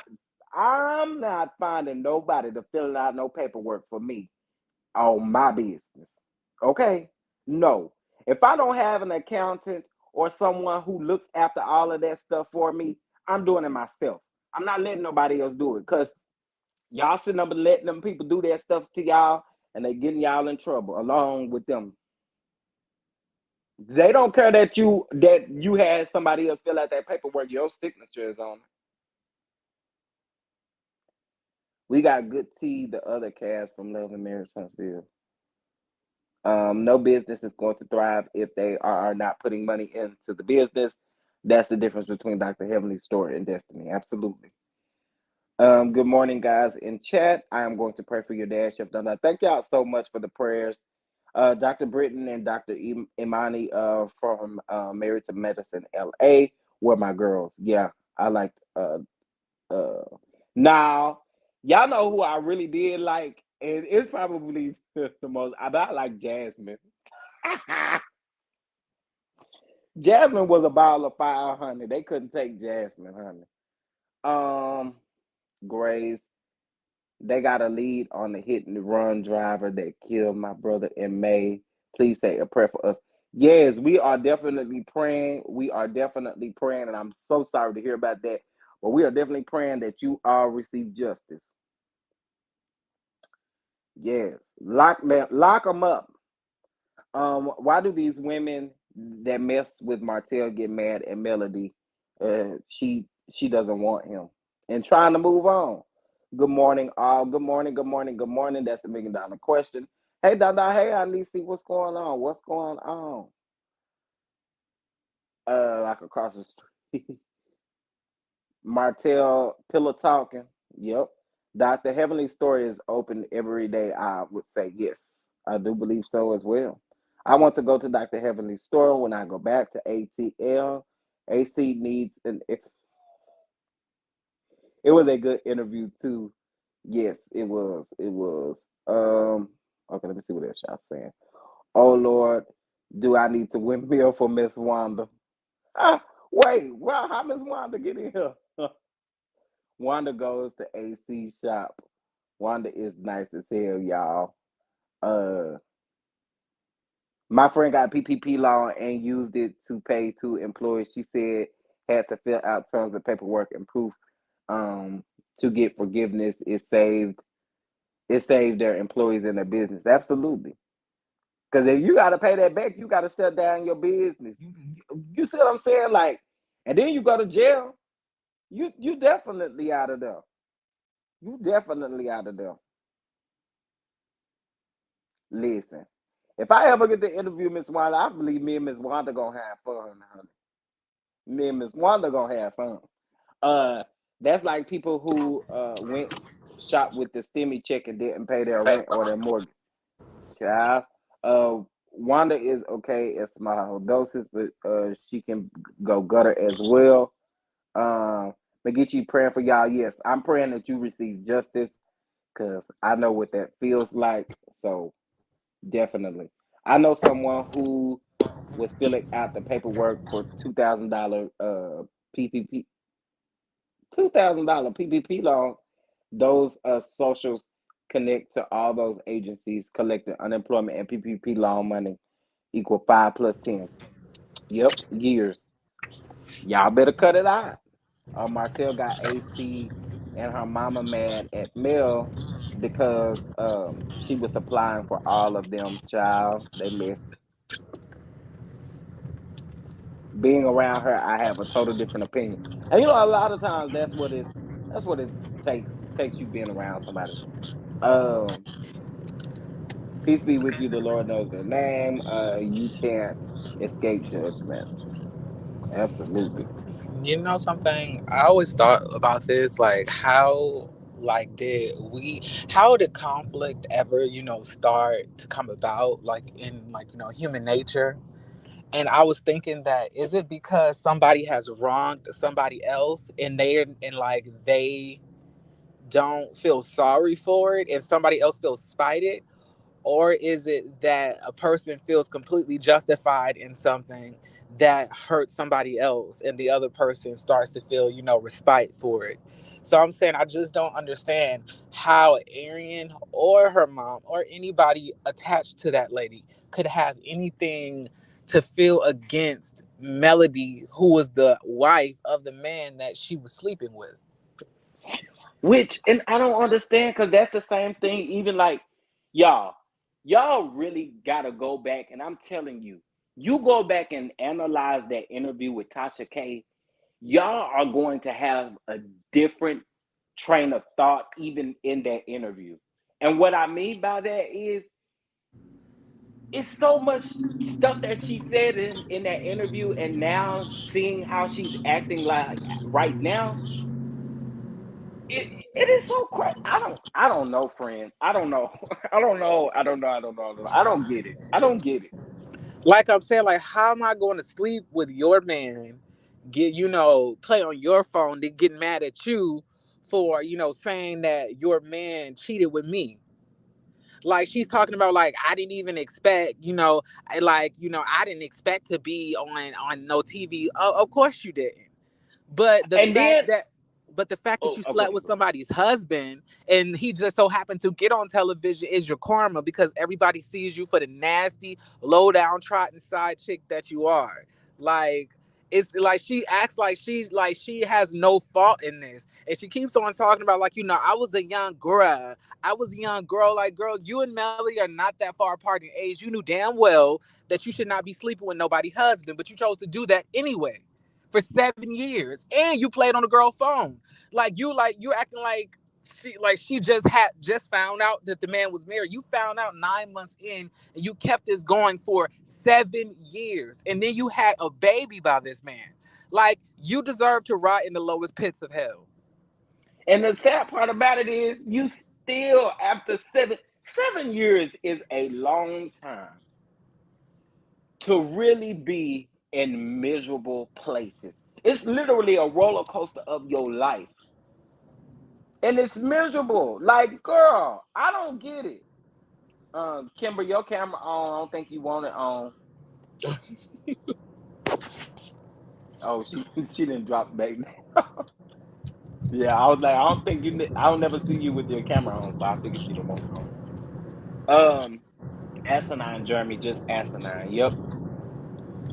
I'm not finding nobody to fill out no paperwork for me on my business. Okay? No. If I don't have an accountant or someone who looks after all of that stuff for me, I'm doing it myself. I'm not letting nobody else do it because y'all sitting up and letting them people do that stuff to y'all and they getting y'all in trouble along with them. They don't care that you had somebody else fill out that paperwork. Your signature is on it. We got good tea, the other cast from Love and Marriage Huntsville. No business is going to thrive if they are not putting money into the business. That's the difference between Dr. Heavenly Story and Destiny. Absolutely. Good morning, guys in chat. I am going to pray for your dad, Chef Donna. Thank y'all so much for the prayers. Dr. Britton and Dr. Imani from Married to Medicine LA were my girls. Yeah, I liked uh now y'all know who I really did like, and it's probably the most I like Jasmine. Jasmine was a ball of fire, honey. They couldn't take Jasmine, honey. Um Grace, they got a lead on the hit and run driver that killed my brother in May. Please say a prayer for us. Yes, we are definitely praying. We are definitely praying, and I'm so sorry to hear about that. But we are definitely praying that you all receive justice. Yes, lock them up. Why do these women that mess with Martell get mad at Melody? She doesn't want him and trying to move on. Good morning, all. Good morning, good morning, good morning. That's $1 million question. Hey, Dada. Hey, I need to see what's going on. What's going on? Like across the street. Martell pillow talking. Yep. Dr. Heavenly Story is open every day. I would say yes. I do believe so as well. I want to go to Dr. Heavenly Store when I go back to ATL. AC needs an. It was a good interview too. Yes, it was. It was. Okay, let me see what else y'all saying. Oh Lord, do I need to windmill for Miss Wanda? Ah, wait, well, how Miss Wanda get in here? Wanda goes to AC shop. Wanda is nice as hell, y'all. Uh, my friend got PPP loan and used it to pay two employees. She said had to fill out tons of paperwork and proof um to get forgiveness. It saved their employees and their business. Absolutely. Because if you got to pay that back, you got to shut down your business. You see what I'm saying? Like, and then you go to jail. You definitely out of there. You definitely out of there. Listen, if I ever get to interview Miss Wanda, I believe me and Miss Wanda gonna have fun, honey. Me and Miss Wanda gonna have fun. Uh, that's like people who went shop with the stimmy check and didn't pay their rent or their mortgage. Child. Uh, Wanda is okay at small doses, but she can go gutter as well. Magici praying for y'all. Yes, I'm praying that you receive justice because I know what that feels like. So definitely, I know someone who was filling out the paperwork for $2,000 PPP $2,000 PPP loan. Those socials connect to all those agencies collecting unemployment and PPP loan money equal 5 plus 10. Yep, years. Y'all better cut it out. Martell got AC and her mama mad at Mel because she was applying for all of them. Child, they messy. Being around her, I have a total different opinion. And you know, a lot of times that's what it takes you being around somebody. Um, Peace be with you. The Lord knows their name. You can't escape judgment. Absolutely. You know something? I always thought about this, like how did conflict ever, start to come about, like in human nature? And I was thinking that is it because somebody has wronged somebody else and they don't feel sorry for it and somebody else feels spited, or is it that a person feels completely justified in something that hurts somebody else and the other person starts to feel, respite for it? So I'm saying I just don't understand how Arian or her mom or anybody attached to that lady could have anything to feel against Melody, who was the wife of the man that she was sleeping with. Which, and I don't understand because that's the same thing. Even like y'all, y'all really gotta go back, and I'm telling you, you go back and analyze that interview with Tasha K. Y'all are going to have a different train of thought even in that interview. And what I mean by that is, it's so much stuff that she said in that interview, and now seeing how she's acting like right now, it is so crazy. I don't know, friends. I don't know. I don't know. I don't know. I don't know. I don't get it. I don't get it. Like I'm saying, like, how am I going to sleep with your man, play on your phone, then get mad at you for, saying that your man cheated with me? Like, she's talking about, like, I didn't even expect, I didn't expect to be on no TV. Oh, of course you didn't. But the And then, fact that but the fact that oh, you oh, go slept ahead, with go ahead. somebody's husband and he just so happened to get on television is your karma, because everybody sees you for the nasty, low down, trotting side chick that you are. Like, it's like she acts like she has no fault in this, and she keeps on talking about, like, I was a young girl. I was a young girl. Like, girl, you and Melly are not that far apart in age. You knew damn well that you should not be sleeping with nobody's husband, but you chose to do that anyway for 7 years, and you played on the girl phone. You're acting like she just found out that the man was married. You found out 9 months in, and you kept this going for 7 years, and then you had a baby by this man. Like, you deserve to rot in the lowest pits of hell. And the sad part about it is, you still after 7 years is a long time to really be in miserable places. It's literally a roller coaster of your life, and it's miserable. Like, girl, I don't get it. Kimber, your camera on. I don't think you want it on. Oh, she she didn't drop back. Yeah, I was like, I don't think I don't never see you with your camera on, so I figured she didn't want it on. Asinine, Jeremy, just asinine. Yep.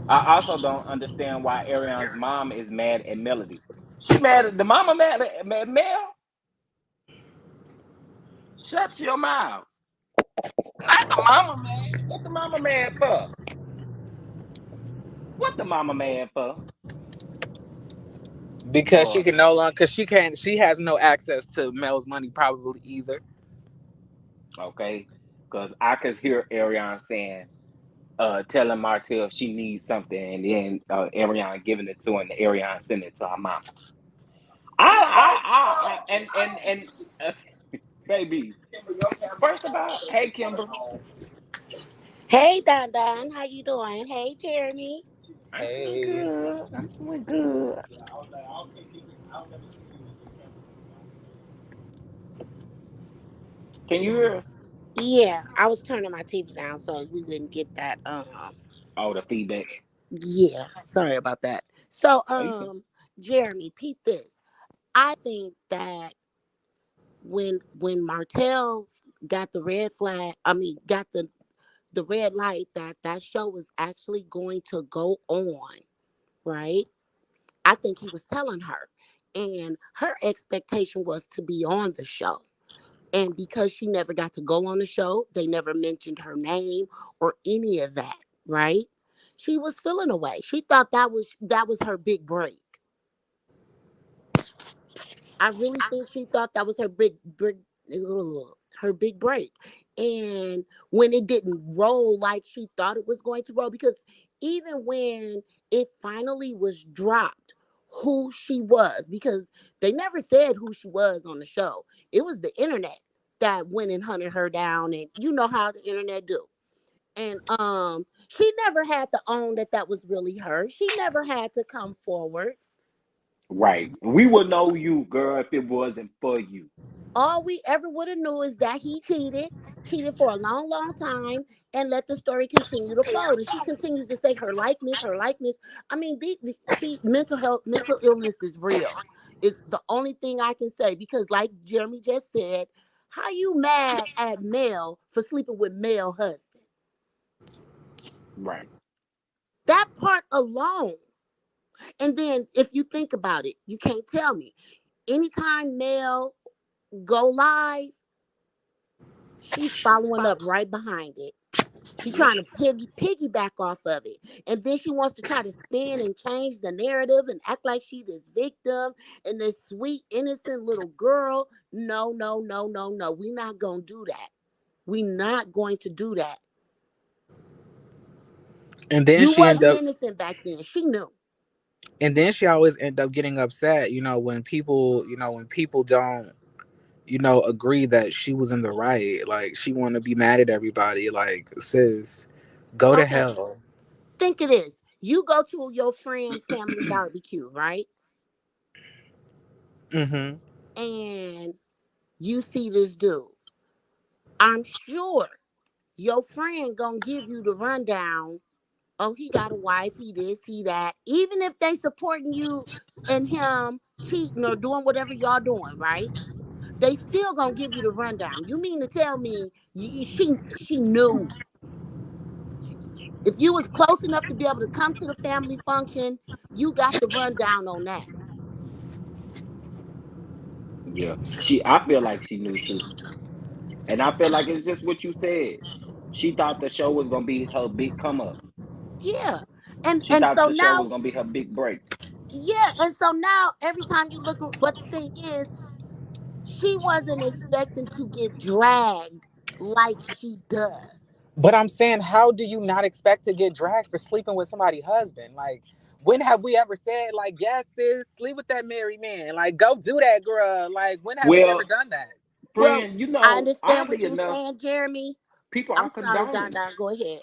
I also don't understand why Arion's mom is mad at Melody. She mad at the mama, mad at Mel. Shut your mouth. Not the mama mad. What the mama mad for? What the mama mad for? Because she Lord, can no longer, because she has no access to Mel's money probably either. okay, because I could hear Arion saying, telling Martell she needs something, and then Arion giving it to her, and Arion sending it to her mama. And baby, first of all, hey Kimber, Hey, Don Don, how you doing? Hey, Jeremy. I'm doing Hey. good. I'm doing good. Can you hear us? Yeah, I was turning my TV down so we wouldn't get that. Oh, the feedback. Yeah, sorry about that. So, Are you good? Jeremy, peep this. I think that when Martell got the red flag, I mean, got the red light that that show was actually going to go on, right? I think he was telling her, and her expectation was to be on the show. And because she never got to go on the show, they never mentioned her name or any of that, right? She was feeling away. She thought that was her big break. I really think she thought that was her big break. And when it didn't roll like she thought it was going to roll, because even when it finally was dropped, who she was, because they never said who she was on the show. It was the internet that went and hunted her down, and you know how the internet do. And she never had to own that that was really her. She never had to come forward. Right. We would know you, girl, if it wasn't for you. All we ever would have knew is that he cheated for a long, long time, and let the story continue to fold. And she continues to say her likeness, her likeness. I mean, see, mental illness is real. It's the only thing I can say because, like Jeremy just said, how you mad at male for sleeping with male husband? Right. That part alone. And then if you think about it, you can't tell me. Anytime male go live, she's following up right behind it. She's Yep. trying to piggyback off of it. And then she wants to try to spin and change the narrative and act like she this victim and this sweet, innocent little girl. No, no, no, no, no. We're not going to do that. We're not going to do that. And then You she end wasn't up innocent back then. She knew. and then she always end up getting upset, when people don't, agree that she was in the right. Like she want to be mad at everybody. Like, sis, go to Okay, hell. think of this. You go to your friend's family barbecue, right? Mm-hmm. And you see this dude. I'm sure your friend gonna give you the rundown. Oh, he got a wife, he this, he that. Even if they supporting you and him cheating or doing whatever y'all doing, right? They still gonna give you the rundown. You mean to tell me she knew? If you was close enough to be able to come to the family function, you got the rundown on that. Yeah. I feel like she knew too. And I feel like it's just what you said. She thought the show was gonna be her big come up. Yeah. And She and thought so the show now, was gonna be her big break. yeah, and so now every time you look, but the thing is, she wasn't expecting to get dragged like she does. But I'm saying, how do you not expect to get dragged for sleeping with somebody's husband? Like, when have we ever said, like, yes, sis, sleep with that married man? Like, go do that, girl. Like, when have we ever Well, done that? Well, friend, I understand what oddly you're enough, saying, Jeremy. people I'm are sorry, condoning Don it. Don. Go ahead.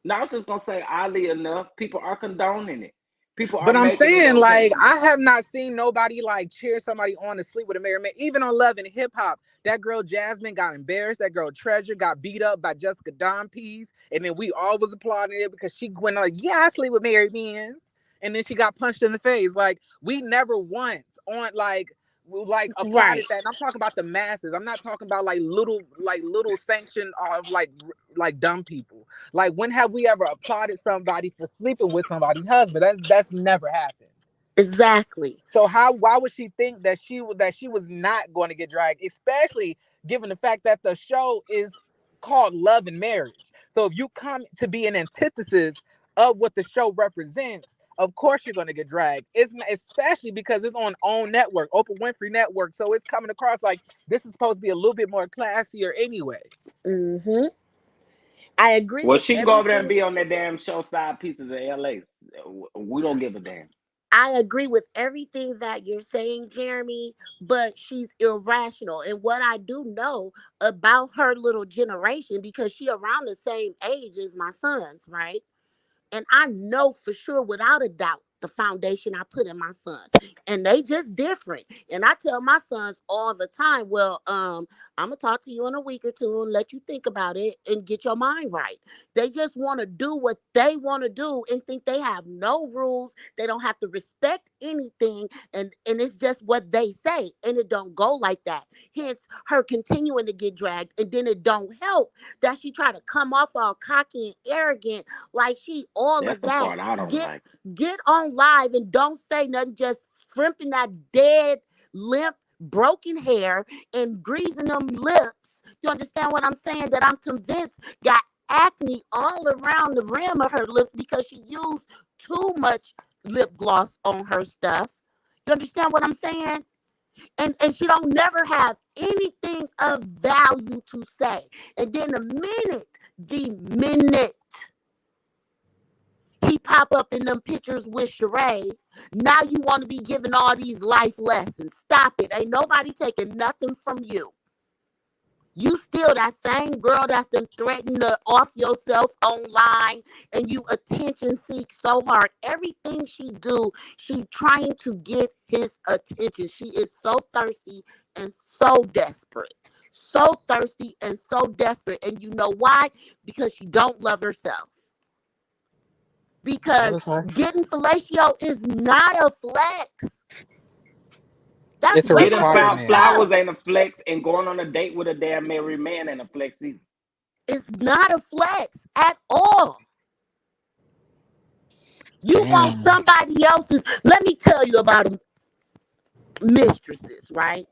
Now I was just gonna say, oddly enough, people are condoning it. People are But I'm making it saying, like, okay. I have not seen nobody like cheer somebody on to sleep with a married man. Even on Love and Hip Hop, that girl Jasmine got embarrassed. That girl Treasure got beat up by Jessica Don Pease, and then we all was applauding it because she went like, "Yeah, I sleep with married men," and then she got punched in the face. Like, we never once on like Right. applauded that. And I'm talking about the masses. I'm not talking about like little sanction of like dumb people. Like, when have we ever applauded somebody for sleeping with somebody's husband? That's never happened. Exactly. So why would she think that she was not going to get dragged, especially given the fact that the show is called Love and Marriage. So if you come to be an antithesis of what the show represents, of course you're going to get dragged. It's especially because it's on own network, Oprah Winfrey Network. So it's coming across like this is supposed to be a little bit more classier anyway. Mm-hmm. I agree Well, with she can go over there and everything. be on that damn show side pieces of LA. We don't give a damn. I agree with everything that you're saying, Jeremy, but she's irrational. And what I do know about her little generation, because she around the same age as my sons, right? And I know for sure, without a doubt, the foundation I put in my sons. And they just different. And I tell my sons all the time, well, I'm gonna talk to you in a week or two and let you think about it and get your mind right. They just want to do what they want to do and think they have no rules. They don't have to respect anything. And it's just what they say. And it don't go like that. Hence her continuing to get dragged. And then it don't help that she try to come off all cocky and arrogant like she all That's of the that. part I don't Get like. get on live and don't say nothing. Just frimping that dead, limp, broken hair and greasing them lips. You understand what I'm saying? That I'm convinced got acne all around the rim of her lips because she used too much lip gloss on her stuff. You understand what I'm saying? And she don't never have anything of value to say. And then the minute he pop up in them pictures with Sheree. Now you want to be giving all these life lessons. Stop it. Ain't nobody taking nothing from you. You still that same girl that's been threatened to off yourself online, and you attention seek so hard. Everything she do, she trying to get his attention. She is so thirsty and so desperate. So thirsty and so desperate. And you know why? Because she don't love herself. What Because is her? getting fellatio is not a flex. That's It's a Getting regular requirement. flowers stuff. ain't a flex, and going on a date with a damn married man ain't a flex either. It's not a flex at all. You want Damn. somebody else's. Let me tell you about mistresses, right?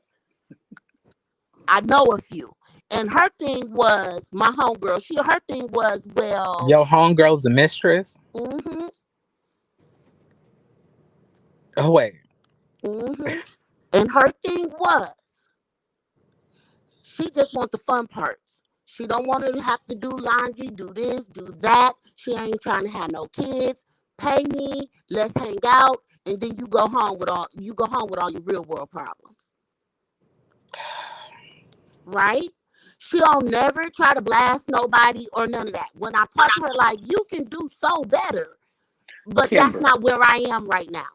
I know a few. And her thing was, my homegirl, her thing was, well, Yo, homegirl's a mistress. mm-hmm, Oh wait. mm-hmm. And her thing was, she just want the fun parts. She don't want to have to do laundry, do this, do that. She ain't trying to have no kids. Pay me, let's hang out, and then you go home with all your real world problems. Right? She don't never try to blast nobody or none of that. When I talk to her, like, you can do so better, but that's Kimber, not where I am right now.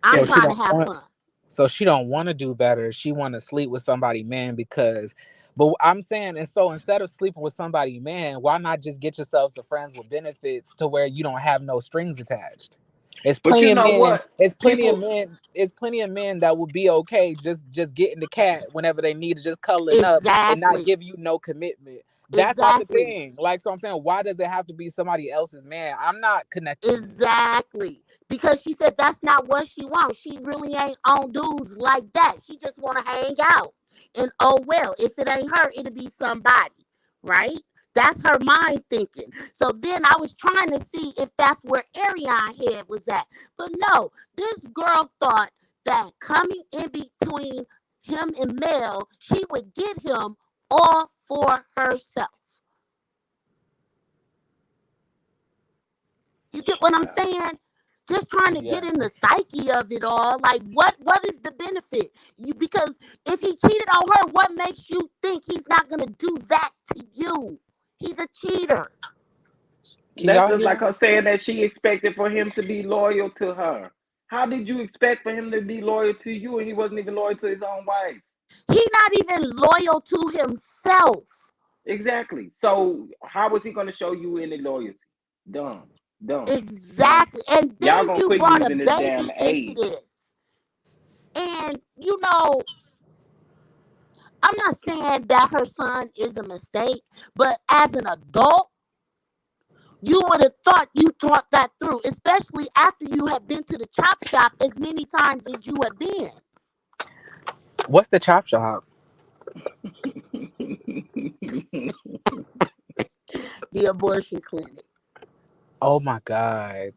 I'm So Kimber. she trying to don't have want. fun. So she don't want to do better. She want to sleep with somebody man because. But I'm saying, and so instead of sleeping with somebody man, why not just get yourself some friends with benefits to where you don't have no strings attached? It's But you plenty of know men. what? It's plenty of People, men. It's plenty of men that would be okay just getting the cat whenever they need it, just cuddling up and not Exactly. give you no commitment. That's not the Exactly. thing. Like, so I'm saying, why does it have to be somebody else's man? I'm not connecting. Exactly. Because she said that's not what she wants. She really ain't on dudes like that. She just want to hang out. And oh well, if it ain't her, it'll be somebody. Right? That's her mind thinking. So then I was trying to see if that's where Ariane head was at. But no, this girl thought that coming in between him and Mel, she would get him all for herself. You get what I'm child. saying? Just trying to get Yeah. in the psyche of it all. Like, what is the benefit? Because if he cheated on her, what makes you think he's not gonna do that to you? He's a cheater. Can That's y'all just like hear? her saying that she expected for him to be loyal to her. How did you expect for him to be loyal to you and he wasn't even loyal to his own wife? He's not even loyal to himself. Exactly. So how was he going to show you any loyalty? Dumb, dumb, dumb. Exactly. And Y'all then gonna you quit brought a using this damn baby into age. this. And I'm not saying that her son is a mistake, but as an adult, you would have thought you thought that through, especially after you have been to the chop shop as many times as you have been. What's the chop shop? The abortion clinic. Oh my god.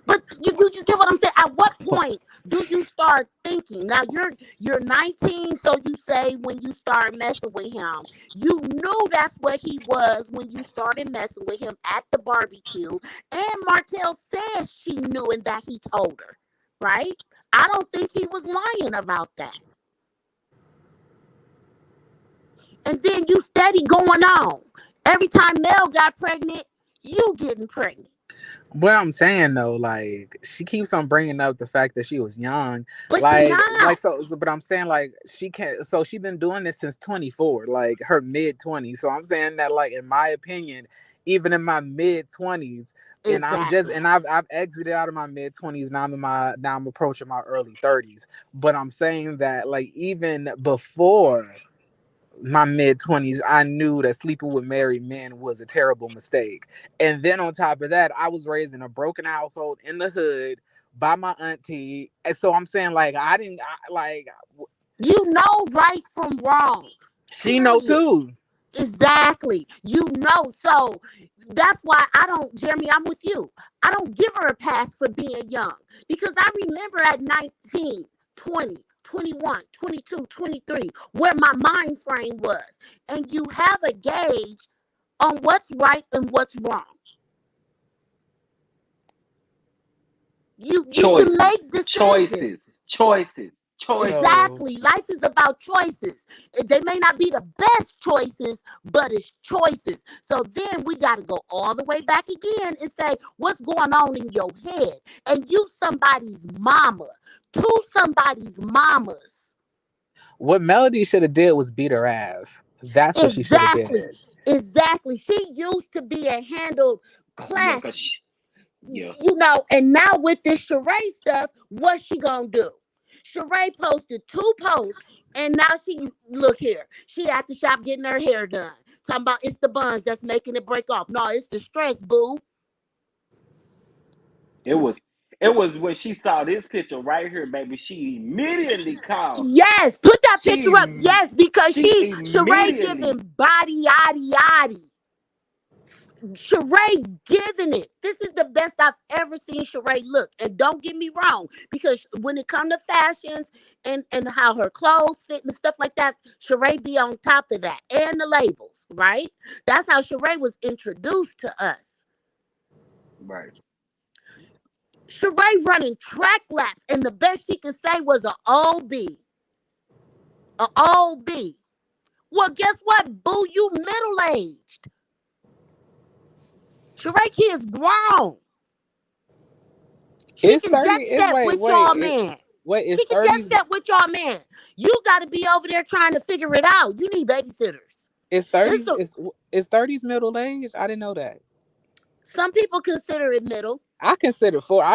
But you get what I'm saying? At what point do you start thinking? Now you're 19, so you say when you start messing with him, you knew that's what he was when you started messing with him at the barbecue. And Martell says she knew and that he told her, right? I don't think he was lying about that. And then you steady going on. Every time Mel got pregnant, you getting pregnant. What I'm saying though, like she keeps on bringing up the fact that she was young, But she like not. so. But I'm saying like she can't. So she been doing this since 24, like her mid 20s. So I'm saying that like in my opinion, even in my mid 20s, and Exactly. I've exited out of my mid 20s. Now I'm approaching my early 30s. But I'm saying that like even before my mid 20s, I knew that sleeping with married men was a terrible mistake. And then on top of that, I was raised in a broken household in the hood by my auntie. And so I'm saying, like, You know right from wrong. she know Period. too. Exactly. So that's why Jeremy, I'm with you. I don't give her a pass for being young because I remember at 19, 20, 21, 22, 23, where my mind frame was. And you have a gauge on what's right and what's wrong. You can Choices, make decisions. choices, choices. Choices. So Exactly. Life is about choices. They may not be the best choices, but it's choices. So then we got to go all the way back again and say, what's going on in your head? And you somebody's mama, to somebody's mamas. what Melody should have did was beat her ass. That's what she should have Exactly. did. Exactly. She used to be a handled Yeah, class, yeah. and now with this charade stuff, what's she gonna do? Sheree posted 2 posts, and now she look here. She at the shop getting her hair done. Talking about it's the buns that's making it break off. No, it's the stress, boo. It was it was when she saw this picture right here, baby. She immediately called. Yes, put that picture up. She Yes, because she Sheree immediately. giving body yaddy yaddy. Sheree giving it. This is the best I've ever seen Sheree look. And don't get me wrong, because when it comes to fashions and how her clothes fit and stuff like that, Sheree be on top of that. And the labels, right? That's how Sheree was introduced to us. Right. Sheree running track laps, and the best she could say was a OB. A OB. Well, guess what, boo? You middle-aged. Sheree kid's grown. She It's can 30. jet It's set wait, with wait. y'all, man. It's She can jet 30s. set with y'all, man. You got to be over there trying to figure it out. You need babysitters. It's It's 30s. a, It's 30s middle age. I didn't know that. some people consider it middle. I consider 40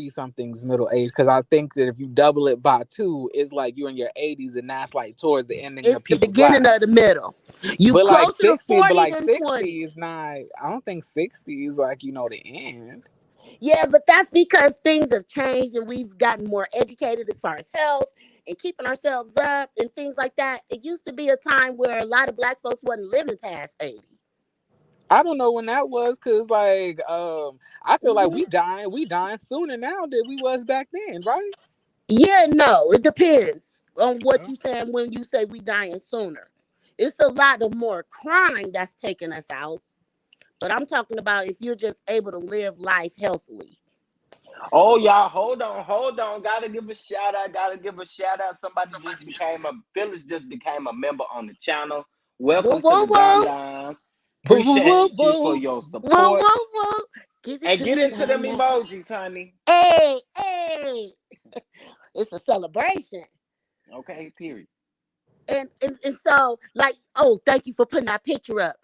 somethings middle age, because I think that if you double it by 2, it's like you're in your 80s, and that's like towards the ending It's of the people's beginning of lives. the middle. You But like closer to 60, 40 than 20. is not. I don't think 60 is like the end. Yeah, but that's because things have changed and we've gotten more educated as far as health and keeping ourselves up and things like that. It used to be a time where a lot of black folks wasn't living past 80. I don't know when that was, cause like I feel like Mhm. we dying sooner now than we was back then, right? Yeah, no, it depends on what Yeah. you say and when you say we dying sooner. It's a lot of more crime that's taking us out. But I'm talking about if you're just able to live life healthily. Oh, y'all, hold on, hold on. Gotta give a shout out. Gotta give a shout out. Phyllis just became a member on the channel. Woo, Welcome to woo, the Don woo. Dons. Boo boo Appreciate boo you for boo. your Woo, support. woo, woo. Give it And to get me into now, them now. emojis, honey. Hey, hey. It's a celebration. Okay, period. And so, like, oh, thank you for putting that picture up.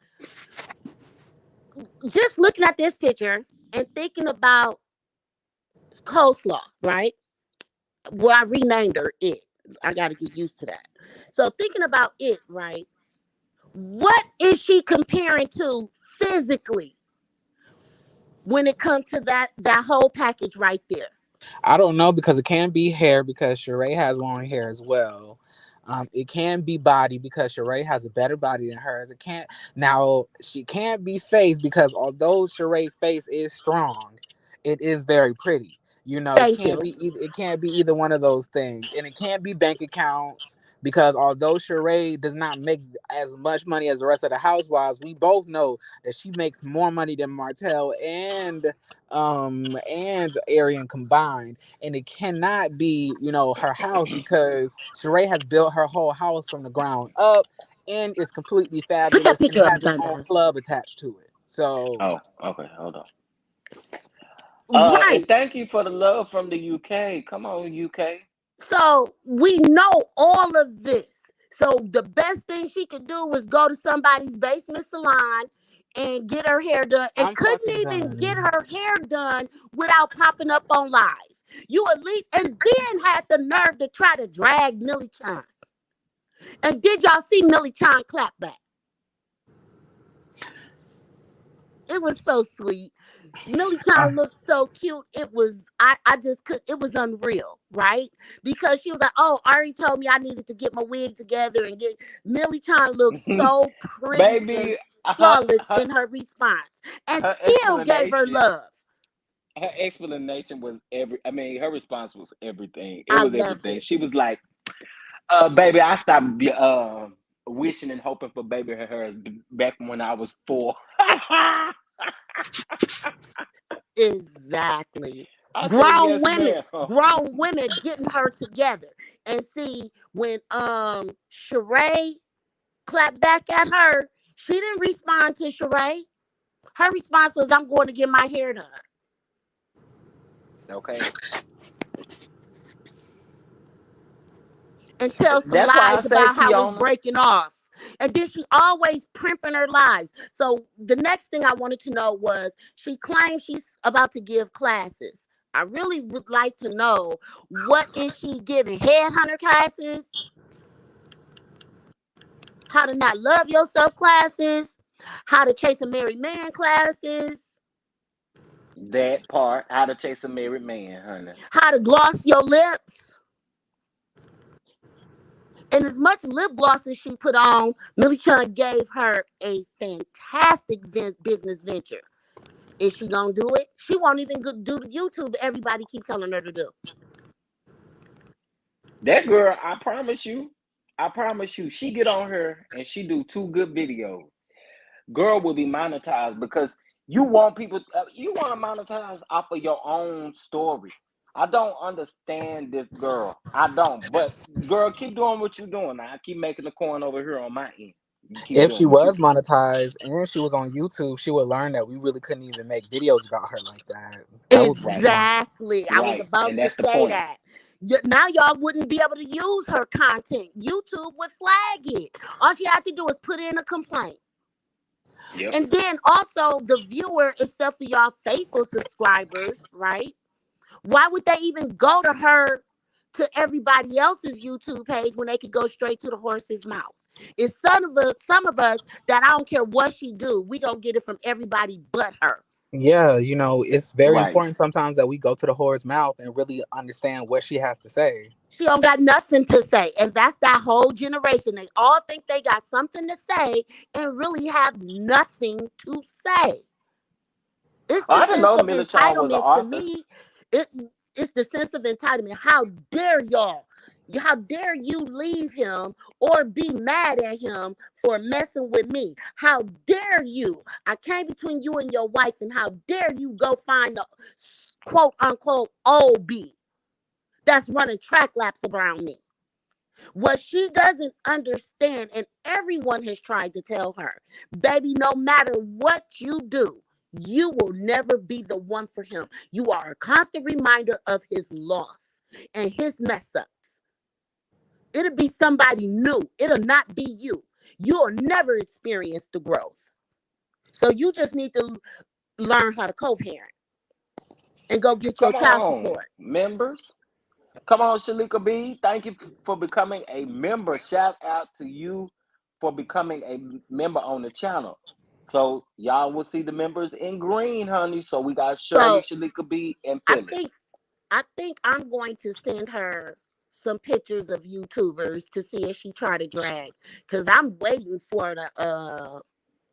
Just looking at this picture and thinking about coleslaw, right? Well, I renamed her it. I got to get used to that. So thinking about it, right? What is she comparing to physically when it comes to that whole package right there? I don't know, because it can be hair, because Sheree has long hair as well. It can be body, because Sheree has a better body than hers. It can't now. She can't be face, because although Sheree's face is strong, it is very pretty. It Thank can't you. be it can't be either one of those things, and it can't be bank accounts, because although Sheree does not make as much money as the rest of the housewives, we both know that she makes more money than Martell and Arian combined. And it cannot be her house, because Sheree has built her whole house from the ground up, and it's completely Put that fabulous and picture up, has its Dun own Dun. club attached to it. So Oh, okay, hold on. And Right. thank you for the love from the UK. Come on, UK. So we know all of this. So the best thing she could do was go to somebody's basement salon and get her hair done, and I'm couldn't fucking even get done. her hair done without popping up on live. You at least, and then had the nerve to try to drag Millie Chan. And did y'all see Millie Chan clap back? It was so sweet. Millie Uh, Chan looked so cute. I just could, it was unreal, right? Because she was like, oh, Ari told me I needed to get my wig together and get Millie Chan looked so pretty and Baby, flawless in her response and her still gave her explanation love. her explanation was her response was everything. It I was loved everything. it. She was like, baby, I stopped wishing and hoping for baby hairs back when I was 4. Exactly. I said yes, ma'am. grown women getting her together. And see, when Sheree clapped back at her, she didn't respond to Sheree. Her response was, I'm going to get my hair done. Okay. And tell some That's why I lies say, about how it's Kiana, breaking off. And then she always primping her lives. So the next thing I wanted to know was she claims she's about to give classes. I really would like to know, what is she giving? Headhunter classes? How to not love yourself classes? How to chase a married man classes? that part, how to chase a married man, honey. How to gloss your lips? And as much lip gloss as she put on, Millie Chun gave her a fantastic business venture. Is she gonna do it? She won't even do the YouTube everybody keep telling her to do. That girl, I promise you, she get on her and she do two good videos. Girl will be monetized because you want to monetize off of your own story. I don't understand this girl. I don't. But girl, keep doing what you're doing. I keep making the coin over here on my end. You keep If she doing what you was doing. monetized and she was on YouTube, she would learn that we really couldn't even make videos about her like that. That would be Right. fun. Exactly. I was Right. about And to that's the say point. that. Now y'all wouldn't be able to use her content. YouTube would flag it. All she had to do is put in a complaint. Yep. And then also the viewer, except for y'all faithful subscribers, right? Why would they even go to her to everybody else's YouTube page when they could go straight to the horse's mouth? It's some of us that I don't care what she do, we gonna get it from everybody but her. Yeah, it's very Right. important sometimes that we go to the horse's mouth and really understand what she has to say. She don't got nothing to say, and that's that whole generation. They all think they got something to say and really have nothing to say. It's the I didn't sense know of Millichan was an entitlement to author. me. It, it's the sense of entitlement. How dare y'all? How dare you leave him or be mad at him for messing with me? How dare you? I came between you and your wife, and how dare you go find the quote unquote OB that's running track laps around me? What she doesn't understand, and everyone has tried to tell her, baby, no matter what you do, you will never be the one for him. You are a constant reminder of his loss and his mess ups. It'll be somebody new, it'll not be you. You'll never experience the growth. So you just need to learn how to co parent and go get your Come child on, support. members. Come on, Shalika B. Thank you for becoming a member. Shout out to you for becoming a member on the channel. So y'all will see the members in green, honey. So we got Shirley, So Shalika B, and I Phyllis. think I think I'm going to send her some pictures of YouTubers to see if she try to drag, because I'm waiting for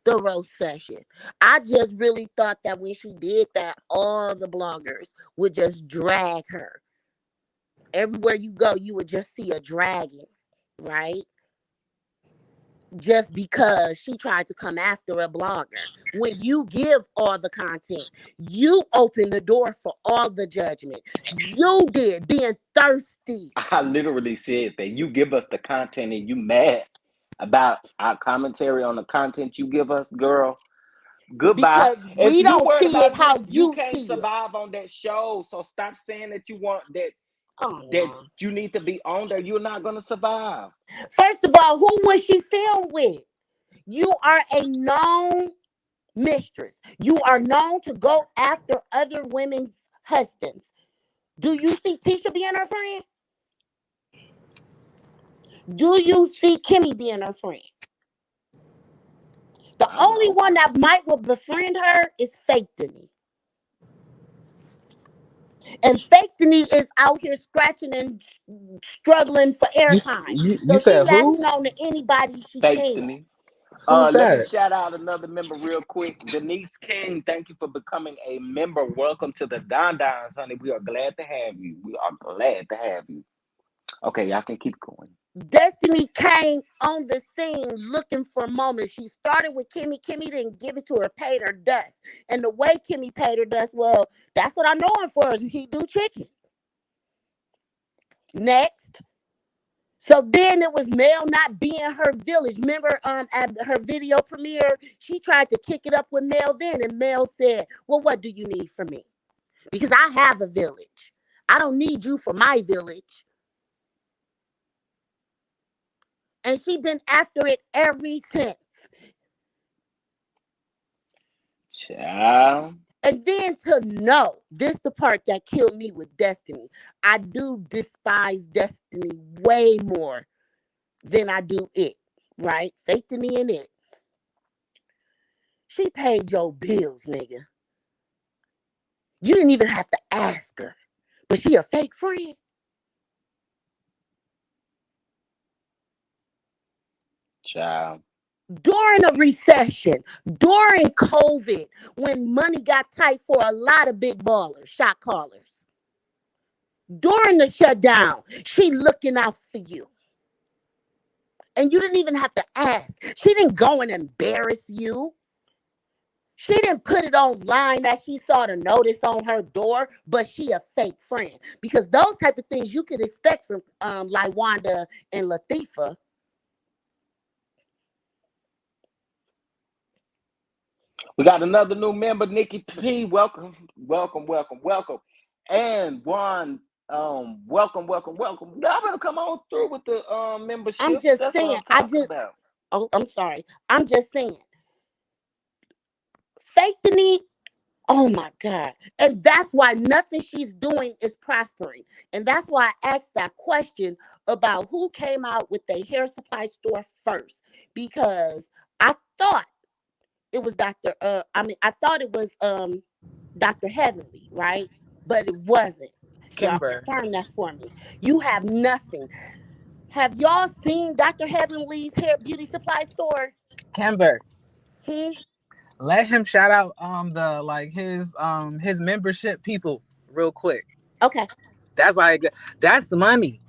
the roast session. I just really thought that when she did that, all the bloggers would just drag her. Everywhere you go, you would just see a dragging, right? Just because she tried to come after a blogger. When you give all the content, you open the door for all the judgment. You did, being thirsty. I literally said that you give us the content and you mad about our commentary on the content you give us, girl. Goodbye. Because If we you don't worried see it about this, how you you can't see it. survive on that show. So stop saying that you want Oh that no. you need to be on there. You're not gonna survive. First of all, who was she filmed with? You are a known mistress. You are known to go after other women's husbands. Do you see Tisha being her friend? Do you see Kimmy being her friend? The I don't only know. one that might will befriend her is Fake Denise. And Fake Denise is out here scratching and struggling for You airtime. you So she said latching who? on to anybody she Fake can. to me. Who's Let me that? shout out another member real quick. Denise King, thank you for becoming a member. Welcome to the Don Dons, honey. We are glad to have you. We are glad to have you. Okay, y'all can keep going. Destiny came on the scene looking for moments. She started with Kimmy. Kimmy didn't give it to her, paid her dust. And the way Kimmy paid her dust, well, that's what I know him for is he do chicken. Next. So then it was Mel not being her village. Remember, at her video premiere, she tried to kick it up with Mel then, and Mel said, "Well, what do you need from me? Because I have a village. I don't need you for my village." And she been after it ever since. Child. And then to know, this the part that killed me with Destiny. I do despise Destiny way more than I do it, right? Faith in me and it. She paid your bills, nigga. You didn't even have to ask her. But she a fake friend. Child. During a recession, during COVID, when money got tight for a lot of big ballers, shot callers. During the shutdown, she looking out for you. And you didn't even have to ask. She didn't go and embarrass you. She didn't put it online that she saw the notice on her door, but she a fake friend. Because those type of things you could expect from like Wanda and Latifah. We got another new member, Nikki P. Welcome, welcome, welcome, welcome. And Juan, welcome, welcome, welcome. Y'all better come on through with the I'm memberships. just That's what saying. I'm talking about. Oh, I'm sorry. I'm just saying. Fake Denise. Oh my God. And that's why nothing she's doing is prospering. And that's why I asked that question about who came out with the hair supply store first. Because I thought it was I thought it was Dr. Heavenly, right? But it wasn't. Y'all Kimber. confirm that for me. You have nothing. Have y'all seen Dr. Heavenly's hair beauty supply store? Kimber. Hmm? Let him shout out his membership people real quick. Okay. That's like that's the money.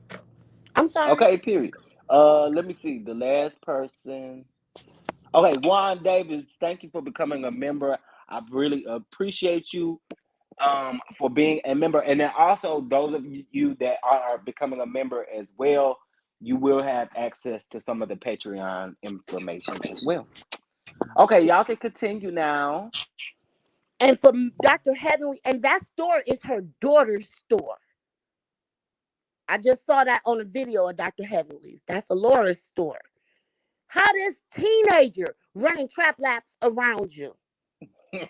I'm sorry. Okay, period. Let me see. The last person. Okay, Juan Davis, thank you for becoming a member. I really appreciate you for being a member. And then also those of you that are becoming a member as well, you will have access to some of the Patreon information as well. Okay, y'all can continue now. And from Dr. Heavenly, and that store is her daughter's store. I just saw that on a video of Dr. Heavenly's. That's Alora's store. How this teenager running trap laps around you?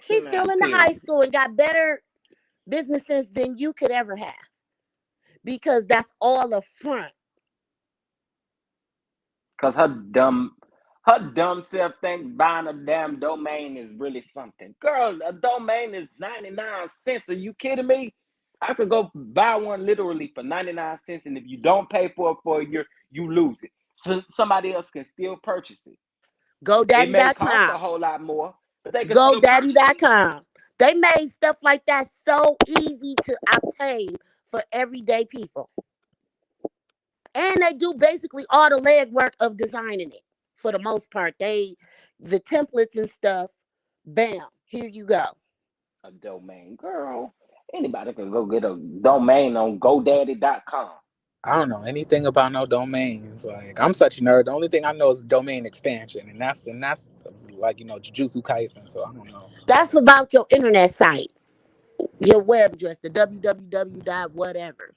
She's still in the high Period. school and got better business sense than you could ever have. Because that's all a front. Cause her dumb self think buying a damn domain is really something. Girl, a domain is 99 cents. Are you kidding me? I could go buy one literally for 99 cents, and if you don't pay for it for a year, you lose it. So somebody else can still purchase it. It may cost a GoDaddy.com. whole lot more, but they can still purchase it. GoDaddy.com. They made stuff like that so easy to obtain for everyday people. And they do basically all the legwork of designing it for the most part. The templates and stuff, bam, here you go. A domain, girl. Anybody can go get a domain on GoDaddy.com. I don't know anything about no domains. Like I'm such a nerd. The only thing I know is domain expansion, and that's like Jujutsu Kaisen. So I don't know. That's about your internet site, your web address, the www dot whatever.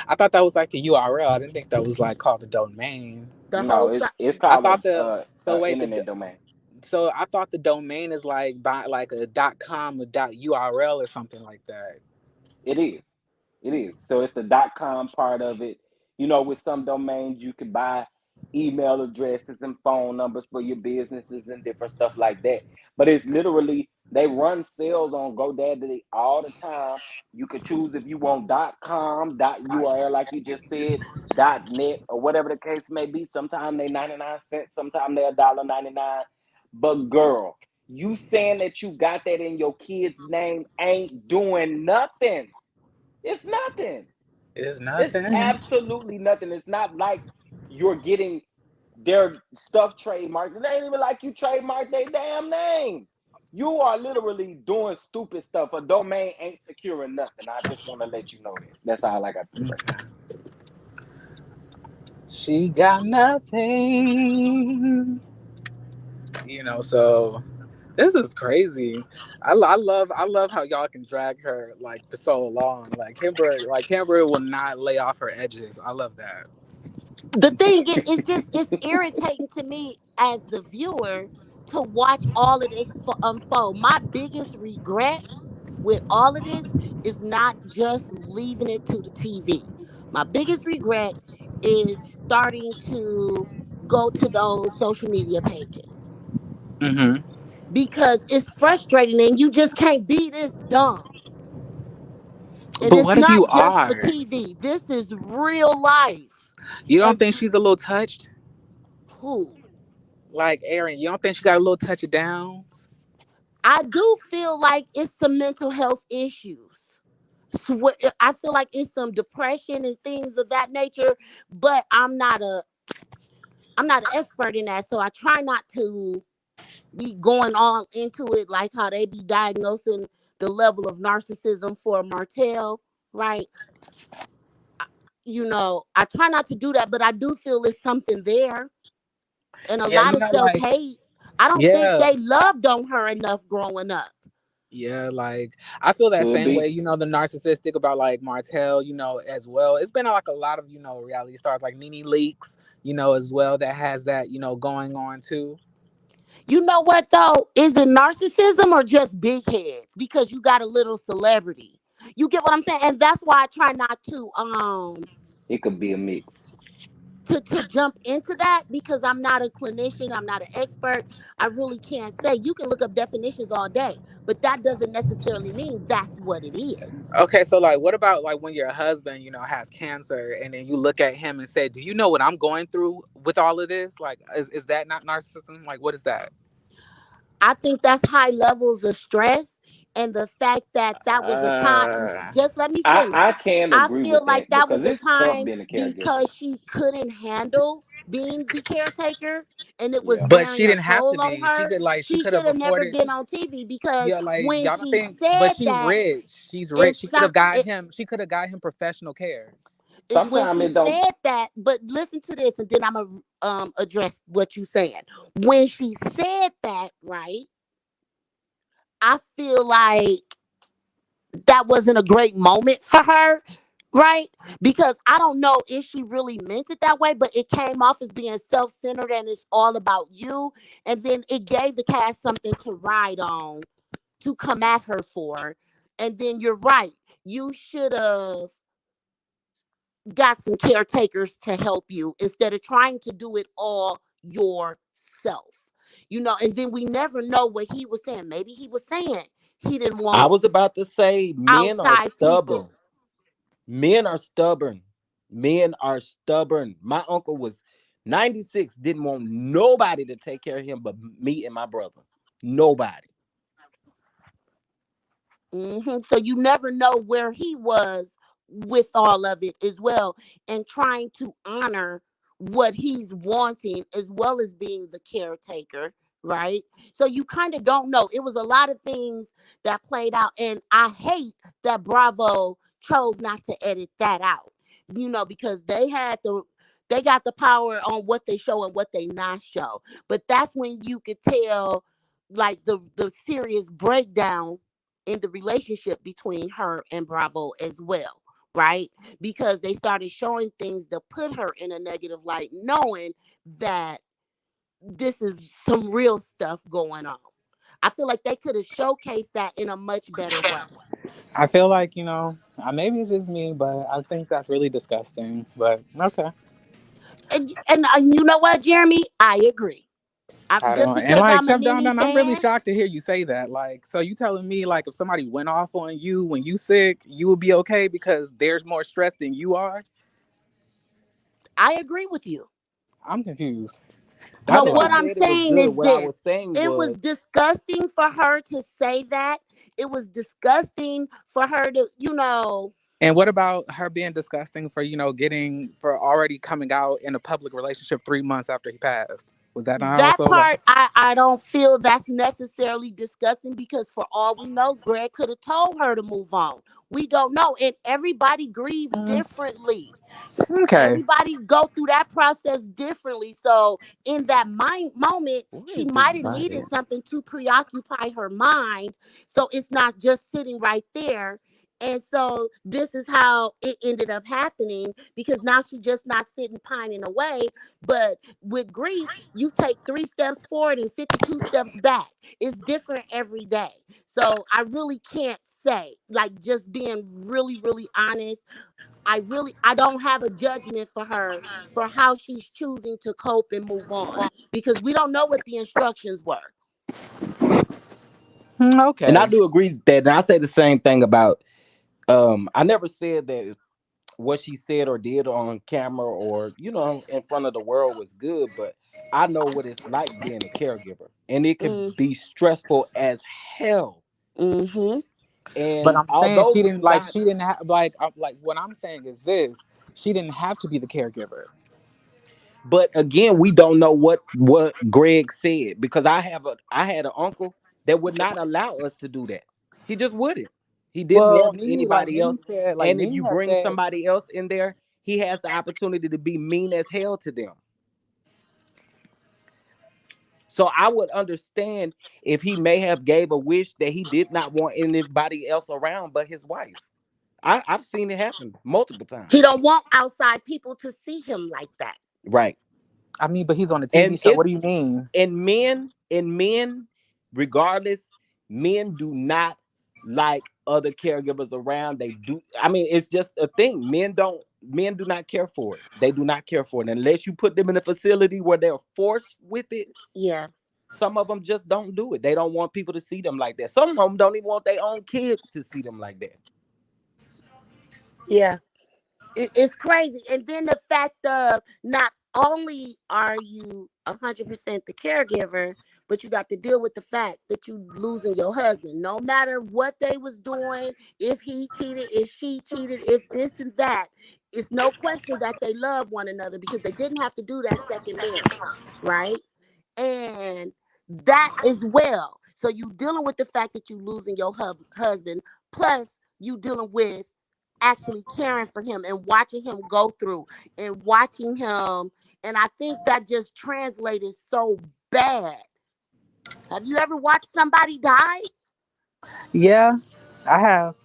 I thought that was like the URL. I didn't think that was like called the domain. The No, whole it's site. it's I called thought a internet domain. so I thought the domain is like by like a .com or .url or something like that. It is. It is. So it's the .com part of it. With some domains you can buy email addresses and phone numbers for your businesses and different stuff like that. But it's literally they run sales on GoDaddy all the time. You could choose if you want .com, .url, like you just said, .net, or whatever the case may be. Sometimes they 99 cents, sometimes they're $1.99. But girl, you saying that you got that in your kid's name ain't doing nothing. It's nothing. It's It's nothing. absolutely nothing. It's not like you're getting their stuff trademarked. It ain't even like you trademarked their damn name. You are literally doing stupid stuff. A domain ain't securing nothing. I just want to let you know that. That's all I got to say. Okay. She got nothing. So this is crazy. I love how y'all can drag her like for so long. Kimber will not lay off her edges. I love that. The thing is, it's irritating to me as the viewer to watch all of this unfold. My biggest regret with all of this is not just leaving it to the TV. My biggest regret is starting to go to those social media pages Mm-hmm. because it's frustrating and you just can't be this dumb. And But it's what if you not just for are? TV. This is real life. You don't And think she's a little touched? who? Like Aaron, you don't think she got a little touch of downs? I do feel like it's some mental health issues. I feel like it's some depression and things of that nature, but I'm not an expert in that, so I try not to be going all into it like how they be diagnosing the level of narcissism for Martell, right? I try not to do that, but I do feel it's something there and a Yeah, lot of self like hate. I don't think yeah, they loved on her enough growing up. yeah, like I feel that Could same way. be. The narcissistic about like Martell, as well. It's been like a lot of reality stars like Nene Leaks, as well that has that going on too. You know what though? Is it narcissism or just big heads? Because you got a little celebrity. You get what I'm saying? And that's why I try not It could be a mix. to jump into that because I'm not a clinician, I'm not an expert. I really can't say. You can look up definitions all day, but that doesn't necessarily mean that's what it is. Okay, so like, what about like when your husband, has cancer, and then you look at him and say, "Do you know what I'm going through with all of this?" Like, is that not narcissism? Like, what is that? I think that's high levels of stress and the fact that that was a time. Uh, Just let me I finish. can I agree feel with like that that because was a it's tough time being a caregiver. because she couldn't handle being the caretaker and it was Yeah. but she wearing a didn't have to toll on be. She her. could like she She could have should have never afforded. been on TV because Yeah, like when y'all don't she think, but said she that, rich. She's it rich. She could have sound got it, him. She could have got him professional care. when Sometimes she it don't. said that, but listen to this and then I'm gonna address what you saying. When she said that, right, I feel like that wasn't a great moment for her, right? Because I don't know if she really meant it that way, but it came off as being self centered and it's all about you. And then it gave the cast something to ride on to come at her for. And then you're right. You should have got some caretakers to help you instead of trying to do it all yourself. And then we never know what he was saying. Maybe he was saying he didn't I want was about to say men are outside stubborn. people. Men are stubborn. Men are stubborn. My uncle was 96, didn't want nobody to take care of him but me and my brother. Nobody. So you never know where he was with all of it as well, and trying to honor what he's wanting as well as being the caretaker, right? So you kind of don't know. It was a lot of things that played out, and I hate that Bravo chose not to edit that out. Because they got the power on what they show and what they not show. But that's when you could tell like the serious breakdown in the relationship between her and Bravo as well, right? Because they started showing things that put her in a negative light, knowing that this is some real stuff going on. I feel like they could have showcased that in a much better way. I feel like maybe it's just me, but I think that's really disgusting. But okay. And you know what, Jeremy? I agree. I Just don't. And because like I'm a Chef Don Nene Don, I'm really fan, shocked to hear you say that. Like, so you telling me like if somebody went off on you when you sick, you would be okay because there's more stress than you are? I agree with you. I'm confused. I That's But never what why. I'm said it was saying good. is What I this: was saying it was was disgusting for her to say that. It was disgusting for her to. And what about her being disgusting for, getting for already coming out in a public relationship 3 months after he passed? Was that not That also like, part, I don't feel that's necessarily disgusting, because for all we know, Greg could have told her to move on. We don't know, and everybody grieves mm, differently. okay. Everybody go through that process differently. So in that moment, Where she is this might have body? needed something to preoccupy her mind, so it's not just sitting right there. And so this is how it ended up happening, because now she's just not sitting pining away. But with grief, you take 3 steps forward and 52 steps back. It's different every day. So I really can't say, like, just being really, really honest, I don't have a judgment for her for how she's choosing to cope and move on, because we don't know what the instructions were. And I Okay. do agree with that. And I say the same thing about I never said that what she said or did on camera or in front of the world was good, but I know what it's like being a caregiver, and it Mm, could be stressful as hell. mm-hmm. But And I'm saying although she you didn't like, got, she didn't have like what I'm saying is this. She didn't have to be the caregiver. but again, we don't know what Greg said, because I had an uncle that would not allow us to do that. He just wouldn't. He didn't Well, want Nene, anybody else. And if Nene you has bring said, somebody else in there, he has the opportunity to be mean as hell to them. So I would understand if he may have gave a wish that he did not want anybody else around but his wife. I've seen it happen multiple He times. don't want outside people to see him like that. Right. I mean, but he's on a TV And show. What it's do you mean? and men, regardless, men do not like other caregivers around. They do. I mean, it's just a thing. Men do not care for it. They do not care for it unless you put them in a facility where they're forced with it. Yeah, Some of them just don't do it. They don't want people to see them like that. Some of them don't even want their own kids to see them like that. yeah. It's crazy. And then the fact of, not only are you 100% the caregiver, but you got to deal with the fact that you losing your husband. No matter what they was doing, if he cheated, if she cheated, if this and that, it's no question that they love one another, because they didn't have to do that second marriage, right? And that as well. So you dealing with the fact that you losing your husband, plus you dealing with actually caring for him and watching him go through and watching him. And I think that just translated so bad. Have you ever watched somebody die? Yeah, I have.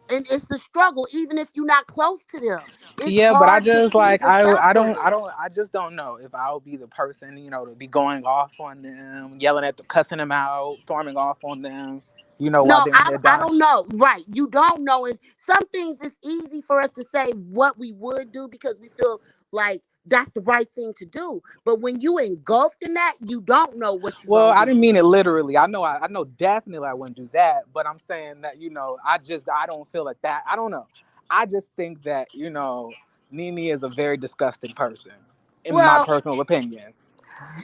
And it's the struggle, even if you're not close to them. It's Yeah, but I hard to just see like the suffering. I just don't know if I'll be the person, to be going off on them, yelling at them, cussing them out, storming off on them, while No, they're in I there I dying. don't know. Right. You don't know. And some things it's easy for us to say what we would do, because we feel like that's the right thing to do. But when you engulfed in that, you don't know what you're Well, gonna I do. didn't mean it literally. I know definitely I wouldn't do that, but I'm saying that, I don't feel like that. I don't know. I just think that, Nene is a very disgusting person, in my Well, personal opinion.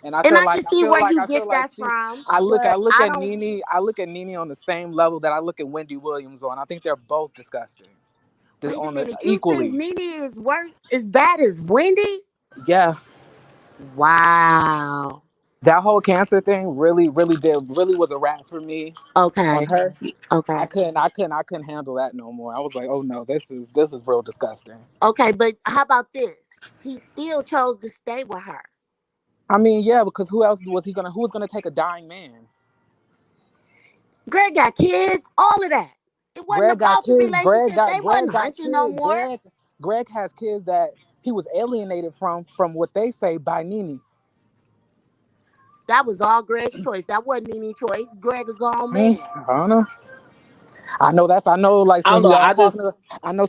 And and I can see where you I feel get like that from, I but look I at don't. I look at Nene on the same level that I look at Wendy Williams on. I think they're both disgusting. Wait a On the minute. You think equally. Nene is worse, as bad as Wendy? Yeah. Wow. That whole cancer thing really was a wrap for me on Okay. her. Okay. I couldn't handle that no more. I was like, oh no, this is real disgusting. Okay. But how about this? He still chose to stay with her. I mean, yeah, because who was gonna take a dying man? Greg got kids, all of that. It wasn't Greg got about the kids. relationship. They wasn't Greg got hunching no kids. more. Greg has kids that he was alienated from what they say by Nene. That was all Greg's choice. That wasn't any choice. Greg a grown man. I don't know. I know like I don't know. I just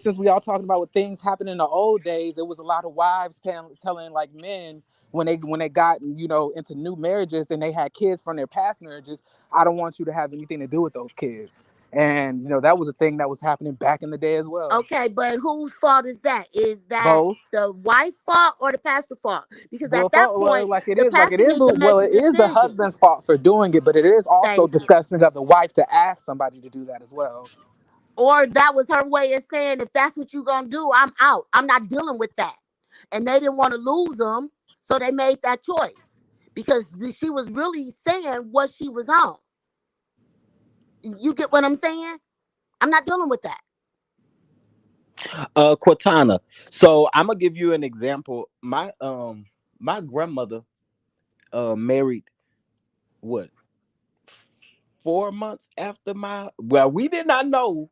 since we all talking about what things happened in the old days, it was a lot of wives telling like men when they got into new marriages and they had kids from their past marriages, I don't want you to have anything to do with those kids. And that was a thing that was happening back in the day as well. Okay, but whose fault is that? Is that Both. the wife fault or the pastor fault? Because Well, at that point, the pastor needs to make a it is the decision. husband's fault for doing it, but it is also Thank you. disgusting of the wife to ask somebody to do that as well. Or that was her way of saying, if that's what you're gonna do, I'm out. I'm not dealing with that. And they didn't want to lose him, so they made that choice because she was really saying what she was on. You get what I'm saying? I'm not dealing with that. Cortana. So I'm gonna give you an example. My grandmother married what 4 months after my, well, we did not know.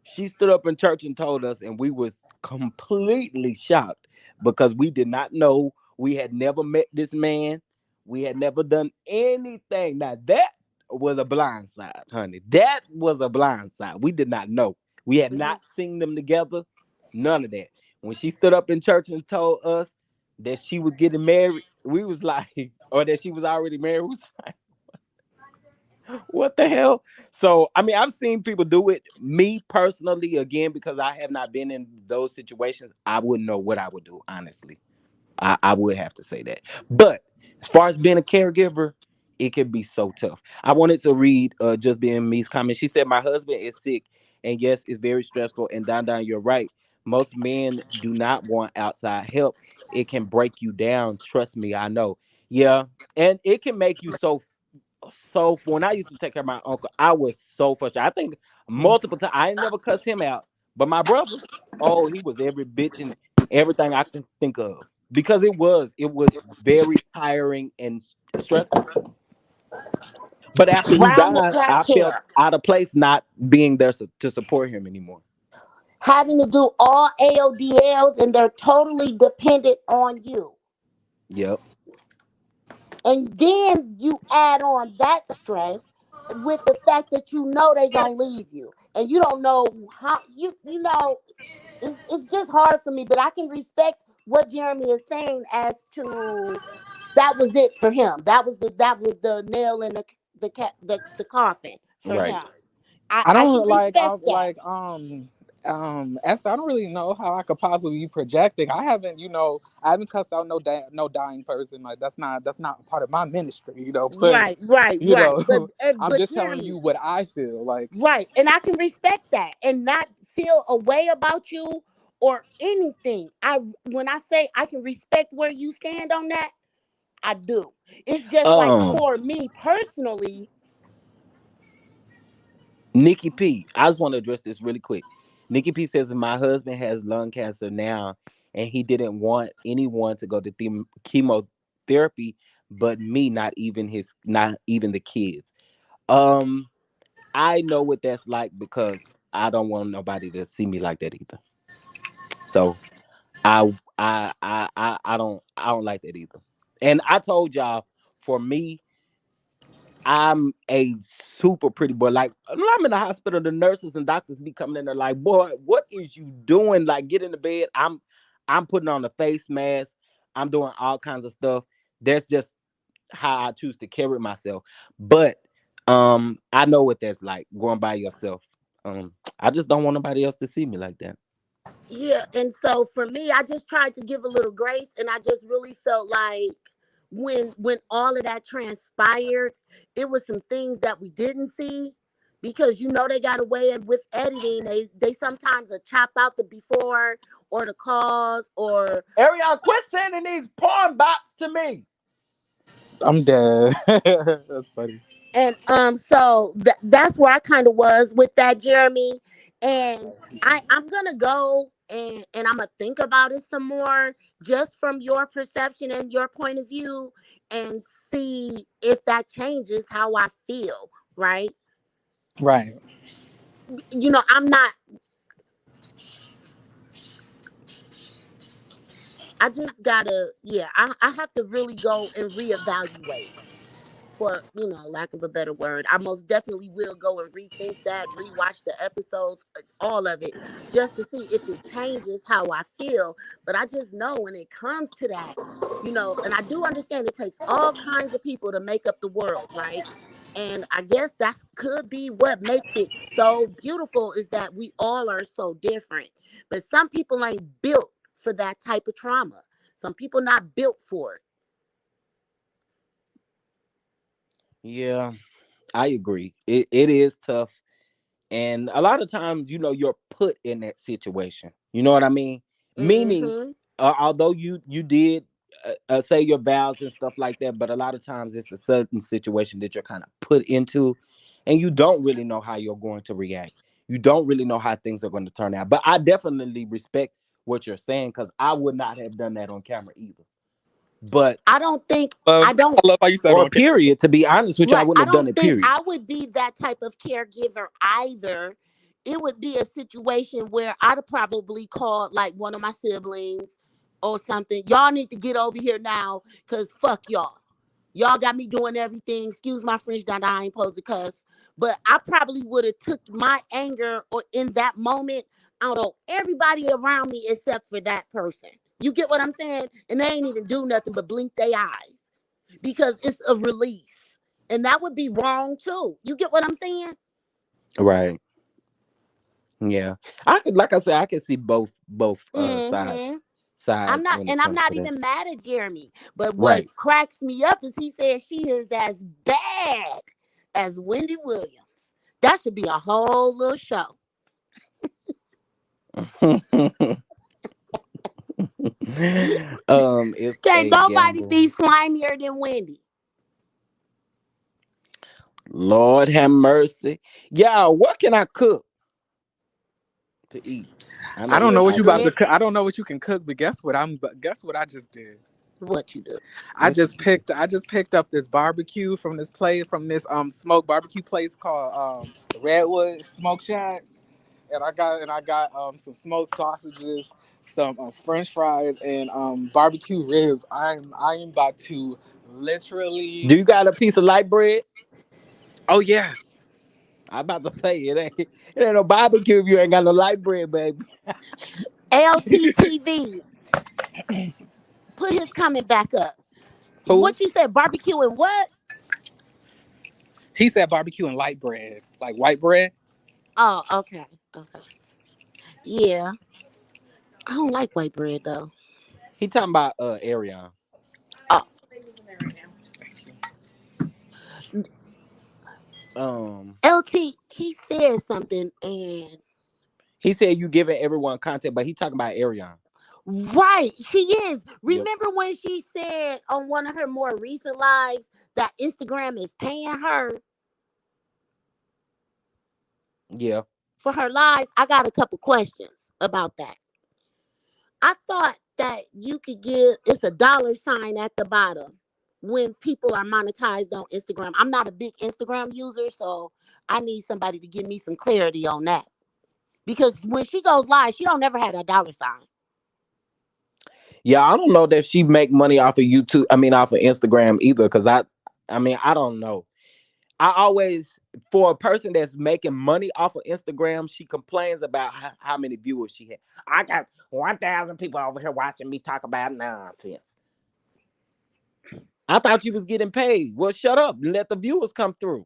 She stood up in church and told us, and we was completely shocked because we did not know. We had never met this man. We had never done anything. Now that was a blind side, honey. That was a blind side. We did not know. We had Mhm. not seen them together. None of that. When she stood up in church and told us that she was getting married, we was like, or that she was already married, we was like, what the hell? So, I mean, I've seen people do it. Me personally, again, because I have not been in those situations, I wouldn't know what I would do, honestly. I would have to say that. But as far as being a caregiver, it can be so tough. I wanted to read just being me's comment. She said, my husband is sick, and yes, it's very stressful. And Don, you're right. Most men do not want outside help. It can break you down. Trust me, I know. Yeah. And it can make you so when I used to take care of my uncle, I was so frustrated. I think multiple times I ain't never cussed him out, but my brother, oh, he was every bitch and everything I can think of because it was very tiring and stressful. But after he Round the died, clock I felt care. out of place not being there to support him anymore. Having to do all AODLs and they're totally dependent on you. Yep. And then you add on that stress with the fact that you know they gonna leave you. And you don't know how it's just hard for me, but I can respect what Jeremy is saying as to that was it for him. That was the nail in the coffin for Right. him. I I can don't like I respect that. like Esther, I don't really know how I could possibly be projecting. I haven't cussed out no dying person. Like that's not part of my ministry, but Right, right, you right. know, I'm But just telling Jeremy, you what I feel. Like right. And I can respect that and not feel a way about you or anything. When I say I can respect where you stand on that, I do. It's just like Um, for me personally, Nikki P, I just want to address this really quick. Nikki P says my husband has lung cancer now, and he didn't want anyone to go to chemotherapy, but me, not even the kids. Um, I know what that's like because I don't want nobody to see me like that either. So I don't like that either. And I told y'all, for me, I'm a super pretty boy. Like when I'm in the hospital, the nurses and doctors be coming in there like, boy, what is you doing? Like, get in the bed. I'm putting on a face mask. I'm doing all kinds of stuff. That's just how I choose to carry myself. But I know what that's like going by yourself. I just don't want nobody else to see me like that. yeah. And so for me, I just tried to give a little grace, and I just really felt like when all of that transpired, it was some things that we didn't see because they got away with editing. They sometimes chop out the before or the cause or Ariana, quit sending these porn bots to me. I'm dead. That's funny. and so that's where I kind of was with that, Jeremy. And I'm gonna go and I'm gonna think about it some more, just from your perception and your point of view, and see if that changes how I feel. Right? Right. I'm not. I just gotta. Yeah, I have to really go and reevaluate, for lack of a better word. I most definitely will go and rethink that, rewatch the episodes, all of it, just to see if it changes how I feel. But I just know when it comes to that, and I do understand it takes all kinds of people to make up the world, right? And I guess that could be what makes it so beautiful, is that we all are so different. But some people ain't built for that type of trauma. Some people not built for it. Yeah, I agree. It is tough. And a lot of times, you're put in that situation. You know what I mean? Meaning, Mm-hmm. although you did say your vows and stuff like that, but a lot of times it's a certain situation that you're kind of put into, and you don't really know how you're going to react. You don't really know how things are going to turn out. But I definitely respect what you're saying, because I would not have done that on camera either. But I don't think Love, I don't I love how you said it or on camera. period, to be honest with you, I right. wouldn't I have done don't it. think Period. I would be that type of caregiver either. It would be a situation where I'd have probably called like one of my siblings or something. Y'all need to get over here now, cause fuck y'all. Y'all got me doing everything. Excuse my French, that I ain't supposed to cuss. But I probably would have took my anger or in that moment out on everybody around me except for that person. You get what I'm saying? And they ain't even do nothing but blink their eyes because it's a release. And that would be wrong too. You get what I'm saying? Right. Yeah. Like I said, I can see both sides Hmm. sides when it I'm comes not to that. even mad at Jeremy. But what Right. cracks me up is he said she is as bad as Wendy Williams. That should be a whole little show. It's Can't a nobody gamble. be slimier than Wendy. Lord have mercy. Yeah, what can I cook to eat? I I know don't you know Shit, what you about to probably. cook. I grits. don't know what you can cook, but guess what I just did. What you do? What did you do? I just picked up this barbecue from this smoked barbecue place called the Redwood Smoke Shack, and I got some smoked sausages, some French fries, and barbecue ribs. I am about to Do literally. you got a piece of light bread? Oh yes, I about to say it ain't no barbecue if you ain't got no light bread, baby. LTTV. Put his comment back up. Who? What you said? Barbecue and what? he said barbecue and light bread, like white bread. Oh, okay. Okay. Yeah. I don't like white bread though. He talking about Arion. Oh, Um LT, he said something and he said you giving everyone content, but he talking about Arion. right, she is. Yep. Remember when she said on one of her more recent lives that Instagram is paying her Yeah. for her lives? I got a couple questions about that. I thought that you could give it's a dollar sign at the bottom when people are monetized on Instagram. I'm not a big Instagram user, so I need somebody to give me some clarity on that. Because when she goes live, she don't never had a dollar sign. Yeah, I don't know that she make money off of YouTube. I mean, off of Instagram either. Cause I mean, I don't know. I always, for a person that's making money off of Instagram, she complains about how many viewers she had. I got 1,000 people over here watching me talk about nonsense. I thought you was getting paid. Well, shut up and let the viewers come through.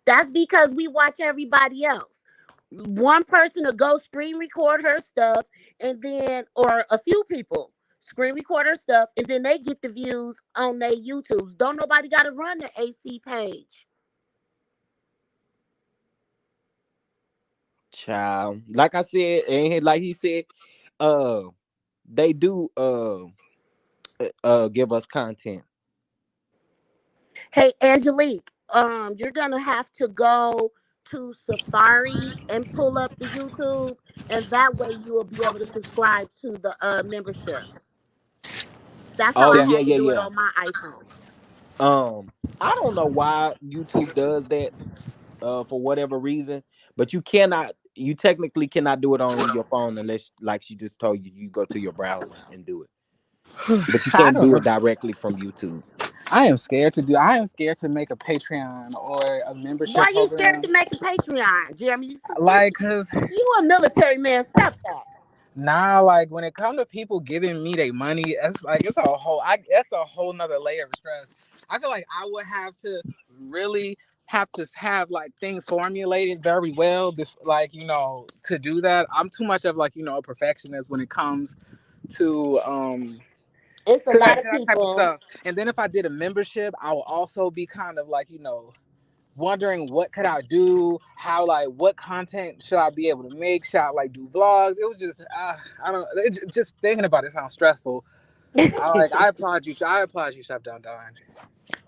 That's because we watch everybody else. One person will go screen record her stuff and then or a few people screen record her stuff and then they get the views on their YouTubes. Don't nobody gotta run the AC page. Child, like I said, and like he said, uh, they do give us content. Hey Angelique, you're gonna have to go to Safari and pull up the YouTube, and that way you will be able to subscribe to the membership. That's how Oh I Yeah, yeah, had to yeah, do it yeah. on my iPhone. I don't know why YouTube does that for whatever reason, but you technically cannot do it on your phone unless, like she just told you, you go to your browser and do it. But you I can't don't do know. it directly from YouTube. I am scared to make a Patreon or a membership Why you scared program. to make a Patreon, Jeremy? What Like, cause you a military man? Stop that. nah, like when it comes to people giving me their money, it's a whole nother layer of stress. I feel like I would have to really have to have like things formulated very well, like to do that. I'm too much of like a perfectionist when it comes to It's a lot to of that type of people. stuff. And then if I did a membership, I would also be kind of like wondering what could I do, how like what content should I be able to make, should I like do vlogs. It was just I don't just thinking about it sounds stressful. I applaud you. I applaud you, Chef Don Don.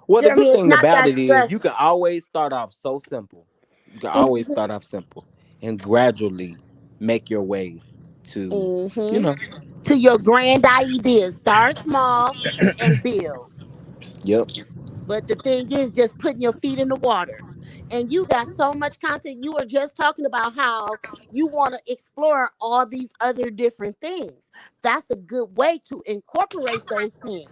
Well, the Jeremy, good it's thing not about that it is you stressful. can always start off so simple. You can always Hmm. start off simple and gradually make your way to, you Hmm. know, To your grand ideas, start small and build. yep. But the thing is, just putting your feet in the water. And you got so much content. You were just talking about how you want to explore all these other different things. That's a good way to incorporate those things.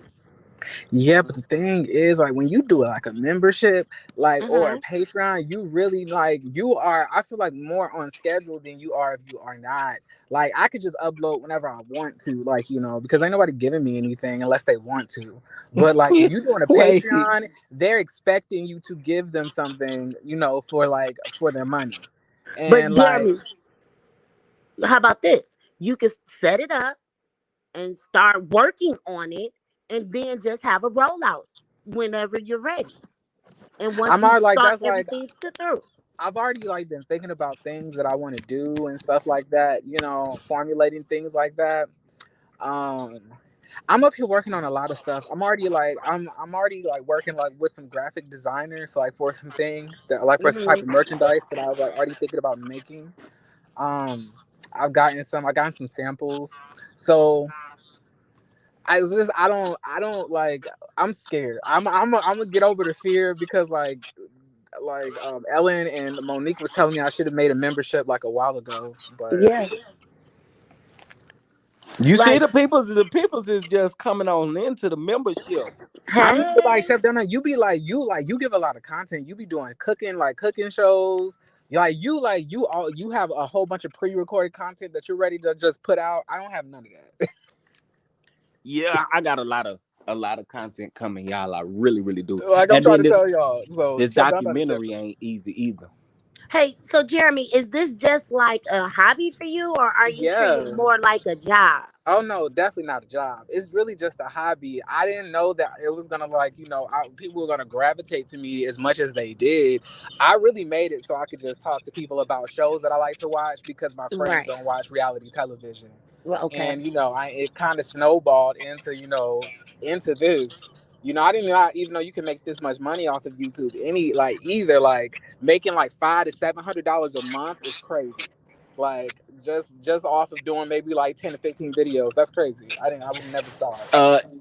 Yeah, but the thing is, like, when you do like a membership, like, Uh or a huh. Patreon, you really like you are. I feel like more on schedule than you are if you are not. Like, I could just upload whenever I want to, like, because ain't nobody giving me anything unless they want to. But like when you doing a Wait. Patreon, they're expecting you to give them something, for their money, But and like. Jeremy, how about this? You can set it up and start working on it, and then just have a rollout whenever you're ready. And once I'm you've already like thought that's like everything through. I've already like been thinking about things that I want to do and stuff like that, formulating things like that. Um I'm up here working on a lot of stuff. I'm already like working like with some graphic designers like for some things that like for some type of Hmm. merchandise that I was like already thinking about making. Um I gotten some samples. So I don't like I'm scared. I'm gonna get over the fear because Ellen and Monique was telling me I should have made a membership like a while ago, but Yeah. You see Like, the peoples is just coming on into the membership. I mean, but like Chef Yes. Donna, you give a lot of content. You be doing cooking shows. You have a whole bunch of pre-recorded content that you're ready to just put out. I don't have none of that. Yeah, I got a lot of content coming, y'all. I really, really do. Like I'm And trying then to this tell y'all. So this Chef Donna is documentary different. ain't easy either. hey, so Jeremy, is this just like a hobby for you, or are you treating it Yeah. more like a job? Oh no, definitely not a job. It's really just a hobby. I didn't know that it was gonna people were gonna gravitate to me as much as they did. I really made it so I could just talk to people about shows that I like to watch because my friends Right. don't watch reality television, Well, okay. and it kind of snowballed into into this. I didn't know even though you can make this much money off of YouTube. Either like making like $500 to $700 a month is crazy, like just off of doing maybe like 10 to 15 videos. That's crazy. I would never thought.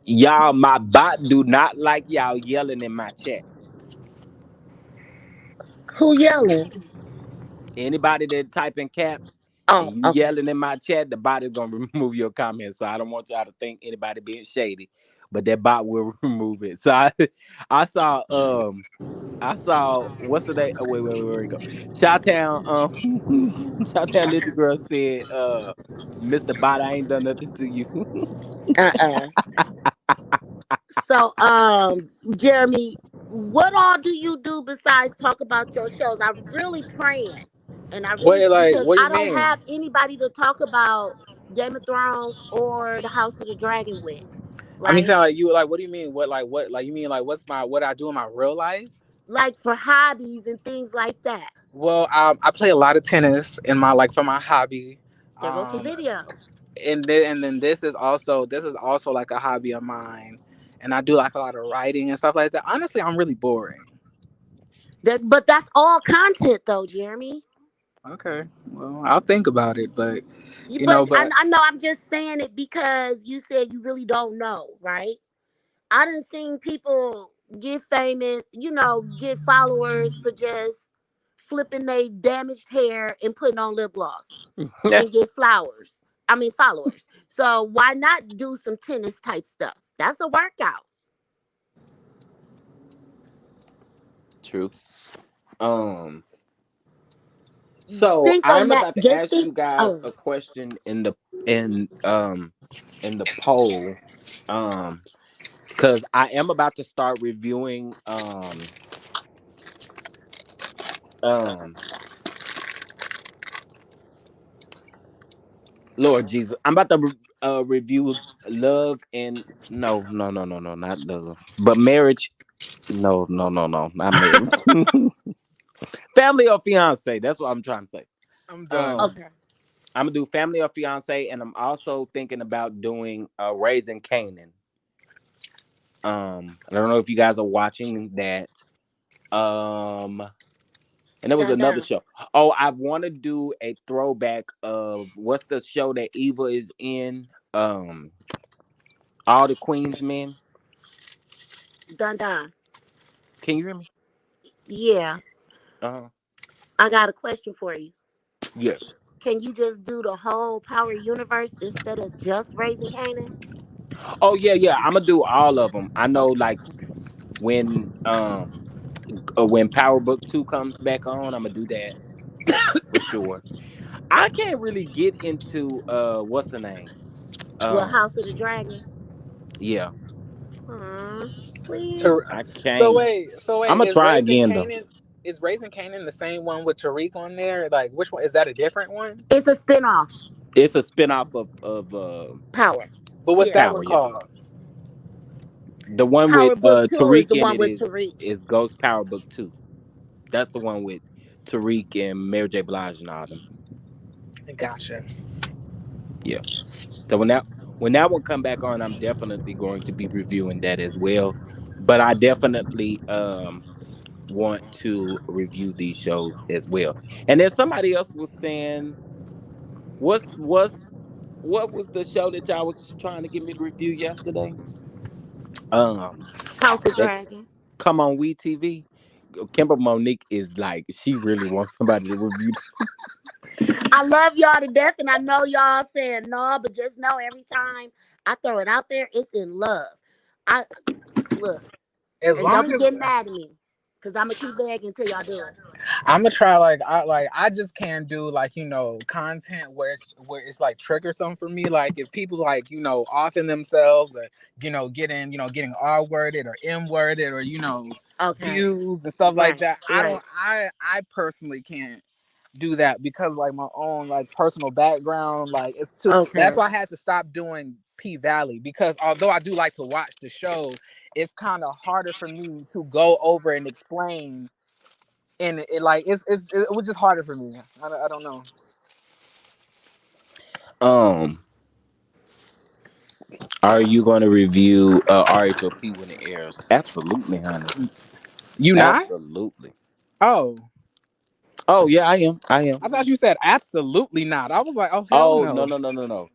Y'all, my bot do not like y'all yelling in my chat. Who yelling? Anybody that type in caps and Oh, you okay. yelling in my chat, the bot is gonna remove your comment. So I don't want y'all to think anybody being shady, but that bot will remove it. So I saw what's the name? Oh, wait, where we go? Shottown Shottown Little Girl said, Mr. Bot, I ain't done nothing to you. Uh-uh. So, Jeremy, what all do you do besides talk about your shows? I'm really praying, and I really because What do I you don't mean? have anybody to talk about Game of Thrones or the House of the Dragon with, I mean, right? sound like you like what do you mean? What like you mean like what I do in my real life? Like for hobbies and things like that. Well, I play a lot of tennis in my like for my hobby. There goes some Um videos. and then this is also like a hobby of mine. And I do like a lot of writing and stuff like that. Honestly, I'm really boring. But that's all content, though, Jeremy. Okay. Well, I'll think about it, but you know, But but I know I'm just saying it because you said you really don't know, right? I done seen people get famous, get followers for just flipping their damaged hair and putting on lip gloss and get flowers. I mean followers. So why not do some tennis type stuff? That's a workout. True. Um. So Think on I'm that. about to Just ask think. you guys Oh, a question in the poll. Um, because I am about to start reviewing um Lord Jesus. I'm about to review love and no, not love. But marriage, no, not marriage. Family or fiance. That's what I'm trying to say. I'm done. Um, Okay. I'm gonna do family or fiance, and I'm also thinking about doing Raising Canaan. I don't know if you guys are watching that. Um, and there was Dun another dun. show. Oh, I want to do a throwback of what's the show that Eva is in? All the Queen's Men. Dun dun. Can you hear me? Yeah. Uh-huh. I got a question for you. Yes. Can you just do the whole Power Universe instead of just Raising Canaan? Oh yeah, yeah. I'm gonna do all of them. I know, like when when Power Book 2 comes back on, I'm gonna do that for sure. I can't really get into what's the name? Well, Um House of the Dragon. yeah, Please. To, I so can't. wait, so I'm wait, gonna try again though. Is Raising Canaan the same one with Tariq on there? Like, which one is that? A different one? It's a spinoff. It's a spinoff of Power. But what's Yeah. that one Power, yeah. called? The one with Power Book 2 is Tariq the in one it with Tariq. is Ghost Power Book 2. That's the one with Tariq and Mary J. Blige and all them. Gotcha. Yeah. So when that one come back on, I'm definitely going to be reviewing that as well. But I definitely want to review these shows as well. And then somebody else was saying, what's what was the show that y'all was trying to get me to review yesterday? Um, House of that Dragon. come on We TV. Kimber Monique is like she really wants somebody to review. I love y'all to death, and I know y'all saying no, but just know every time I throw it out there, it's in love. I look, As and don't long be as getting mad at me, cause I'm gonna keep begging until y'all do it. I'm gonna try, I just can't do content where it's like triggersome for me. Like if people offing themselves or getting R worded or M worded or Okay, abused and stuff like right, that. I right. don't. I personally can't do that because like my own like personal background it's too. Okay, That's why I had to stop doing P Valley, because although I do like to watch the show, it's kind of harder for me to go over and explain, and it was just harder for me. I don't know. Um, are you going to review RHOP when it airs? Absolutely, honey. You not? Absolutely. Oh, Oh yeah, I am. I am. I thought you said absolutely not. I was like, oh hell Oh no no. no no no no.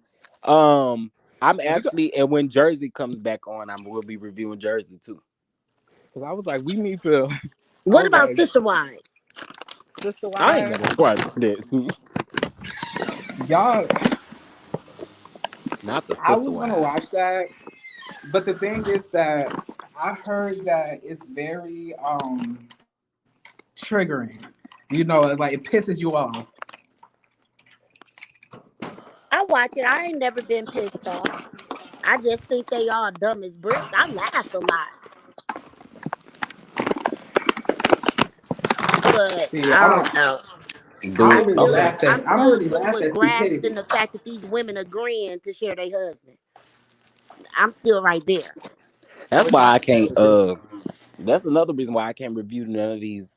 I'm We got, actually, and when Jersey comes back on, I will be reviewing Jersey too. because I was like, we need to. I what was about like, Sister Wives? Sister I ain't Wives, never watched that. y'all. Not the I Sister was gonna Wives. watch that, but the thing is that I heard that it's very triggering. It's like it pisses you off. I watch it. I ain't never been pissed off. I just think they all dumb as bricks. I laugh a lot, but See, I don't know. I don't Do really okay. laugh I'm at. I don't still really dealing laugh with at grasping stupidity. the fact that these women agreeing to share their husband. I'm still right there. That's What why y'all I think that can't. would do? That's another reason why I can't review none of these.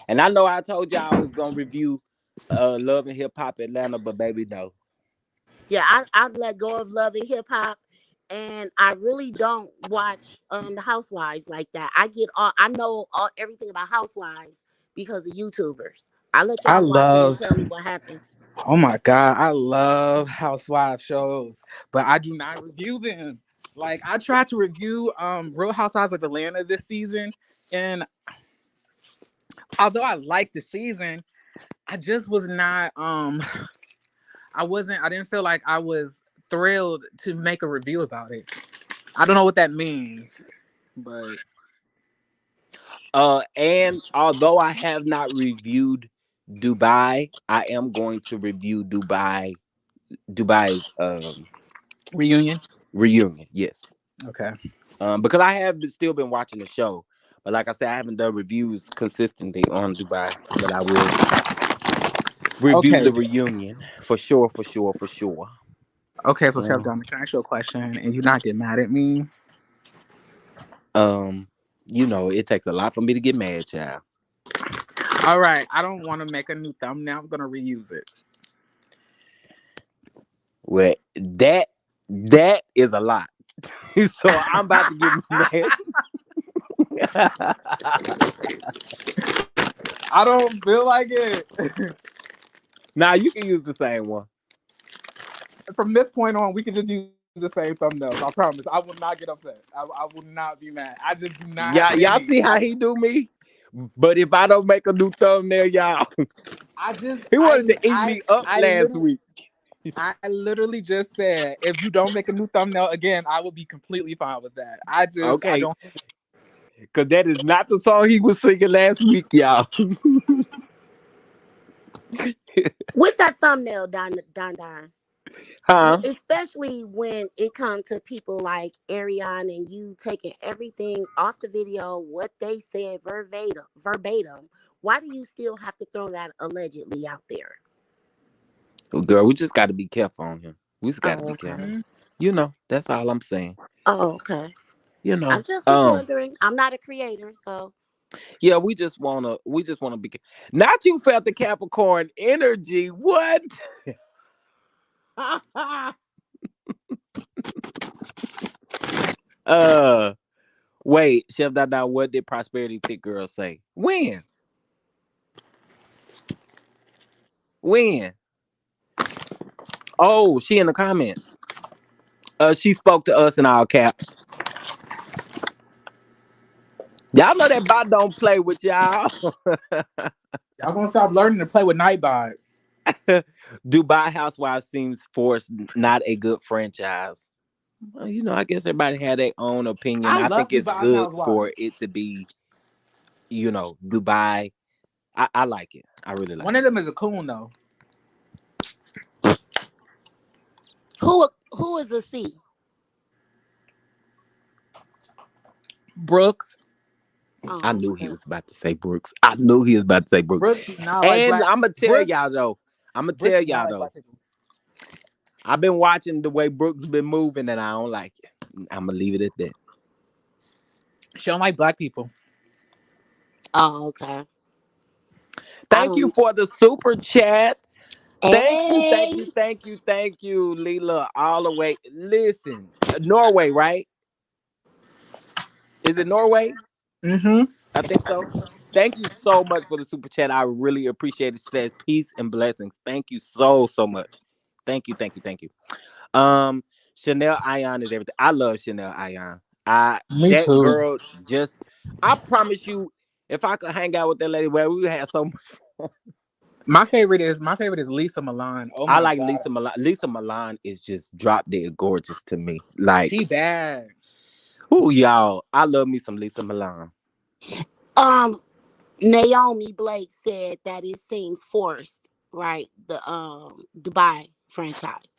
And I know I told y'all I was gonna review Love and Hip Hop Atlanta, but baby, no. Yeah, I let go of love and hip hop, and I really don't watch the Housewives like that. I know all everything about Housewives because of YouTubers. I let I y'all watch it and love. tell me what happened. Oh my god, I love housewife shows, but I do not review them. Like I tried to review Real Housewives of Atlanta this season, and although I liked the season, I just was not I didn't feel like I was thrilled to make a review about it. I don't know what that means, but And although I have not reviewed Dubai, I am going to review Dubai's reunion. reunion. Yes. Okay. Because I have still been watching the show, but like I said, I haven't done reviews consistently on Dubai. But I will review Okay. the reunion for sure, for sure, for sure. Okay, so Chef Um, Donna, can I ask you a question and you not get mad at me? um, it takes a lot for me to get mad, child. All right, I don't want to make a new thumbnail. I'm gonna reuse it. Well, that is a lot. So I'm about to get mad. I don't feel like it. Now you can use the same one. From this point on, we can just use the same thumbnails. I promise. I will not get upset. I will not be mad. I just do not have it in Y'all me. see how he do me? But if I don't make a new thumbnail, y'all, I just he wanted to eat me up last week. I literally just said if you don't make a new thumbnail again, I will be completely fine with that. I Okay, don't. because that is not the song he was singing last week, y'all. With that thumbnail, Don. Huh? Especially when it comes to people like Arrione and you taking everything off the video, what they said verbatim. Why do you still have to throw that allegedly out there? Girl, we just got to be careful on him. We just got to Oh, be okay. careful. Mhm. That's all I'm saying. Oh, okay. You I know, just was wondering. I'm not a creator, so yeah, we just wanna be. Not you felt the Capricorn energy. What? uh, wait, Chef Dada, what did Prosperity Thick Girl say? When? When? Oh, she in the comments. She spoke to us in all caps. Y'all know that bot don't play with y'all. Y'all gonna stop learning to play with Nightbot. Dubai Housewives seems forced, not a good franchise. Well, I guess everybody had their own opinion. I I love think it's Dubai's good for Housewives. it to be, Dubai. I like it. I really like One of them is a coon though. who is a C? Brooks. it. I Oh, knew he okay. was about to say Brooks. I knew he was about to say Brooks. Brooks do not like And black. I'm gonna tell Brooks. y'all though. I'm gonna Brooks tell do not y'all like though. black people. I've been watching the way Brooks been moving, and I don't like it. I'm gonna leave it at that. She don't like black people. Oh, okay. I Thank you don't. for the super chat. Thank you, thank Hey, you, thank you, thank you, Leela. All the way. Listen, Norway, right? Is it Norway? Mm-hmm. I think so. Thank you so much for the super chat. I really appreciate it. She says peace and blessings. Thank you so much. Thank you, thank you, thank you. Chanel Ion is everything. I love Chanel Ion. Me That too. girl just. I promise you, if I could hang out with that lady, well, we would have so much fun. My favorite is Lisa Milan. Oh I my like god, Lisa Milan. Lisa Milan is just drop dead gorgeous to me. Like, she bad. who y'all? I love me some Lisa Milan. um, Naomi Blake said that it seems forced, right? The Dubai franchise,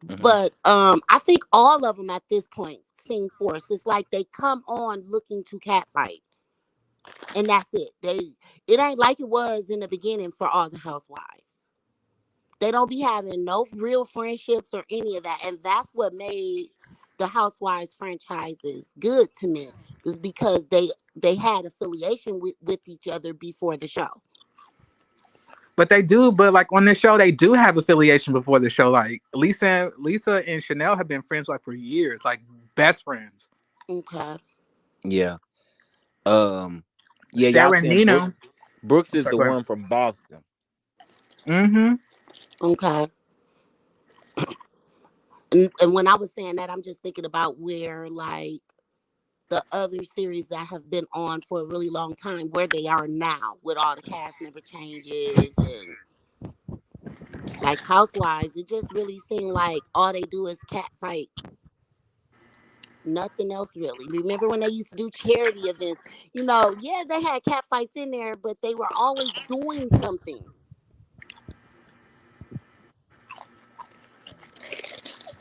Hmm. but I think all of them at this point seem forced. It's like they come on looking to catfight, and that's it. It ain't like it was in the beginning for all the housewives. They don't be having no real friendships or any of that, and that's what made the housewives franchises good to me, was because they had affiliation with each other before the show. But they do. But like on this show, they do have affiliation before the show. Like Lisa and Chanel have been friends like for years, like best friends. Okay. Yeah. Um. Yeah, y'all Sarah and saying Brooks. Nino. Brooks I'm is sorry, the go ahead. one from Boston. Mm-hmm. Okay. And when I was saying that, I'm just thinking about where like the other series that have been on for a really long time, where they are now with all the cast member changes and like Housewives. It just really seemed like all they do is cat fight. Nothing else really. Remember when they used to do charity events? Yeah, they had cat fights in there, but they were always doing something.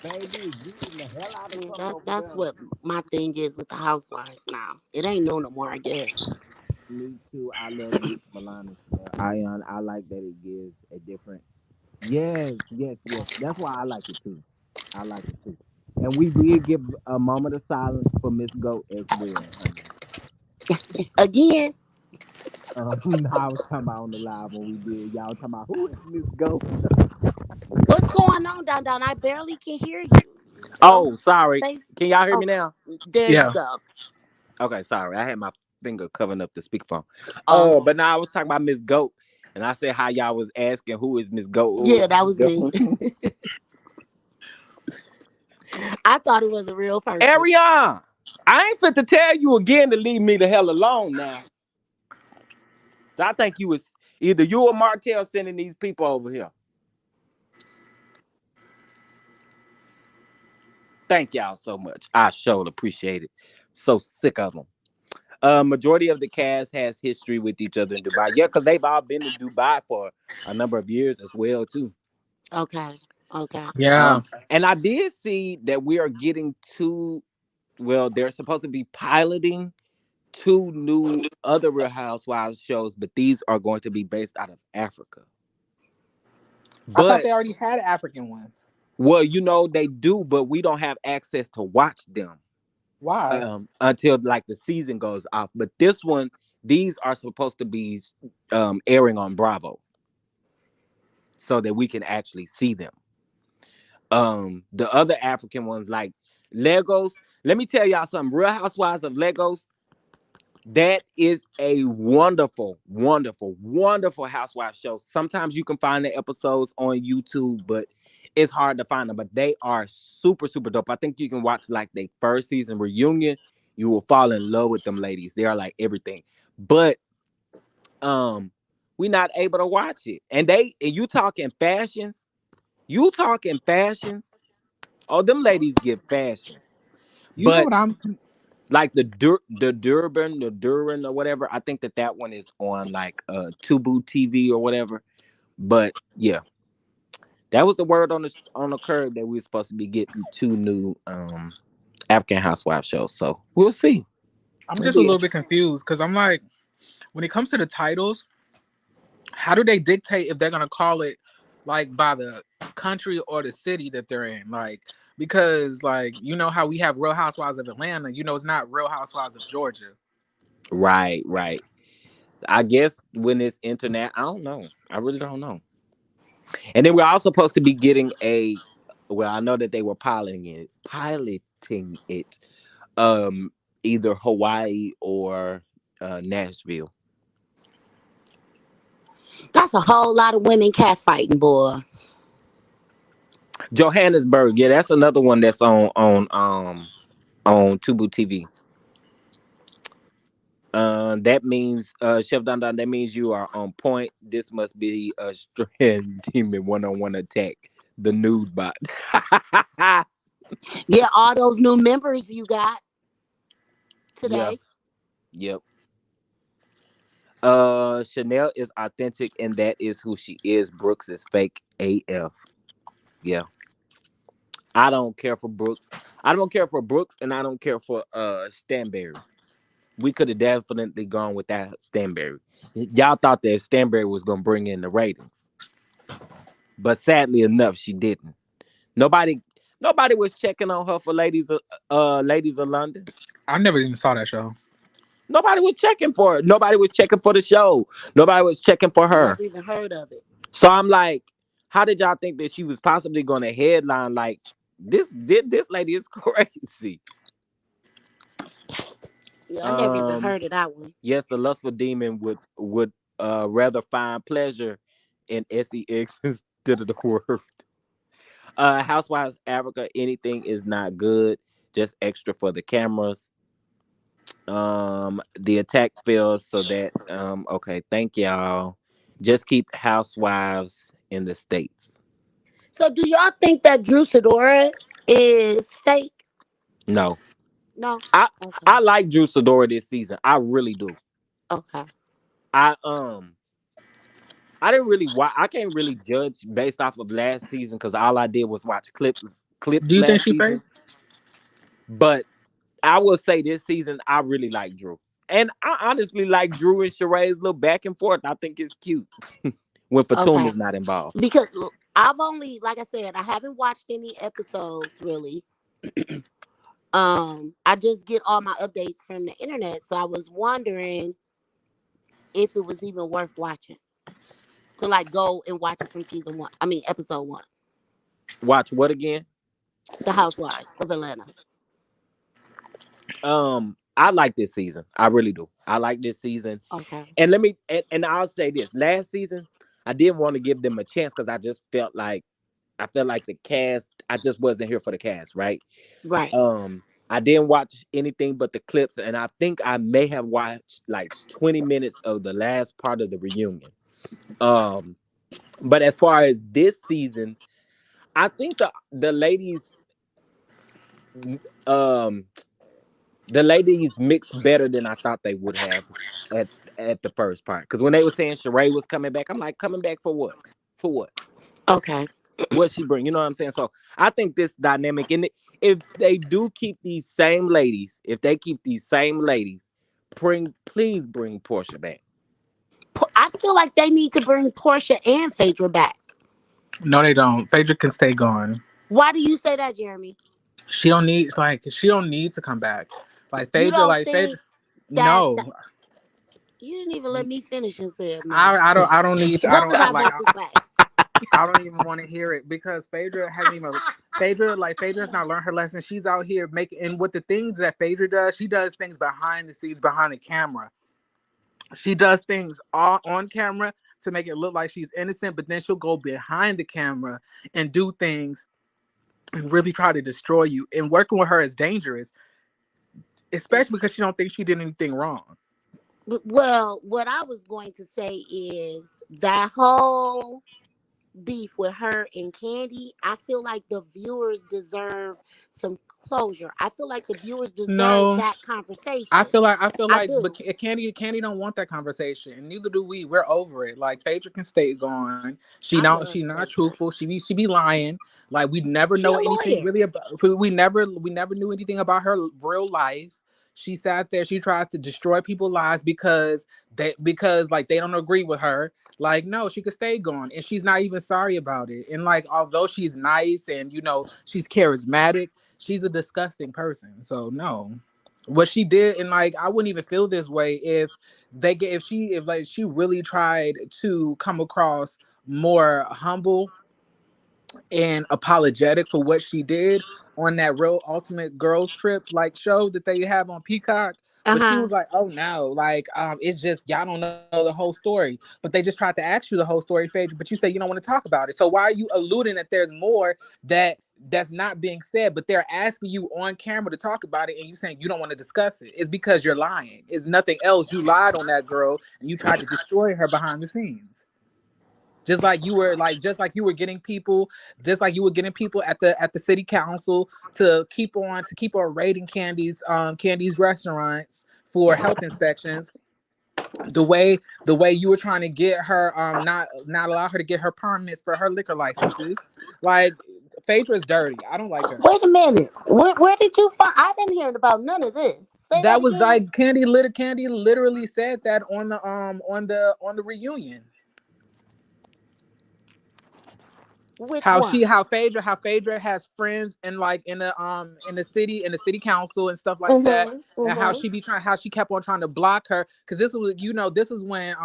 Baby, it's beating the hell out of something over That's there. what my thing is with the Housewives now. It ain't no more, I guess. Me too. I love Lisa Milan and Chanel Ion. I like that it gives a different. Yes, yes, yes. That's why I like it too. I like it too. And we did give a moment of silence for Miss Goat as well, honey. Again, I was talking about on the live when we did. Y'all talking about who is Miss Go? What's going on, Don Don? I barely can hear you. Oh, Don't sorry. say. Can y'all hear me Oh, now? there you Yeah. go. Okay, sorry. I had my finger covering up the speakerphone. Oh, But now I was talking about Miss Goat, and I said how y'all was asking who is Miss Goat. Who is yeah, that Miss was me. Goat? I thought it was a real person. Ariane, I ain't fit to tell you again to leave me the hell alone now. I think you was either you or Martell sending these people over here. Thank y'all so much. I sure appreciate it. So sick of them. Majority of the cast has history with each other in Dubai. Yeah, because they've all been to Dubai for a number of years as well too. Okay, okay. Yeah. And I did see that we are getting two. Well, they're supposed to be piloting two new other Real Housewives shows, but these are going to be based out of Africa. I thought But they already had African ones. well, they do, but we don't have access to watch them Why? until like the season goes off. But this one, these are supposed to be airing on Bravo so that we can actually see them. The other African ones like Legos. Let me tell y'all something. Real Housewives of Legos. That is a wonderful, wonderful, wonderful housewife show. Sometimes you can find the episodes on YouTube, but it's hard to find them. But they are super, super dope. I think you can watch like the first season reunion. You will fall in love with them ladies. They are like everything. But um, we're not able to watch it. And you talking fashions. You talking fashions. Oh, them ladies get fashion. You know But what I'm like the Duran or whatever. I think that one is on like Tubu TV or whatever. But yeah, that was the word on the curve that we were supposed to be getting two new African housewife shows. So we'll see. I'm It'll just a be little bit interesting. confused because I'm like, when it comes to the titles, how do they dictate if they're gonna call it like by the country or the city that they're in? Like, because like you know how we have Real Housewives of Atlanta, it's not Real Housewives of Georgia. Right, right. I guess when it's internet, I don't know. I really don't know. And then we're also supposed to be getting a. Well, I know that they were piloting it, um, either Hawaii or Nashville. That's a whole lot of women catfighting, boy. Johannesburg, yeah, that's another one that's on Tubu TV. That means Chef Don Don. That means you are on point. This must be a Strand Demon one-on-one attack. The nude bot. Yeah, all those new members you got Yeah. today. Yep. Chanel is authentic, and that is who she is. Brooks is fake AF. Yeah. I don't care for Brooks. I don't care for Brooks, and I don't care for Stanberry. We could have definitely gone with that Stanberry. Y'all thought that Stanberry was gonna bring in the ratings, but sadly enough, she didn't. Nobody, nobody was checking on her for Ladies of London. I never even saw that show. Nobody was checking for her. Nobody was checking for the show. Nobody was checking for her. Never even heard of it. So I'm like, how did y'all think that she was possibly going to headline like this? This lady is crazy. Yeah, I never even Um, heard of that one. yes, the lustful demon would rather find pleasure in sex instead of the word. Housewives Africa, anything is not good, just extra for the cameras. The attack fails, so that okay, thank y'all. Just keep Housewives in the States. So, do y'all think that Drew Sidora is fake? No. No. I Okay. I like Drew Sidora this season. I really do. Okay. I I didn't really watch. I can't really judge based off of last season because all I did was watch clips Do you think last she fake? season. But I will say this season I really like Drew, and I honestly like Drew and Sheree's little back and forth. I think it's cute when Fatum Okay. is not involved. Because I've only, like I said, I haven't watched any episodes really. I just get all my updates from the internet. So I was wondering if it was even worth watching to like go and watch it from season one. I mean, episode one. Watch what again? The Housewives of Atlanta. I like this season. I really do. I like this season. Okay. And let me and I'll say this. Last season, I didn't want to give them a chance because I felt like the cast, I just wasn't here for the cast, right? Right. I didn't watch anything but the clips, and I think I may have watched like 20 minutes of the last part of the reunion. Um, but as far as this season, I think the ladies um the ladies mixed better than I thought they would have at at the first part. Because when they were saying Sheree was coming back, I'm like, coming back for what? For what? Okay. What she bring? You know what I'm saying? So I think this dynamic, and if they do keep these same ladies, if they keep these same ladies, please bring Portia back. I feel like they need to bring Portia and Phaedra back. No, they don't. Phaedra can stay gone. Why do you say that, Jeremy? She don't need to come back. You don't Like Phaedra. think that No, you didn't even let me finish and said no. I don't need to. I What don't was I like. about to say? I don't even want to hear it because Phaedra hasn't even. Phaedra's not learned her lesson. She's out here making, and with the things that Phaedra does, she does things behind the scenes, behind the camera. She does things all on camera to make it look like she's innocent, but then she'll go behind the camera and do things and really try to destroy you. And working with her is dangerous, especially because she don't think she did anything wrong. Well, what I was going to say is that whole beef with her and Candy, I feel like the viewers deserve some closure. I feel like the viewers deserve No, that conversation. I feel I like, but do. Candy don't want that conversation, and neither do we. We're over it. Like Phaedra can stay gone. I She love not Phaedra. truthful. She be lying. Like we never She a know anything lawyer. really about. We never knew anything about her real life. She sat there. She tries to destroy people's lives because like they don't agree with her. Like no, she could stay gone, and she's not even sorry about it. And like although she's nice and she's charismatic, she's a disgusting person. So no, what she did, and like I wouldn't even feel this way if like she really tried to come across more humble and apologetic for what she did on that Real Ultimate Girls Trip like show that they have on Peacock. But she Uh-huh. was like, "Oh no, like it's just y'all don't know the whole story." But they just tried to ask you the whole story, Phaedra. But you say you don't want to talk about it. So why are you alluding that there's more that's not being said? But they're asking you on camera to talk about it, and you saying you don't want to discuss it. It's because you're lying. It's nothing else. You lied on that girl, and you tried to destroy her behind the scenes. Just like you were getting people at the city council to keep on raiding Candy's restaurants for health inspections. The way you were trying to get her not allow her to get her permits for her liquor licenses. Like Phaedra's dirty. I don't like her. Wait a minute. Where did you find? I didn't hear about none of this. Say that That was again. like Candy literally said that on the reunion. Which one? How Phaedra has friends and like in the city council and stuff like that, Mm-hmm. and how Mm-hmm. how she kept on trying to block her because this is when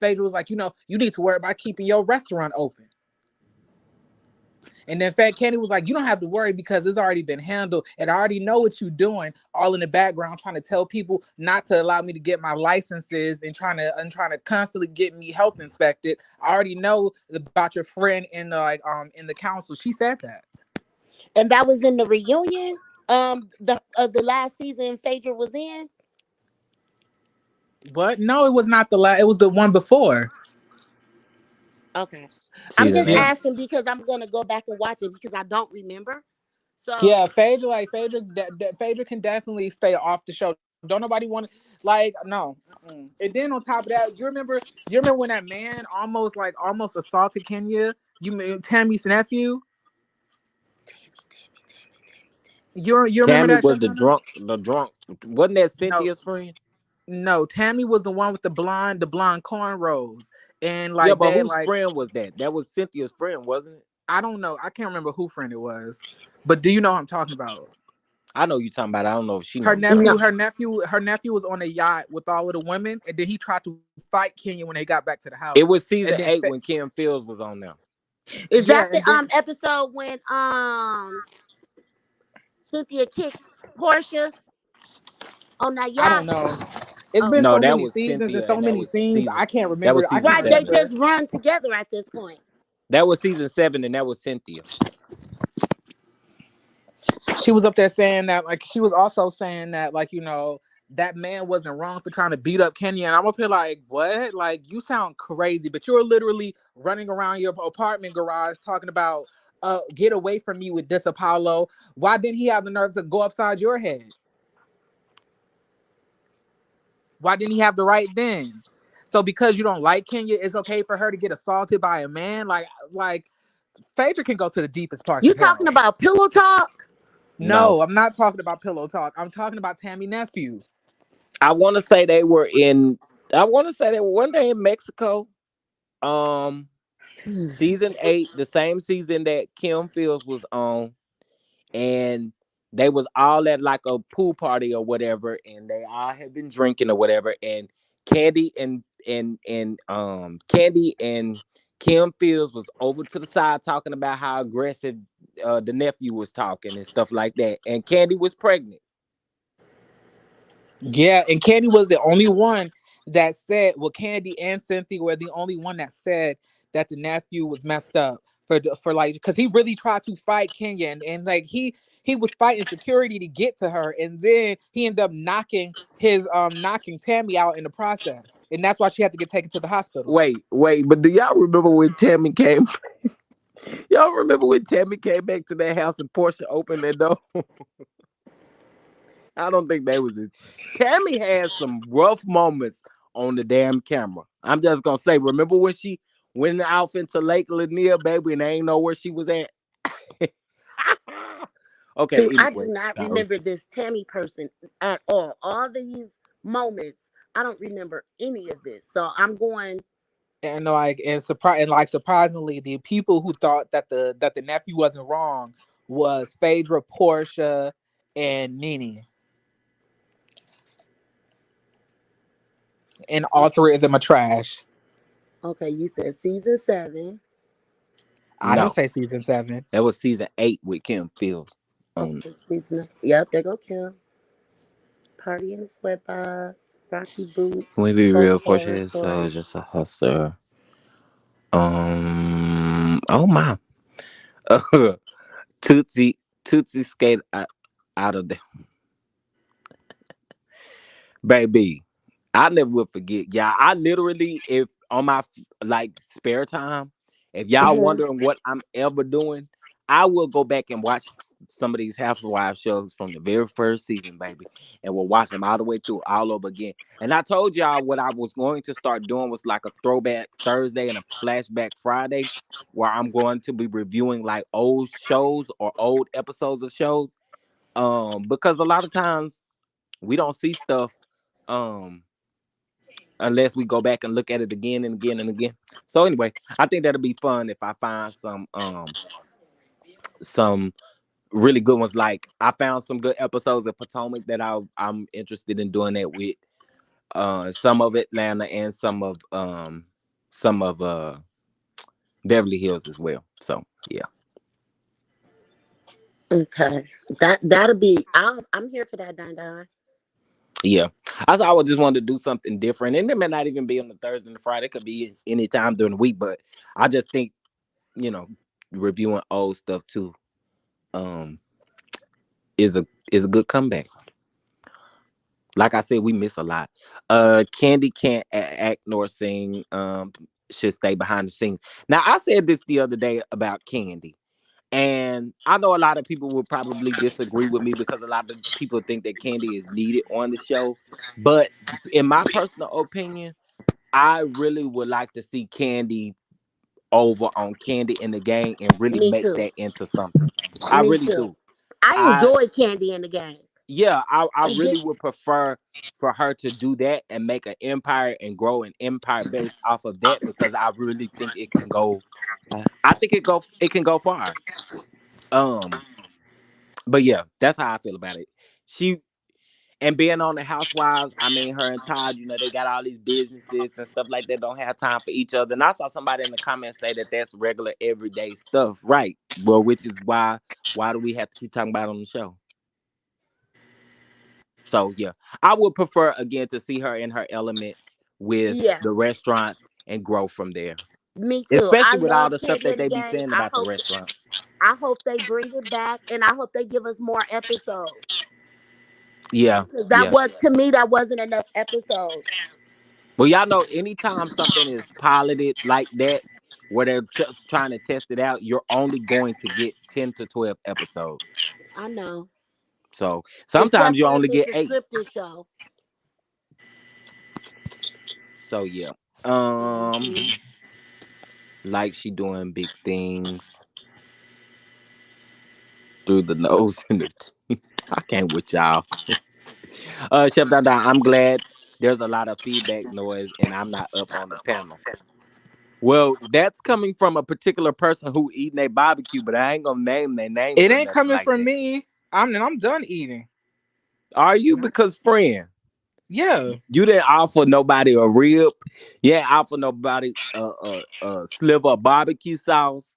Phaedra was like you need to worry about keeping your restaurant open. And then Fat Candy was like, you don't have to worry because it's already been handled. And I already know what you're doing all in the background, trying to tell people not to allow me to get my licenses and trying to constantly get me health inspected. I already know about your friend in the council. She said that. And that was in the reunion. The last season Phaedra was in. What? No, it was not the last. It was the one before. Okay. I'm Season just Yeah. eight. asking because I'm gonna go back and watch it because I don't remember. So Yeah, Phaedra can definitely stay off the show. Don't nobody want to no. Mm-mm. And then on top of that, you remember when that man almost assaulted Kenya? You mean Tammy's nephew? You remember Tammy that show? was the drunk. Wasn't that No, Cynthia's friend? no. Tammy was the one with the blonde cornrows, and Yeah, like but they whose like friend was that? That was Cynthia's friend, wasn't it? I don't know. I can't remember who friend it was, but do you know what I'm talking about? I know you talking about. I don't know if she Her know you talking nephew, No, about. her nephew was on a yacht with all of the women, and then he tried to fight Kenya when they got back to the house. It was And then, season 8 when Kim Fields was on there. is yeah, that and the then episode when Cynthia kicks Portia on that I don't yacht? know. It's been Okay. No, so that many was seasons and Cynthia, so and many scenes. I can't that remember. was I season can't Right, they 7. remember. just run together at this point. That was season 7, and that was Cynthia. She was up there saying that, like, she was also saying that, like, that man wasn't wrong for trying to beat up Kenya. And I'm up here like, what? Like, you sound crazy, but you're literally running around your apartment garage talking about, get away from me with this Apollo. Why didn't he have the nerve to go upside your head? Why didn't he have the right then? So because you don't like Kenya, it's okay for her to get assaulted by a man? Like Phaedra can go to the deepest parts You of talking hell. about pillow talk? No, No, I'm not talking about pillow talk. I'm talking about Tammy nephew. I want to say they were in. I want to say they were one day in Mexico. Um, season 8, the same season that Kim Fields was on, and they was all at like a pool party or whatever, and they all had been drinking or whatever, and Candy Candy and Kim Fields was over to the side talking about how aggressive the nephew was talking and stuff like that, and Candy was pregnant. Yeah, and Candy was the only one that said, well, Candy and Cynthia were the only one that said that the nephew was messed up for like, because he really tried to fight Kenya, and like he was fighting security to get to her, and then he ended up knocking Tammy out in the process, and that's why she had to get taken to the hospital. Wait, but do y'all remember when Tammy came? Y'all remember when Tammy came back to that house and Portia opened that door? I don't think that was it. Tammy had some rough moments on the damn camera. I'm just gonna say, remember when she went off into Lake Lanier, baby, and they ain't know where she was at? Okay, I do anyway. not remember this Tammy person at all. All these moments, I don't remember any of this. So I'm going. And like surprisingly, the people who thought that the nephew wasn't wrong was Phaedra, Portia, and Nene. And all three of them are trash. Okay, you said season 7. I didn't No, say season 7. that was season 8 with Kim Fields. Okay, season. Yep, they're gonna kill. Party in the sweatbox, Rocky Can boots, we be gold real? Portia hair is story. just a hustler. Oh my. Tootsie skate out of there, baby. I never will forget. Yeah, I literally, if on my like spare time, if y'all Hmm. wondering what I'm ever doing, I will go back and watch some of these Housewives shows from the very first season, baby, and we'll watch them all the way through, all over again. And I told y'all what I was going to start doing was like a throwback Thursday and a flashback Friday, where I'm going to be reviewing like old shows or old episodes of shows. Because a lot of times we don't see stuff. Um, unless we go back and look at it again and again and again. So anyway, I think that'll be fun if I find some really good ones. Like I found some good episodes of Potomac that I'm interested in doing that with. Some of Atlanta and some of Beverly Hills as well. So yeah. Okay, that'll be. I'm here for that, Don Don. Yeah. I would just wanted to do something different. And it may not even be on the Thursday and the Friday. It could be any time during the week. But I just think, you know, reviewing old stuff too. Um is a good comeback. Like I said, we miss a lot. Candy can't act nor sing. Should stay behind the scenes. Now I said this the other day about Candy, and I know a lot of people will probably disagree with me because a lot of people think that Candy is needed on the show. But in my personal opinion, I really would like to see Candy over on Candy in the Game and really Me make too. that into something. I Me really too. do. I I enjoy Candy in the Game. Yeah, I And really get would prefer for her to do that and make an empire and grow an empire based off of that because I really think it can go. I think it can go far. Um, But yeah, that's how I feel about it. She and being on the Housewives, I mean, her and Todd, they got all these businesses and stuff like that. Don't have time for each other. And I saw somebody in the comments say that that's regular, everyday stuff, right? Well, which is why do we have to keep talking about it on the show? So yeah, I would prefer again to see her in her element with Yeah, the restaurant and grow from there, me too. I especially with all love the stuff Candy that and the they be Gang. saying about the restaurant. I hope they bring it back, and I hope they give us more episodes. Yeah, Because that yeah. was, to me, that wasn't enough episodes. Well, y'all know anytime something is piloted like that, where they're just trying to test it out, you're only going to get 10 to 12 episodes. I know, So sometimes except you for if only it's get a eight. scripted show. So yeah. Um, Hmm. like she doing big things through the nose and the teeth. I can't with y'all. Chef Dada, I'm glad there's a lot of feedback noise and I'm not up on the panel. Well, that's coming from a particular person who eating a barbecue, but I ain't gonna name their names It or ain't nothing coming like from that. me. I'm done eating. Are you? Because friend, Yeah. you didn't offer nobody a rib. You ain't offer nobody a sliver of barbecue sauce.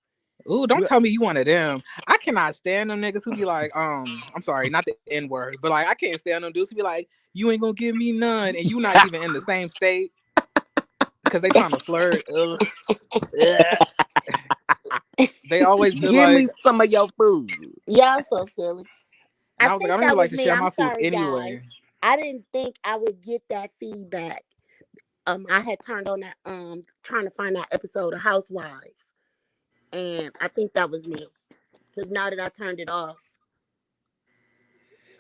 Ooh, don't You, tell me you one of them. I cannot stand them niggas who be like, I'm sorry, not the N word, but like I can't stand them dudes who be like, you ain't gonna give me none, and you not even in the same state because they trying to flirt. Ugh. Ugh. They always feel give me like, some of your food. Y'all so silly. and I I was like, I think don't even that like was to me. share I'm my food sorry, guys. anyway. I didn't think I would get that feedback. I had turned on that trying to find that episode of Housewives, and I think that was me. Because now that I turned it off,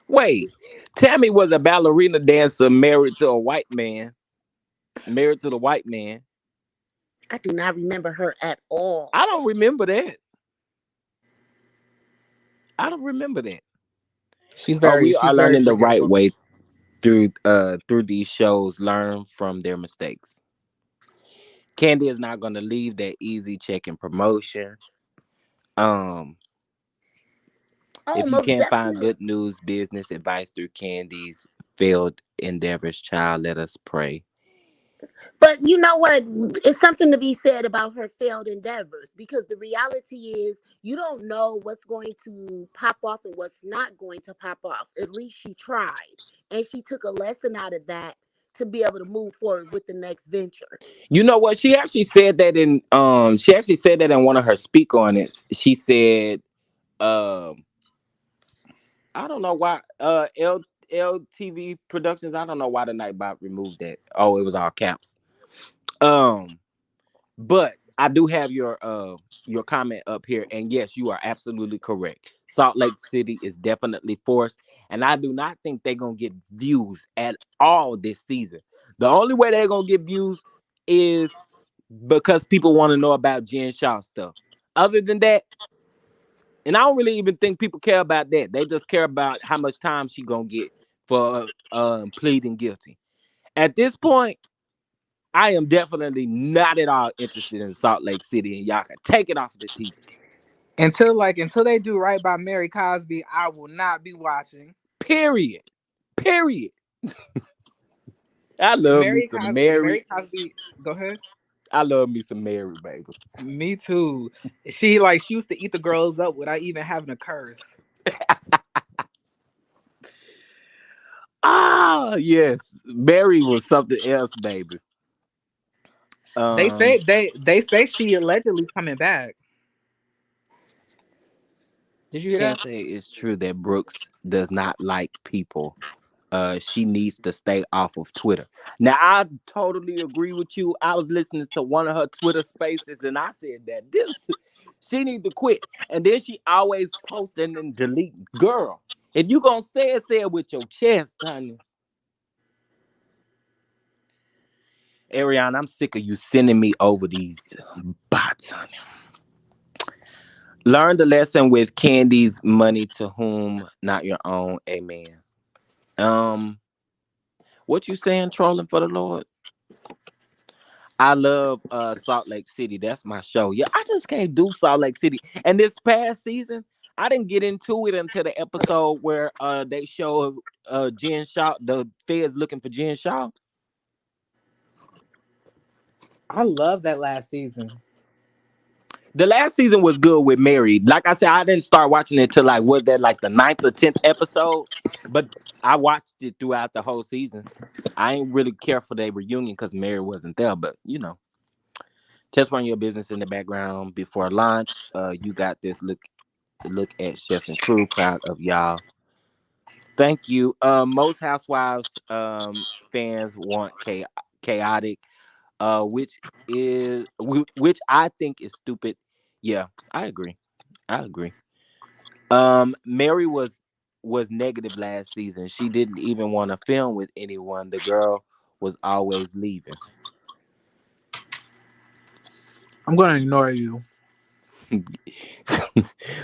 Wait, Tammy was a ballerina dancer married to a white man. Married to the white man. I do not remember her at all. I don't remember that. I don't remember that. We are She's very learning the right forgetful. way through these shows. Learn from their mistakes. Candy is not going to leave that easy check and promotion. Um, Oh, if you most can't find definitely. good news, business advice through Candy's failed endeavors, child, let us pray. But you know what? It's something to be said about her failed endeavors, because the reality is you don't know what's going to pop off and what's not going to pop off. At least she tried, and she took a lesson out of that to be able to move forward with the next venture. You know what? She actually said that in one of her speak on it. She said, um, I don't know why LTV Productions. I don't know why the Nightbot removed that. Oh, it was all caps. Um, but I do have your comment up here, and yes, you are absolutely correct. Salt Lake City is definitely forced, and I do not think they're gonna get views at all this season. The only way they're gonna get views is because people want to know about Jen Shaw stuff. Other than that, and I don't really even think people care about that. They just care about how much time she gonna get for pleading guilty. At this point, I am definitely not at all interested in Salt Lake City, and y'all can take it off the TV. Until they do right by Mary Cosby, I will not be watching. Period. Period. I love me some Mary. Mary Cosby, go ahead. I love me some Mary, baby. Me too. She used to eat the girls up without even having a curse. Ah, yes. Mary was something else, baby. They Um, say they say she allegedly coming back. Did you hear can't that? say it's true that Brooks does not like people. She needs to stay off of Twitter. Now, I totally agree with you. I was listening to one of her Twitter spaces, and I said that she need to quit. And then she always posting and deleting. Girl, if you gonna say it with your chest, honey. Ariana, I'm sick of you sending me over these bots, honey. Learn the lesson with Candy's money to whom not your own. Amen. Um, what you saying, trolling for the Lord? I love Salt Lake City. That's my show. Yeah, I just can't do Salt Lake City. And this past season, I didn't get into it until the episode where they show Jen Shaw, the feds looking for Jen Shaw. I love that last season. The last season was good with Mary. Like I said, I didn't start watching it till like was that like the ninth or 10th episode, but I watched it throughout the whole season. I ain't really care for their reunion because Mary wasn't there, but just run your business in the background before lunch. You got this look at Chef and Crew. Proud of y'all. Thank you. Most Housewives fans want chaotic, which I think is stupid. Yeah, I agree. I agree. Mary was negative last season. She didn't even want to film with anyone. The girl was always leaving. I'm gonna ignore you.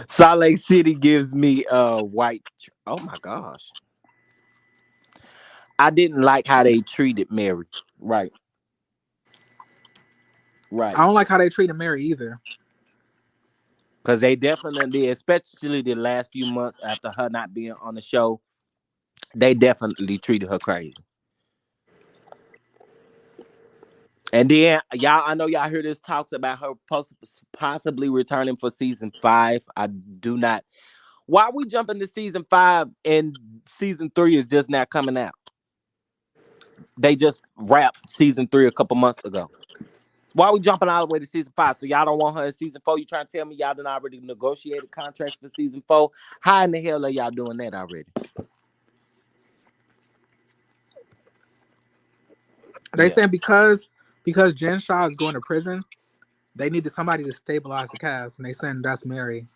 Salt Lake City gives me white. Oh my gosh, I didn't like how they treated Mary. Right, right. I don't like how they treated Mary either. Because they definitely, especially the last few months after her not being on the show, they definitely treated her crazy. And then y'all, I know y'all hear this talks about her possibly returning for season 5. I do not. Why we jumping to season 5 and season 3 is just now coming out? They just wrapped season 3 a couple months ago. Why are we jumping all the way to season 5? So y'all don't want her in season 4? You trying to tell me y'all done already negotiated contracts for season 4? How in the hell are y'all doing that already? They Yeah. saying because Jen Shaw is going to prison, they needed somebody to stabilize the cast, and they saying that's Mary.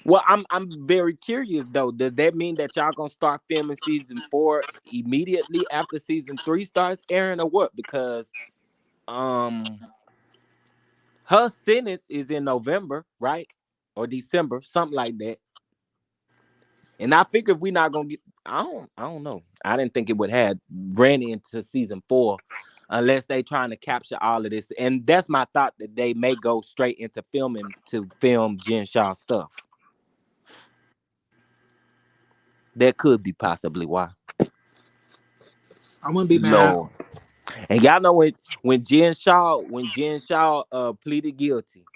Well, I'm very curious though. Does that mean that y'all gonna start filming season 4 immediately after season 3 starts airing, or what? Because um her sentence is in November, right? Or December, something like that. And I figure if we not gonna get, I don't know. I didn't think it would have ran into season 4 unless they trying to capture all of this. And that's my thought, that they may go straight into filming to film Jen Shaw stuff. That could be possibly why. I wouldn't be mad. Lord. And y'all know when Jen Shaw pleaded guilty,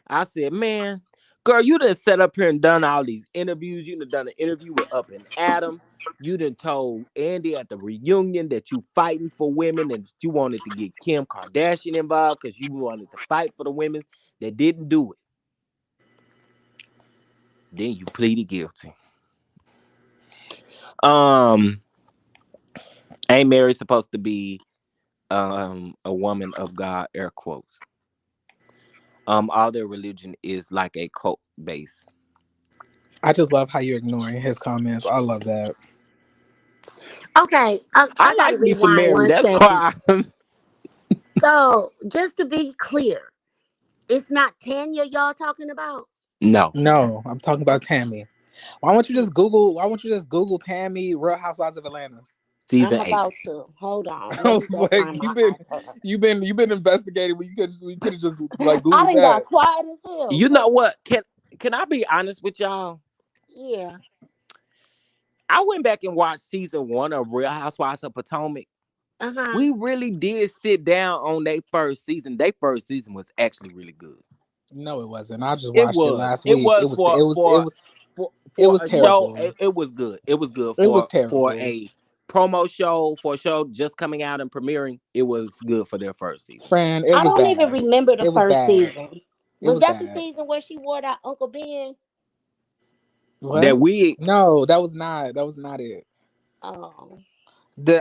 I said, man, girl, you done set up here and done all these interviews. You done done an interview with Up and Adams. You done told Andy at the reunion that you fighting for women and you wanted to get Kim Kardashian involved because you wanted to fight for the women that didn't do it. Then you pleaded guilty. Um, ain't Mary supposed to be a woman of God, air quotes. All their religion is like a cult base. I just love how you're ignoring his comments. I love that. Okay, I I got to like me some rewind Mary. one That's second. why. So, just to be clear, it's not Tanya y'all talking about? No. No, I'm talking about Tammy. Why won't you just Google Tammy Real Housewives of Atlanta? Season I'm 8. about to. Hold on. I Let me was go like, find my iPad. you've been investigating, but you could have just like I Googled done got that. quiet as hell. You know what? Can I be honest with y'all? Yeah. I went back and watched season 1 of Real Housewives of Potomac. Uh-huh. We really did sit down on their first season. Their first season was actually really good. No, it wasn't. I just It watched it was. last It week. was It for was a show. terrible. It was good. It was good It was for terrible. a promo show, for a show just coming out and premiering. It was good for their first season. Friend, it I was don't even bad. remember the It was first bad. season. It Was was that the bad. season where she wore that Uncle Ben? That What? we No, that was not it. Oh.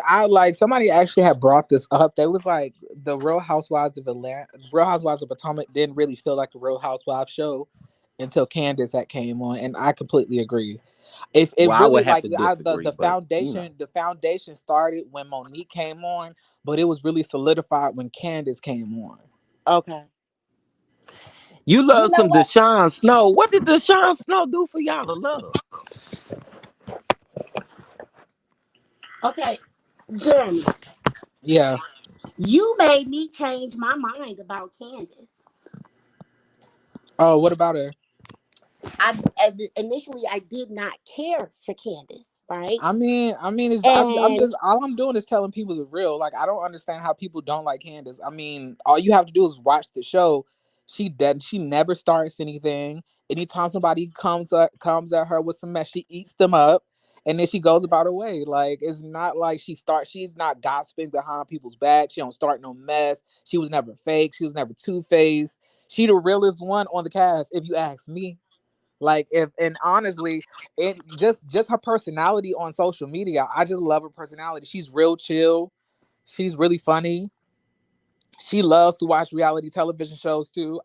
I like somebody actually had brought this up. They was like the Real Housewives of Atlanta, Real Housewives of Potomac didn't really feel like a Real Housewives show until Candace that came on, and I completely agree. If it well, I really would have like to disagree, but the foundation started when Monique came on, but it was really solidified when Candace came on. Okay. you You love know some what? Deshaun Snow. What did Deshaun Snow do for y'all to love? Okay. Jeremy, Yeah, you made me change my mind about Candace. Oh, what about her? Initially I did not care for Candace, right? It's I'm And just all I'm doing is telling people the real. Like I don't understand how people don't like Candace. I mean, all you have to do is watch the show. She never starts anything. Anytime somebody comes at her with some mess, she eats them up, and then she goes about her way. Like it's not like she's not gossiping behind people's back. She don't start no mess. She was never fake. She was never two-faced. She the realest one on the cast, if you ask me. Like if and honestly, it just her personality on social media. I just love her personality. She's real chill. She's really funny. She loves to watch reality television shows too.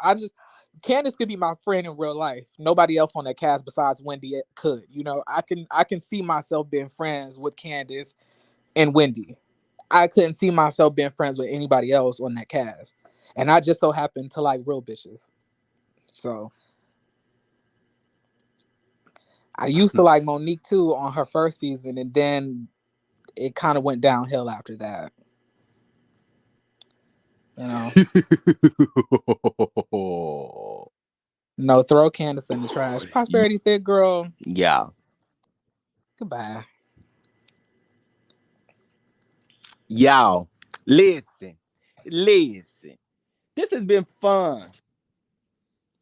Candace could be my friend in real life. Nobody else on that cast besides Wendy could. I can see myself being friends with Candace and Wendy. I couldn't see myself being friends with anybody else on that cast. And I just so happen to like real bitches. So I used to like Monique too on her first season, and then it kind of went downhill after that. You know, no, throw Candace in the trash. Prosperity thick girl. Yeah. Goodbye. Y'all, listen. Listen. This has been fun.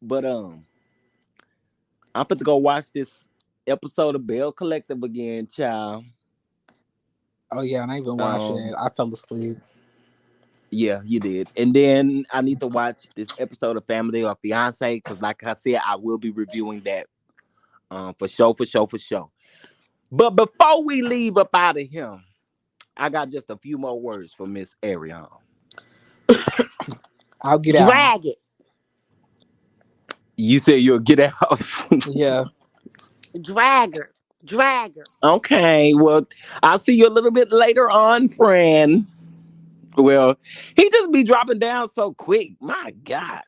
But I'm fit to go watch this episode of Bell Collective again, child. Oh yeah, and I even watched it. Um, I fell asleep. yeah, you did. And then I need to watch this episode of Family or Fiance, because like I said, I will be reviewing that for sure, for sure, for sure. But before we leave up out of here, I got just a few more words for Miss Arrione. I'll get out. drag it, You said you'll get out. Yeah. drag her, drag her. Okay, well, I'll see you a little bit later on, friend. Well, he just be dropping down so quick. My God.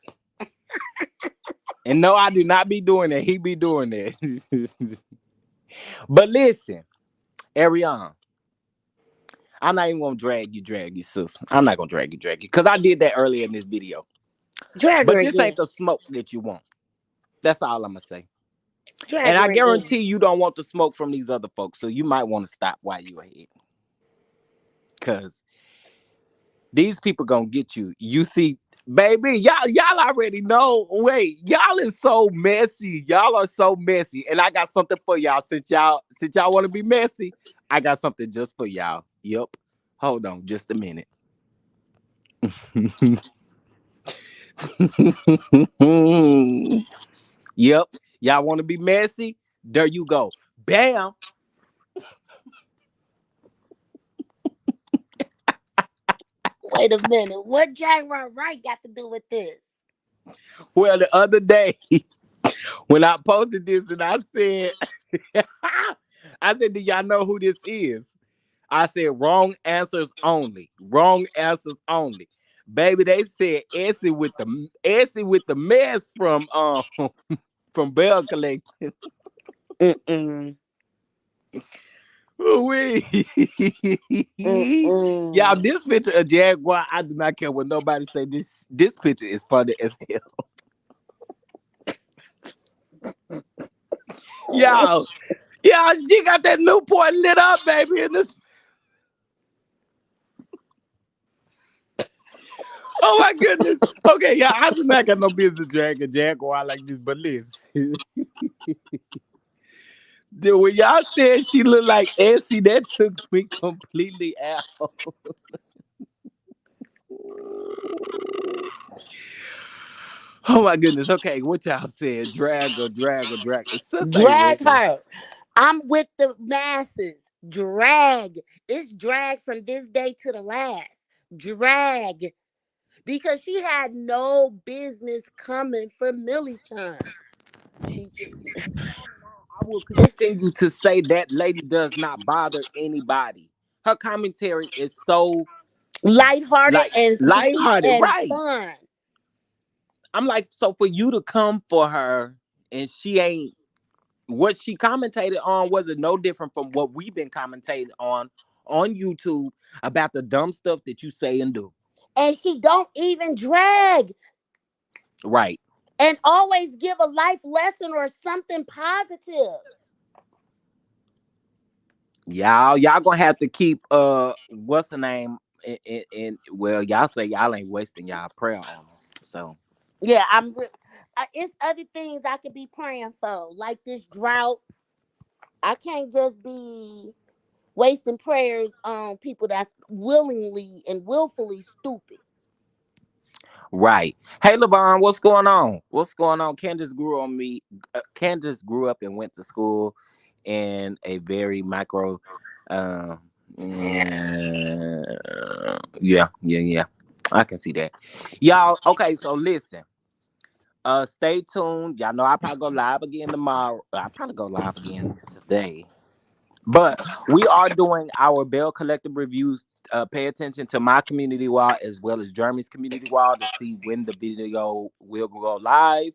And no, I do not be doing that. He be doing that. But listen, Ariane, I'm not even gonna drag you, sis. I'm not gonna drag you. Cause I did that earlier in this video. Drag her But this again. ain't the smoke that you want. That's all I'm gonna say. Drag And I her again. guarantee you don't want the smoke from these other folks. So you might want to stop while you ahead. Cause these people gonna get you. You see, baby, y'all already know. Wait, y'all is so messy. Y'all are so messy. And I got something for y'all. Since y'all want to be messy, I got something just for y'all. Yep. Hold on just a minute. Yep. Y'all want to be messy? There you go. Bam. Wait a minute. What Jaguar Right got to do with this? Well, the other day when I posted this and I said, I said, do y'all know who this is? I said, wrong answers only. Wrong answers only. Baby, they said Essie with the mess from from Bell Collective. Mm-mm. Ooh-wee. Y'all, Mm-mm. this picture of Jaguar, I do not care what nobody say. This picture is funny as hell. Y'all, she got that Newport lit up, baby, in this. Oh my goodness. Okay, yeah, I do not got no business dragging a Jaguar like this, but listen. When y'all said she looked like Essie, that took me completely out. Oh my goodness. Okay, what y'all said? Drag her. Sis ain't Drag regular. her. I'm with the masses. Drag. It's drag from this day to the last. Drag. Because she had no business coming for Millie time. She I will it's continue to say that lady does not bother anybody. Her commentary is so lighthearted like and sweet lighthearted, and right? fun. I'm like, so for you to come for her and she ain't what she commentated on wasn't no different from what we've been commentating on YouTube about the dumb stuff that you say and do. And she don't even drag. Right. and always give a life lesson or something positive. Y'all gonna have to keep what's the name well, y'all say y'all ain't wasting y'all prayer on them. So Yeah, it's other things I could be praying for, like this drought. I can't just be wasting prayers on people that's willingly and willfully stupid. right. Hey LeVon, what's going on? What's going on? Candace grew up and went to school in a very micro uh, yeah. I can see that. Y'all, okay, so listen. Stay tuned. Y'all know I probably go live again tomorrow. I probably go live again today. But we are doing our Bell Collective reviews. Pay attention to my community wall as well as Jeremy's community wall to see when the video will go live.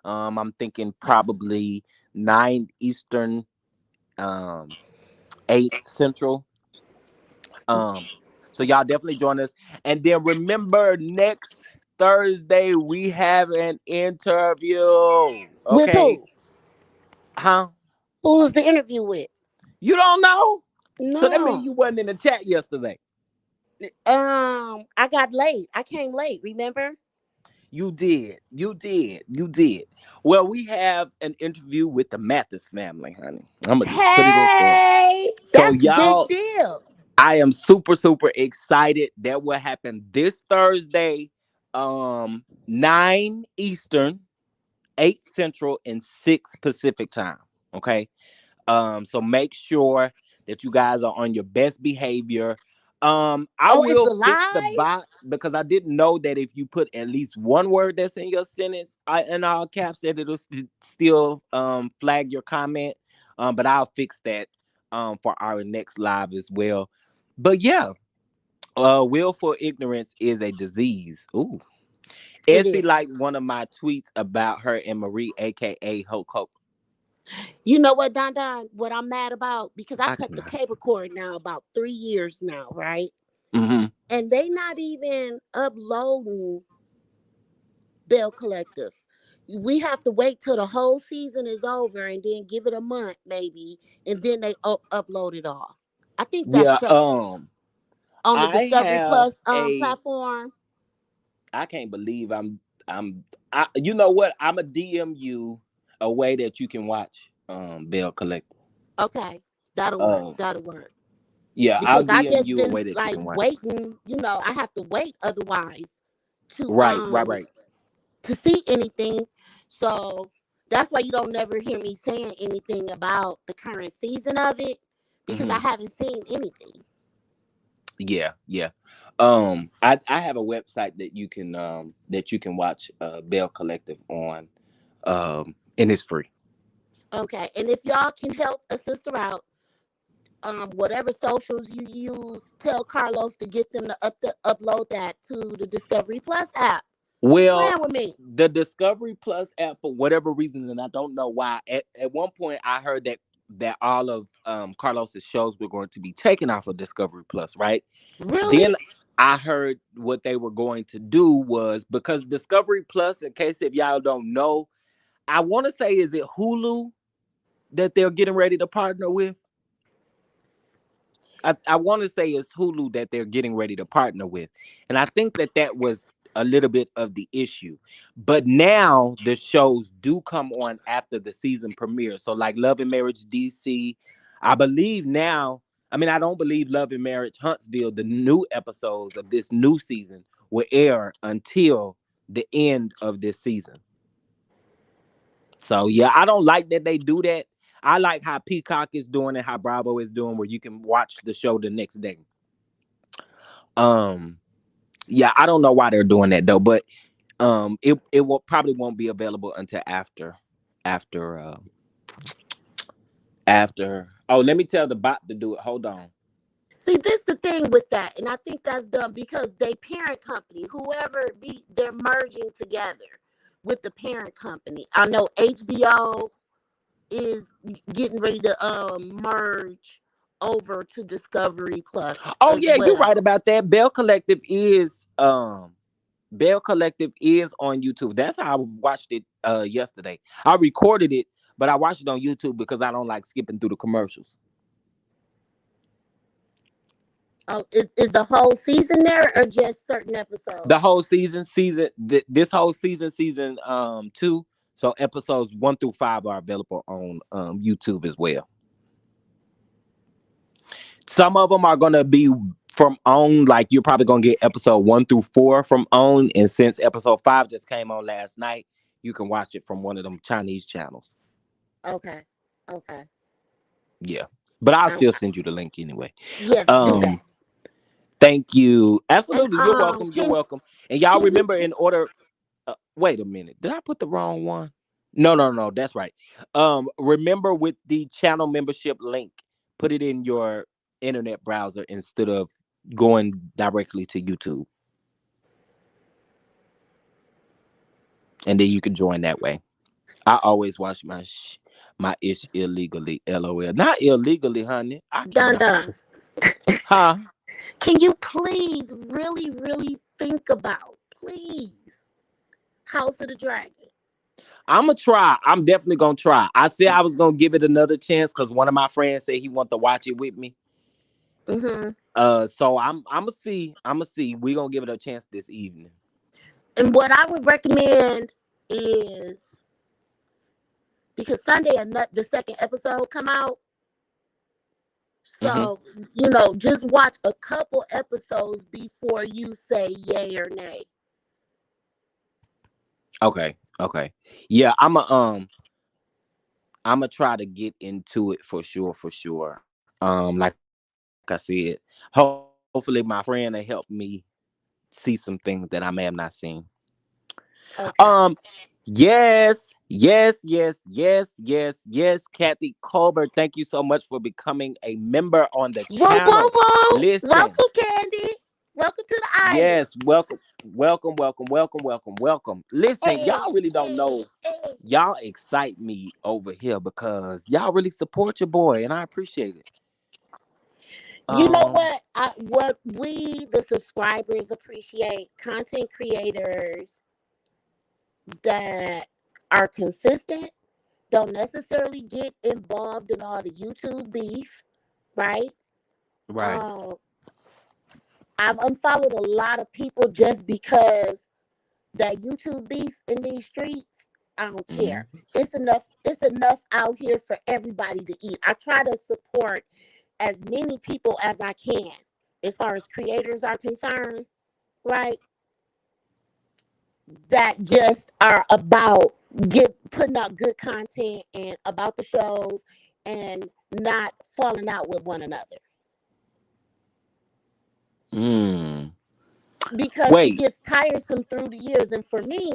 I'm thinking probably 9 Eastern, 8 Central. Um, so y'all definitely join us. And then remember, next Thursday we have an interview. With Okay, who? huh? Who was the interview with? You don't know? So that means No. you wasn't in the chat yesterday. I got late. I came late, remember? You did. You did. You did. Well, we have an interview with the Mathis family, honey. I'm gonna just put it in there. Hey, So that's big y'all, deal. I am super, super excited. That will happen this Thursday, 9 Eastern, 8 Central, and 6 Pacific time. Okay. So make sure that you guys are on your best behavior. I Oh, it's will the fix the live? box because I didn't know that if you put at least one word that's in your sentence in all caps, that it'll still flag your comment. But I'll fix that for our next live as well. But yeah, willful ignorance is a disease. Ooh. It Essie is. liked one of my tweets about her and Marie, aka Hope. You know what, Don Don? What I'm mad about? Because I I cut the cannot. cable cord now about 3 years now, right? Mm-hmm. And they not even uploading Bell Collective. We have to wait till the whole season is over and then give it a month maybe, and then they upload it all. I think that Yeah, sucks. On the I Discovery have Plus a platform. I can't believe I you know what? I'm a DM you a way that you can watch Bell Collector. Okay, that'll work. Um That'll work. yeah, I'll Because I DM just you a been way that you like can watch. waiting. I have to wait otherwise to Right. to see anything. So that's why you don't never hear me saying anything about the current season of it because I Hmm. haven't seen anything. Yeah. I have a website that you can watch Bell Collective on and it's free. Okay, and if y'all can help a sister out, whatever socials you use, tell Carlos to get them to upload that to the Discovery Plus app. You Well, playing with me? the Discovery Plus app, for whatever reason, and I don't know why. At one point, I heard that all of Carlos's shows were going to be taken off of Discovery Plus, right? Really? Then I heard what they were going to do was because Discovery Plus, in case if y'all don't know, I want to say is it Hulu that they're getting ready to partner with. I want to say it's Hulu that they're getting ready to partner with. And I think that was a little bit of the issue. But now the shows do come on after the season premiere. So like Love and Marriage DC, I believe now, I mean I don't believe Love and Marriage Huntsville, the new episodes of this new season will air until the end of this season. So yeah, I don't like that they do that. I like how Peacock is doing and how Bravo is doing where you can watch the show the next day. Um, yeah, I don't know why they're doing that though, but it will probably won't be available until after after. Oh, let me tell the bot to do it. Hold on. See, this the thing with that, and I think that's dumb because they parent company, whoever be, they're merging together with the parent company. I know HBO is getting ready to merge over to Discovery Plus Oh as yeah, you're right well. about that. Bell Collective is Bell Collective is on YouTube. That's how I watched it yesterday. I recorded it, but I watched it on YouTube because I don't like skipping through the commercials. Oh, is the whole season there or just certain The episodes? whole this whole season 2. So episodes 1 through 5 are available on YouTube as well. Some of them are gonna be from OWN, like you're probably gonna get episode 1 through 4 from OWN, and since episode 5 just came on last night, you can watch it from one of them Chinese channels. Okay. Okay. Yeah, but I'll Um, still send you the link anyway. yes, do Um, that. thank you. And Absolutely, you're welcome. You're welcome. And y'all can you remember in order. Wait a minute. Did I put the wrong one? No, no, no. That's right. Remember with the channel membership link, put it in your internet browser instead of going directly to YouTube, and then you can join that way. I always watch my ish illegally. LOL. Not illegally, honey. I keep it done out the done? truth. Huh? Can you please really, really think about, please, House of the Dragon? I'm gonna try. I'm definitely gonna try. I said I was gonna give it another chance because one of my friends said he want to watch it with me. Mm-hmm. So I'm gonna see. I'm gonna see. We gonna give it a chance this evening. And what I would recommend is, because Sunday the second episode come out, Hmm. so just watch a couple episodes before you say yay or nay. Okay. Okay. Yeah. I'm gonna try to get into it for sure. For sure. Like I said, hopefully my friend will help me see some things that I may have not seen. Um, Okay. yes. Kathy Colbert, thank you so much for becoming a member on the Whoa, whoa, channel. whoa! Listen, Welcome, Candy. Welcome to the island. yes, welcome. Listen, Hey, y'all really don't hey, know. hey. Y'all excite me over here because y'all really support your boy, and I appreciate it. You know Um, what? What we, the subscribers, appreciate content creators that are consistent, don't necessarily get involved in all the YouTube beef, right? right. Um, I've unfollowed a lot of people just because that YouTube beef in these streets. I don't care. Hmm. It's enough. It's enough out here for everybody to eat. I try to support as many people as I can, as far as creators are concerned, right? That just are about putting out good content and about the shows and not falling out with one another, Mm. because it Wait. gets tiresome through the years. And for me,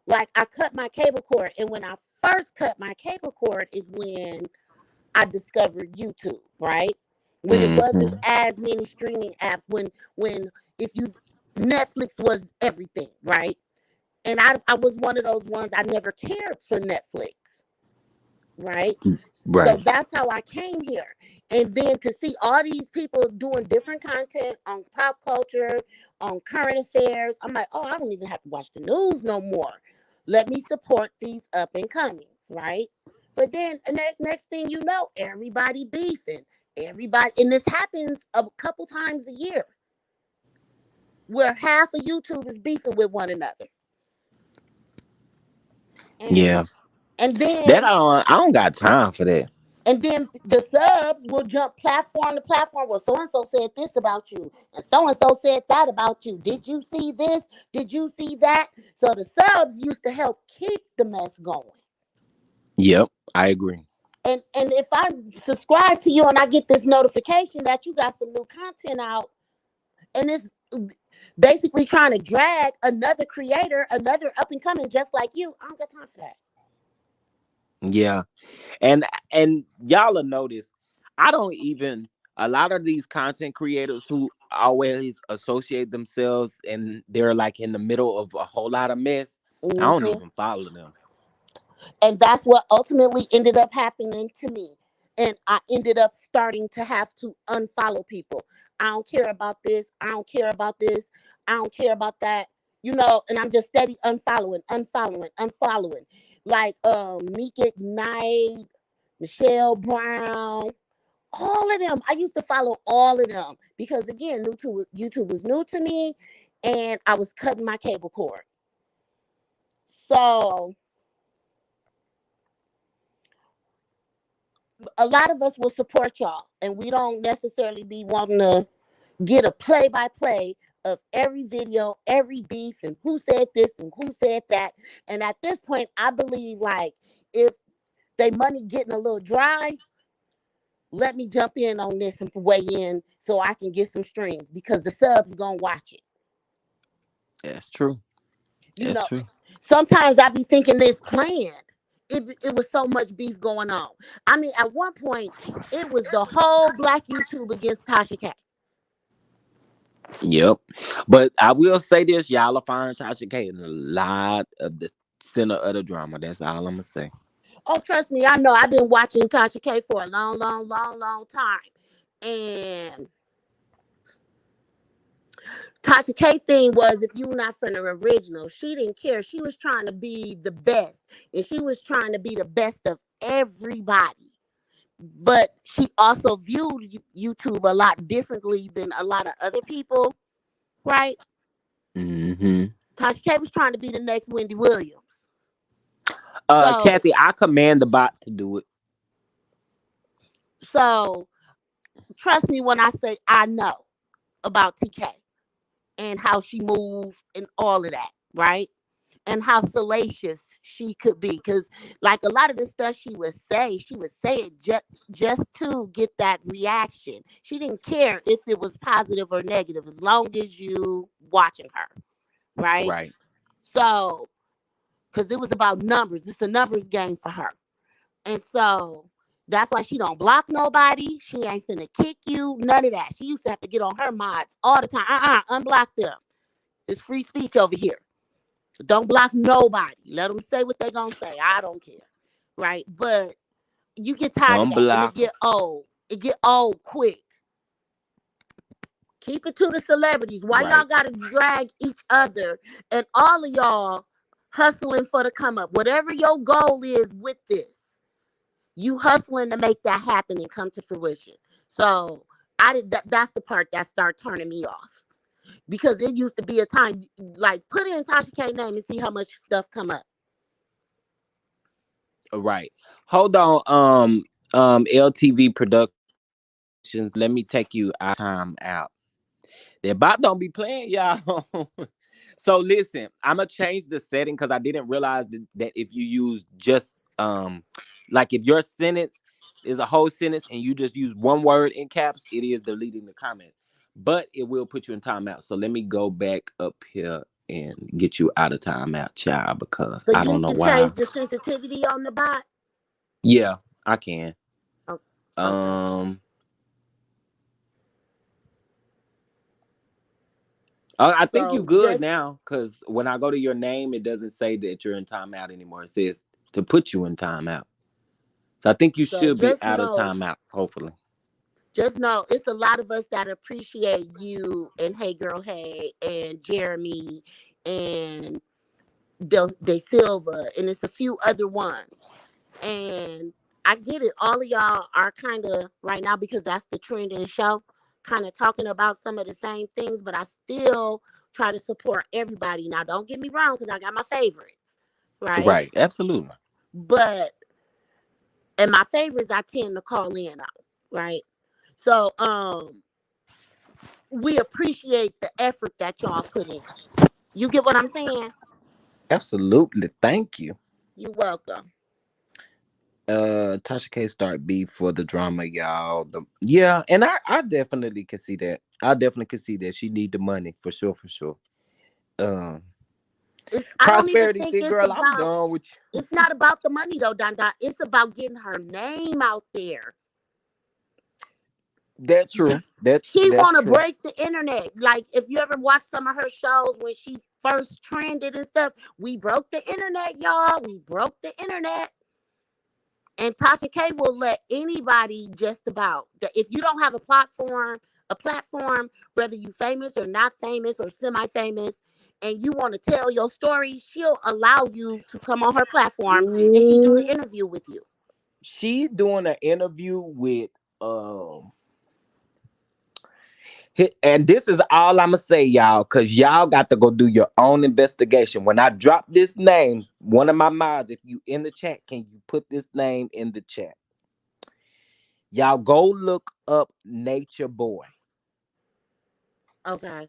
like, I cut my cable cord, and when I first cut my cable cord is when I discovered YouTube, right? When it wasn't Hmm. as many streaming apps, when if you Netflix was everything, right? And I was one of those ones, I never cared for Netflix, right? So Right. that's how I came here. And then to see all these people doing different content on pop culture, on current affairs, I'm like, oh, I don't even have to watch the news no more. Let me support these up and comings, right? But then next thing you know, everybody beefing. Everybody, and this happens a couple times a year where half of YouTube is beefing with one another. And Yeah. and That then I don't got time for that. And then the subs will jump platform to platform. Well, so and so said this about you, and so said that about you. Did you see this? Did you see that? So the subs used to help keep the mess going. Yep, I agree. And if I subscribe to you and I get this notification that you got some new content out, and it's basically trying to drag another creator, another up and coming just like you, I don't got time for that. Yeah. And y'all will notice I don't even a lot of these content creators who always associate themselves and they're like in the middle of a whole lot of mess. I don't Hmm. even follow them. And that's what ultimately ended up happening to me. And I ended up starting to have to unfollow people. I don't care about this. I don't care about this. I don't care about that. and I'm just steady unfollowing. Like Meek Ignite, Michelle Brown, all of them. I used to follow all of them because again, YouTube was new to me and I was cutting my cable cord. So a lot of us will support y'all and we don't necessarily be wanting to get a play by play of every video, every beef, and who said this and who said that. And at this point, I believe like if they money getting a little dry, let me jump in on this and weigh in so I can get some streams because the subs gonna watch it. That's true. You That's know, true. sometimes I be thinking this planned. It was so much beef going on. I mean, at one point, it was the whole black YouTube against Tasha K. Yep. But I will say this, y'all are finding Tasha K in a lot of the center of the drama. That's all I'm gonna say. Oh, trust me, I know. I've been watching Tasha K for a long time. And Tasha K thing was if you were not from the original, she didn't care. She was trying to be the best. And she was trying to be the best of everybody. But she also viewed YouTube a lot differently than a lot of other people, right? Mm-hmm. Tasha K was trying to be the next Wendy Williams. So, Kathy, I command the bot to do it. so trust me when I say I know about TK and how she moved and all of that, right? And how salacious she could be. Because like a lot of the stuff she would say it just to get that reaction. She didn't care if it was positive or negative as long as you watching her, right? Right. So, because it was about numbers. It's a numbers game for her. And so that's why she don't block nobody. She ain't finna kick you. None of that. She used to have to get on her mods all the time. Unblock them. It's free speech over here. Don't block nobody. Let them say what they gonna say. I don't care. Right? But you get tired of that and it Unblock. get old. It get old quick. Keep it to the celebrities. Why y'all Right. gotta drag each other and all of y'all hustling for the come up? Whatever your goal is with this, you hustling to make that happen and come to fruition. So that's the part that started turning me off. Because it used to be a time like put in Tasha K name and see how much stuff come up. Right. Hold on. LTV Productions. Let me take you out time out. The bot don't be playing, y'all. So listen, I'm gonna change the setting because I didn't realize that if you use just like if your sentence is a whole sentence and you just use one word in caps, it is deleting the comment. But it will put you in timeout. So let me go back up here and get you out of timeout, child, because So I don't you know can why. change the sensitivity on the bot. Yeah, I can. Oh, okay. Um I think you So good just now because when I go to your name, it doesn't say that you're in timeout anymore. It says to put you in timeout. So I think you so should be just out of know timeout, hopefully. just know it's a lot of us that appreciate you and Hey Girl Hey and Jeremy and De Silva and it's a few other ones. And I get it. All of y'all are kind of right now because that's the trend in the show, kind of talking about some of the same things, but I still try to support everybody. Now, don't get me wrong, because I got my favorites, right? Right, absolutely. But and my favorites I tend to call in on, right? So we appreciate the effort that y'all put in. You get what I'm saying? Absolutely. Thank you. You welcome. Tasha K start B for the drama, y'all. Yeah, and I definitely can see that. I definitely can see that she need the money for sure, for sure. Um, I don't even prosperity, think big it's girl. I'm about done with you. it's not about the money though, Don Don. It's about getting her name out there. That's true. She That's want to true. break the internet. Like if you ever watch some of her shows when she first trended and stuff, we broke the internet, y'all. We broke the internet. And Tasha K will let anybody just about that. If you don't have a platform, whether you famous or not famous or semi-famous, and you want to tell your story, she'll allow you to come on her platform and she do Ooh, an interview with you. she doing an interview with um and this is all I'ma say, y'all, because y'all got to go do your own investigation. When I drop this name, one of my mods, if you in the chat, can you put this name in the chat? Y'all go look up Nature Boy. Okay.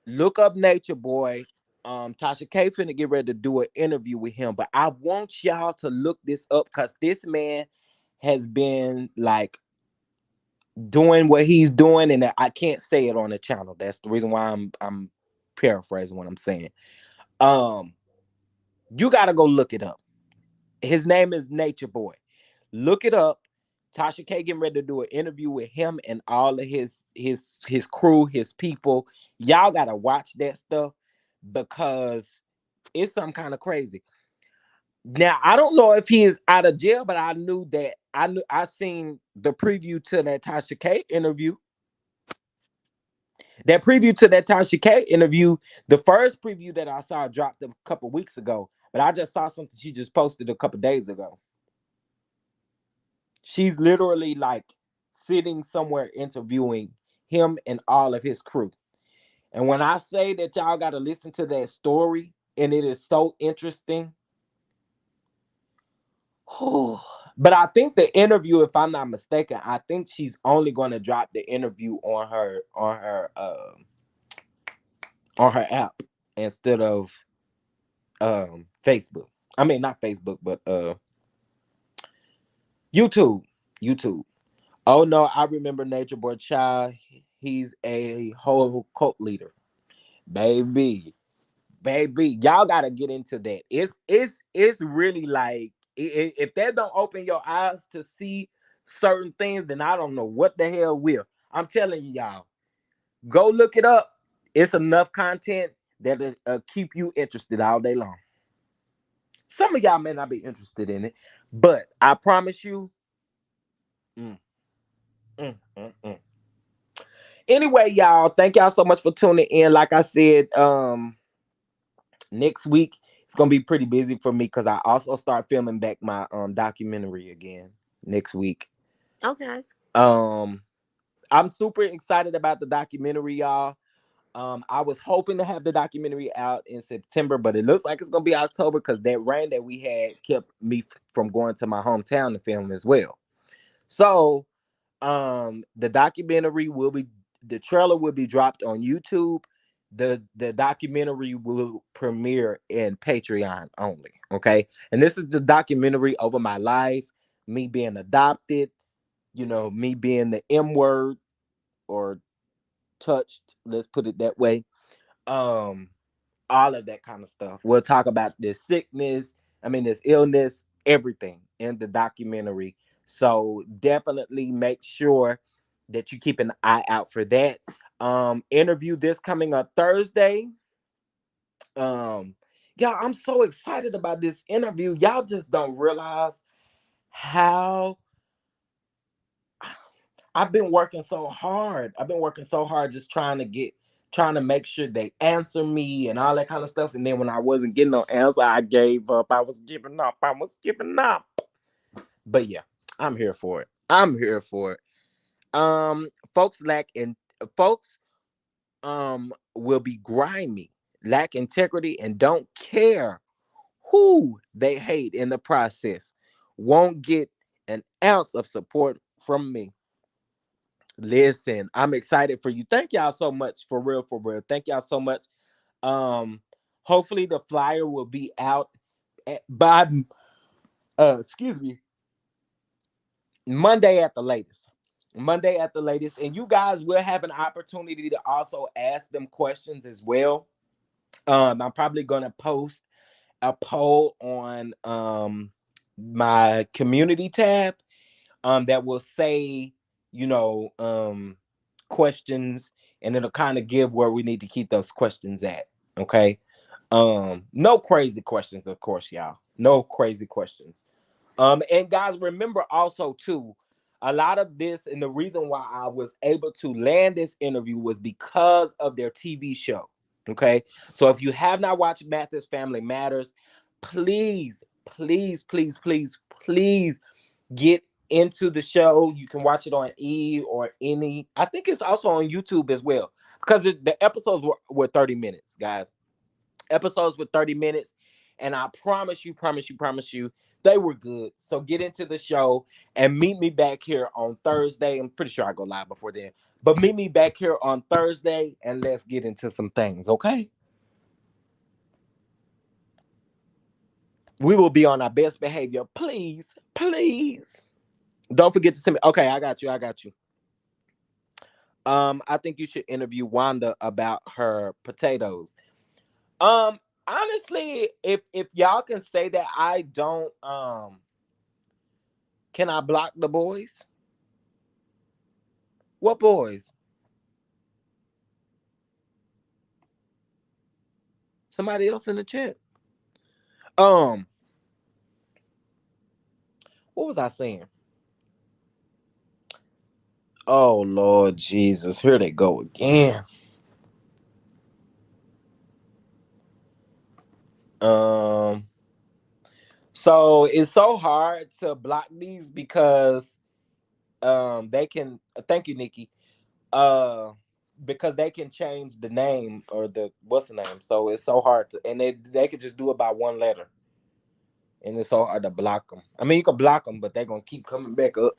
Look up Nature Boy. Tasha K finna get ready to do an interview with him, but I want y'all to look this up because this man has been like doing what he's doing, and I can't say it on the channel. That's the reason why I'm paraphrasing what I'm saying. Um, you gotta go look it up. His name is Nature Boy. Look it up. Tasha K getting ready to do an interview with him and all of his crew, his people. Y'all gotta watch that stuff because it's some kind of crazy. Now I don't know if he is out of jail, but I seen the preview to that Tasha K interview. That preview to that Tasha K interview, the first preview that I saw dropped a couple weeks ago, but I just saw something she just posted a couple days ago. She's literally like sitting somewhere interviewing him and all of his crew. And when I say that y'all got to listen to that story, and it is so interesting. But I think the interview, if I'm not mistaken, I think she's only going to drop the interview on her app instead of Facebook. I mean, not Facebook, but YouTube. YouTube. Oh no, I remember Nature Boy Child. He's a whole cult leader. Baby. Baby. Y'all gotta get into that. It's really like if that don't open your eyes to see certain things, then I don't know what the hell will. I'm telling y'all, go look it up. It's enough content that'll keep you interested all day long. Some of y'all may not be interested in it, but I promise you. mm, mm. Anyway, y'all, thank y'all so much for tuning in. Like I said, next week it's gonna be pretty busy for me because I also start filming back my documentary again next week. Okay. Um, I'm super excited about the documentary, y'all. I was hoping to have the documentary out in September, but it looks like it's gonna be October because that rain that we had kept me from going to my hometown to film as well. So the documentary will be the trailer will be dropped on YouTube. The documentary will premiere in Patreon only. Okay. And this is the documentary over my life, me being adopted, me being the M word or touched, let's put it that way. Um, all of that kind of stuff. We'll talk about this sickness, this illness, everything in the documentary. So definitely make sure that you keep an eye out for that. Interview this coming up Thursday. Um, yeah, I'm so excited about this interview. Y'all just don't realize how I've been working so hard. I've been working so hard just trying to make sure they answer me and all that kind of stuff. And then when I wasn't getting no answer, I gave up. I was giving up. I was giving up. But yeah, I'm here for it. I'm here for it. Folks folks will be grimy, lack integrity, and don't care who they hate in the process. Won't get an ounce of support from me. Listen, I'm excited for you. Thank y'all so much for real, for real. Thank y'all so much. Um, hopefully the flyer will be out by excuse me, Monday at the latest. Monday at the latest. And you guys will have an opportunity to also ask them questions as well. I'm probably gonna post a poll on my community tab that will say, you know, questions, and it'll kind of give where we need to keep those questions at. Okay. No crazy questions, of course, y'all. No crazy questions. And guys, remember also too, a lot of this, and the reason why I was able to land this interview was because of their TV show. Okay. So if you have not watched Mathis Family Matters, please, please, please, please, please get into the show. You can watch it on E or any. I think it's also on YouTube as well because the episodes were 30 minutes, guys. Episodes with 30 minutes. And I promise you, they were good. So get into the show and meet me back here on Thursday. I'm pretty sure I go live before then. But meet me back here on Thursday and let's get into some things, okay? We will be on our best behavior. Please, please. Don't forget to send me. Okay, I got you. I got you. I think you should interview Wanda about her potatoes. Um, Honestly, if y'all can say that I don't can I block the boys? What boys? Somebody else in the chat. Um, what was I saying? Oh Lord Jesus, here they go again. Um, so it's so hard to block these because they can thank you, Nikki. Uh because they can change the name or the what's the name. So it's so hard to and they could just do it by one letter. And it's so hard to block them. I mean, you can block them, but they're gonna keep coming back up.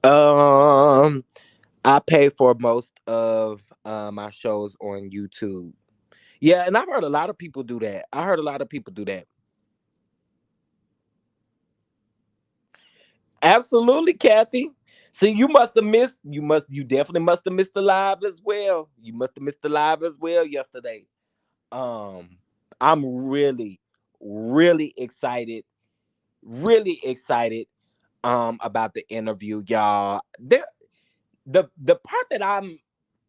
Um, I pay for most of my shows on YouTube. Yeah, and I've heard a lot of people do that. I heard a lot of people do that. Absolutely, Kathy. See, you must have missed. You definitely must have missed the live as well. You must have missed the live as well yesterday. Um, I'm really excited, really excited. About the interview, y'all. The part that I'm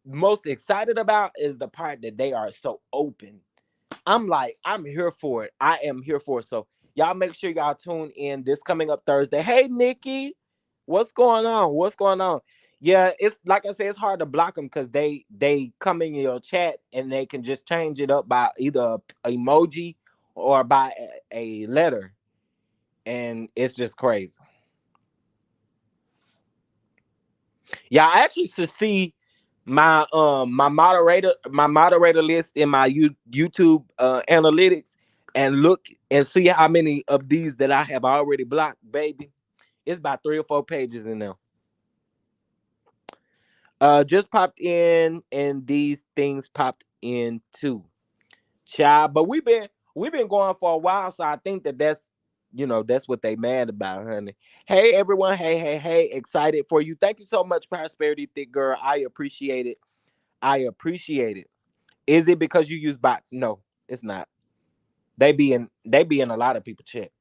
most excited about is the part that they are so open. I'm like, I'm here for it. I am here for it. So y'all make sure y'all tune in this coming up Thursday. Hey Nikki, what's going on? What's going on? Yeah, it's like I said, it's hard to block them because they come in your chat and they can just change it up by either a emoji or by a letter, and it's just crazy. Yeah, I actually should see my moderator list in my YouTube analytics and look and see how many of these that I have already blocked, baby. It's about 3 or 4 pages in there. Just popped in and these things popped in too. Child, but we've been going for a while, so I think that's what they mad about, honey. Hey everyone, hey, excited for you. Thank you so much, Prosperity Thick Girl. I appreciate it. I appreciate it. Is it because you use bots? No, it's not. They be in a lot of people chat.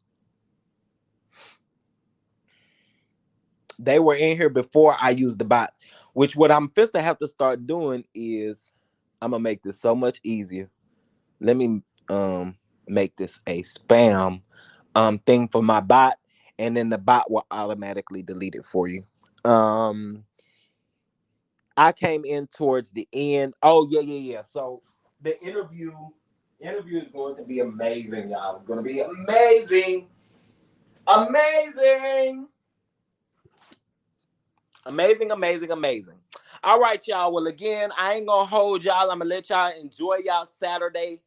They were in here before I used the bots, which what I'm fist to have to start doing is I'm gonna make this so much easier. Let me make this a spam thing for my bot, and then the bot will automatically delete it for you. Um I came in towards the end. Oh yeah. So the interview is going to be amazing, y'all. It's going to be amazing, amazing, amazing. All right, y'all. Well, again, I ain't gonna hold y'all. I'm gonna let y'all enjoy y'all Saturday.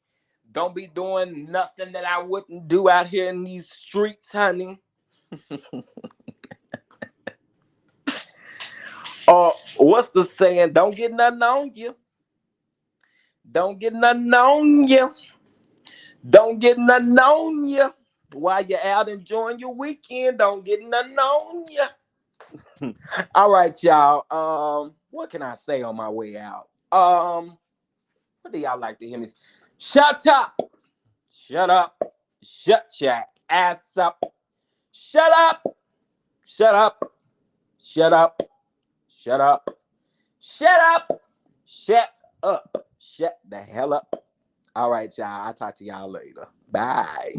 Don't be doing nothing that I wouldn't do out here in these streets, honey. Or what's the saying? Don't get nothing on you. Don't get nothing on you. Don't get nothing on you. While you're out enjoying your weekend, don't get nothing on you. All right, y'all. What can I say on my way out? What do y'all like to hear me? Shut up. Shut up. Shut your ass up. Shut up. Shut up. Shut up. Shut up. Shut up. Shut up. Shut the hell up. All right, y'all. I'll talk to y'all later. Bye.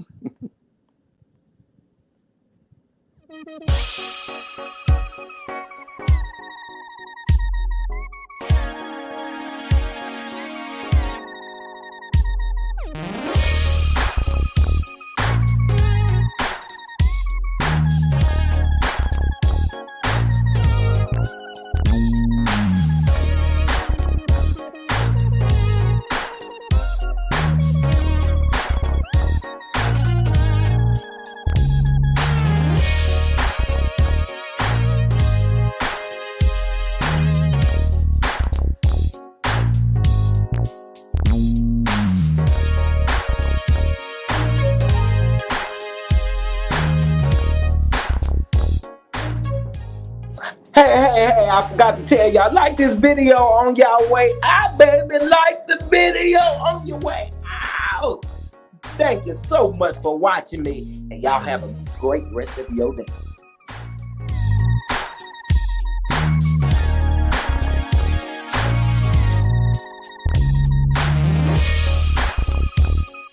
Hey, I forgot to tell y'all, like this video on y'all way out, baby. Like the video on your way out. Thank you so much for watching me, and y'all have a great rest of your day.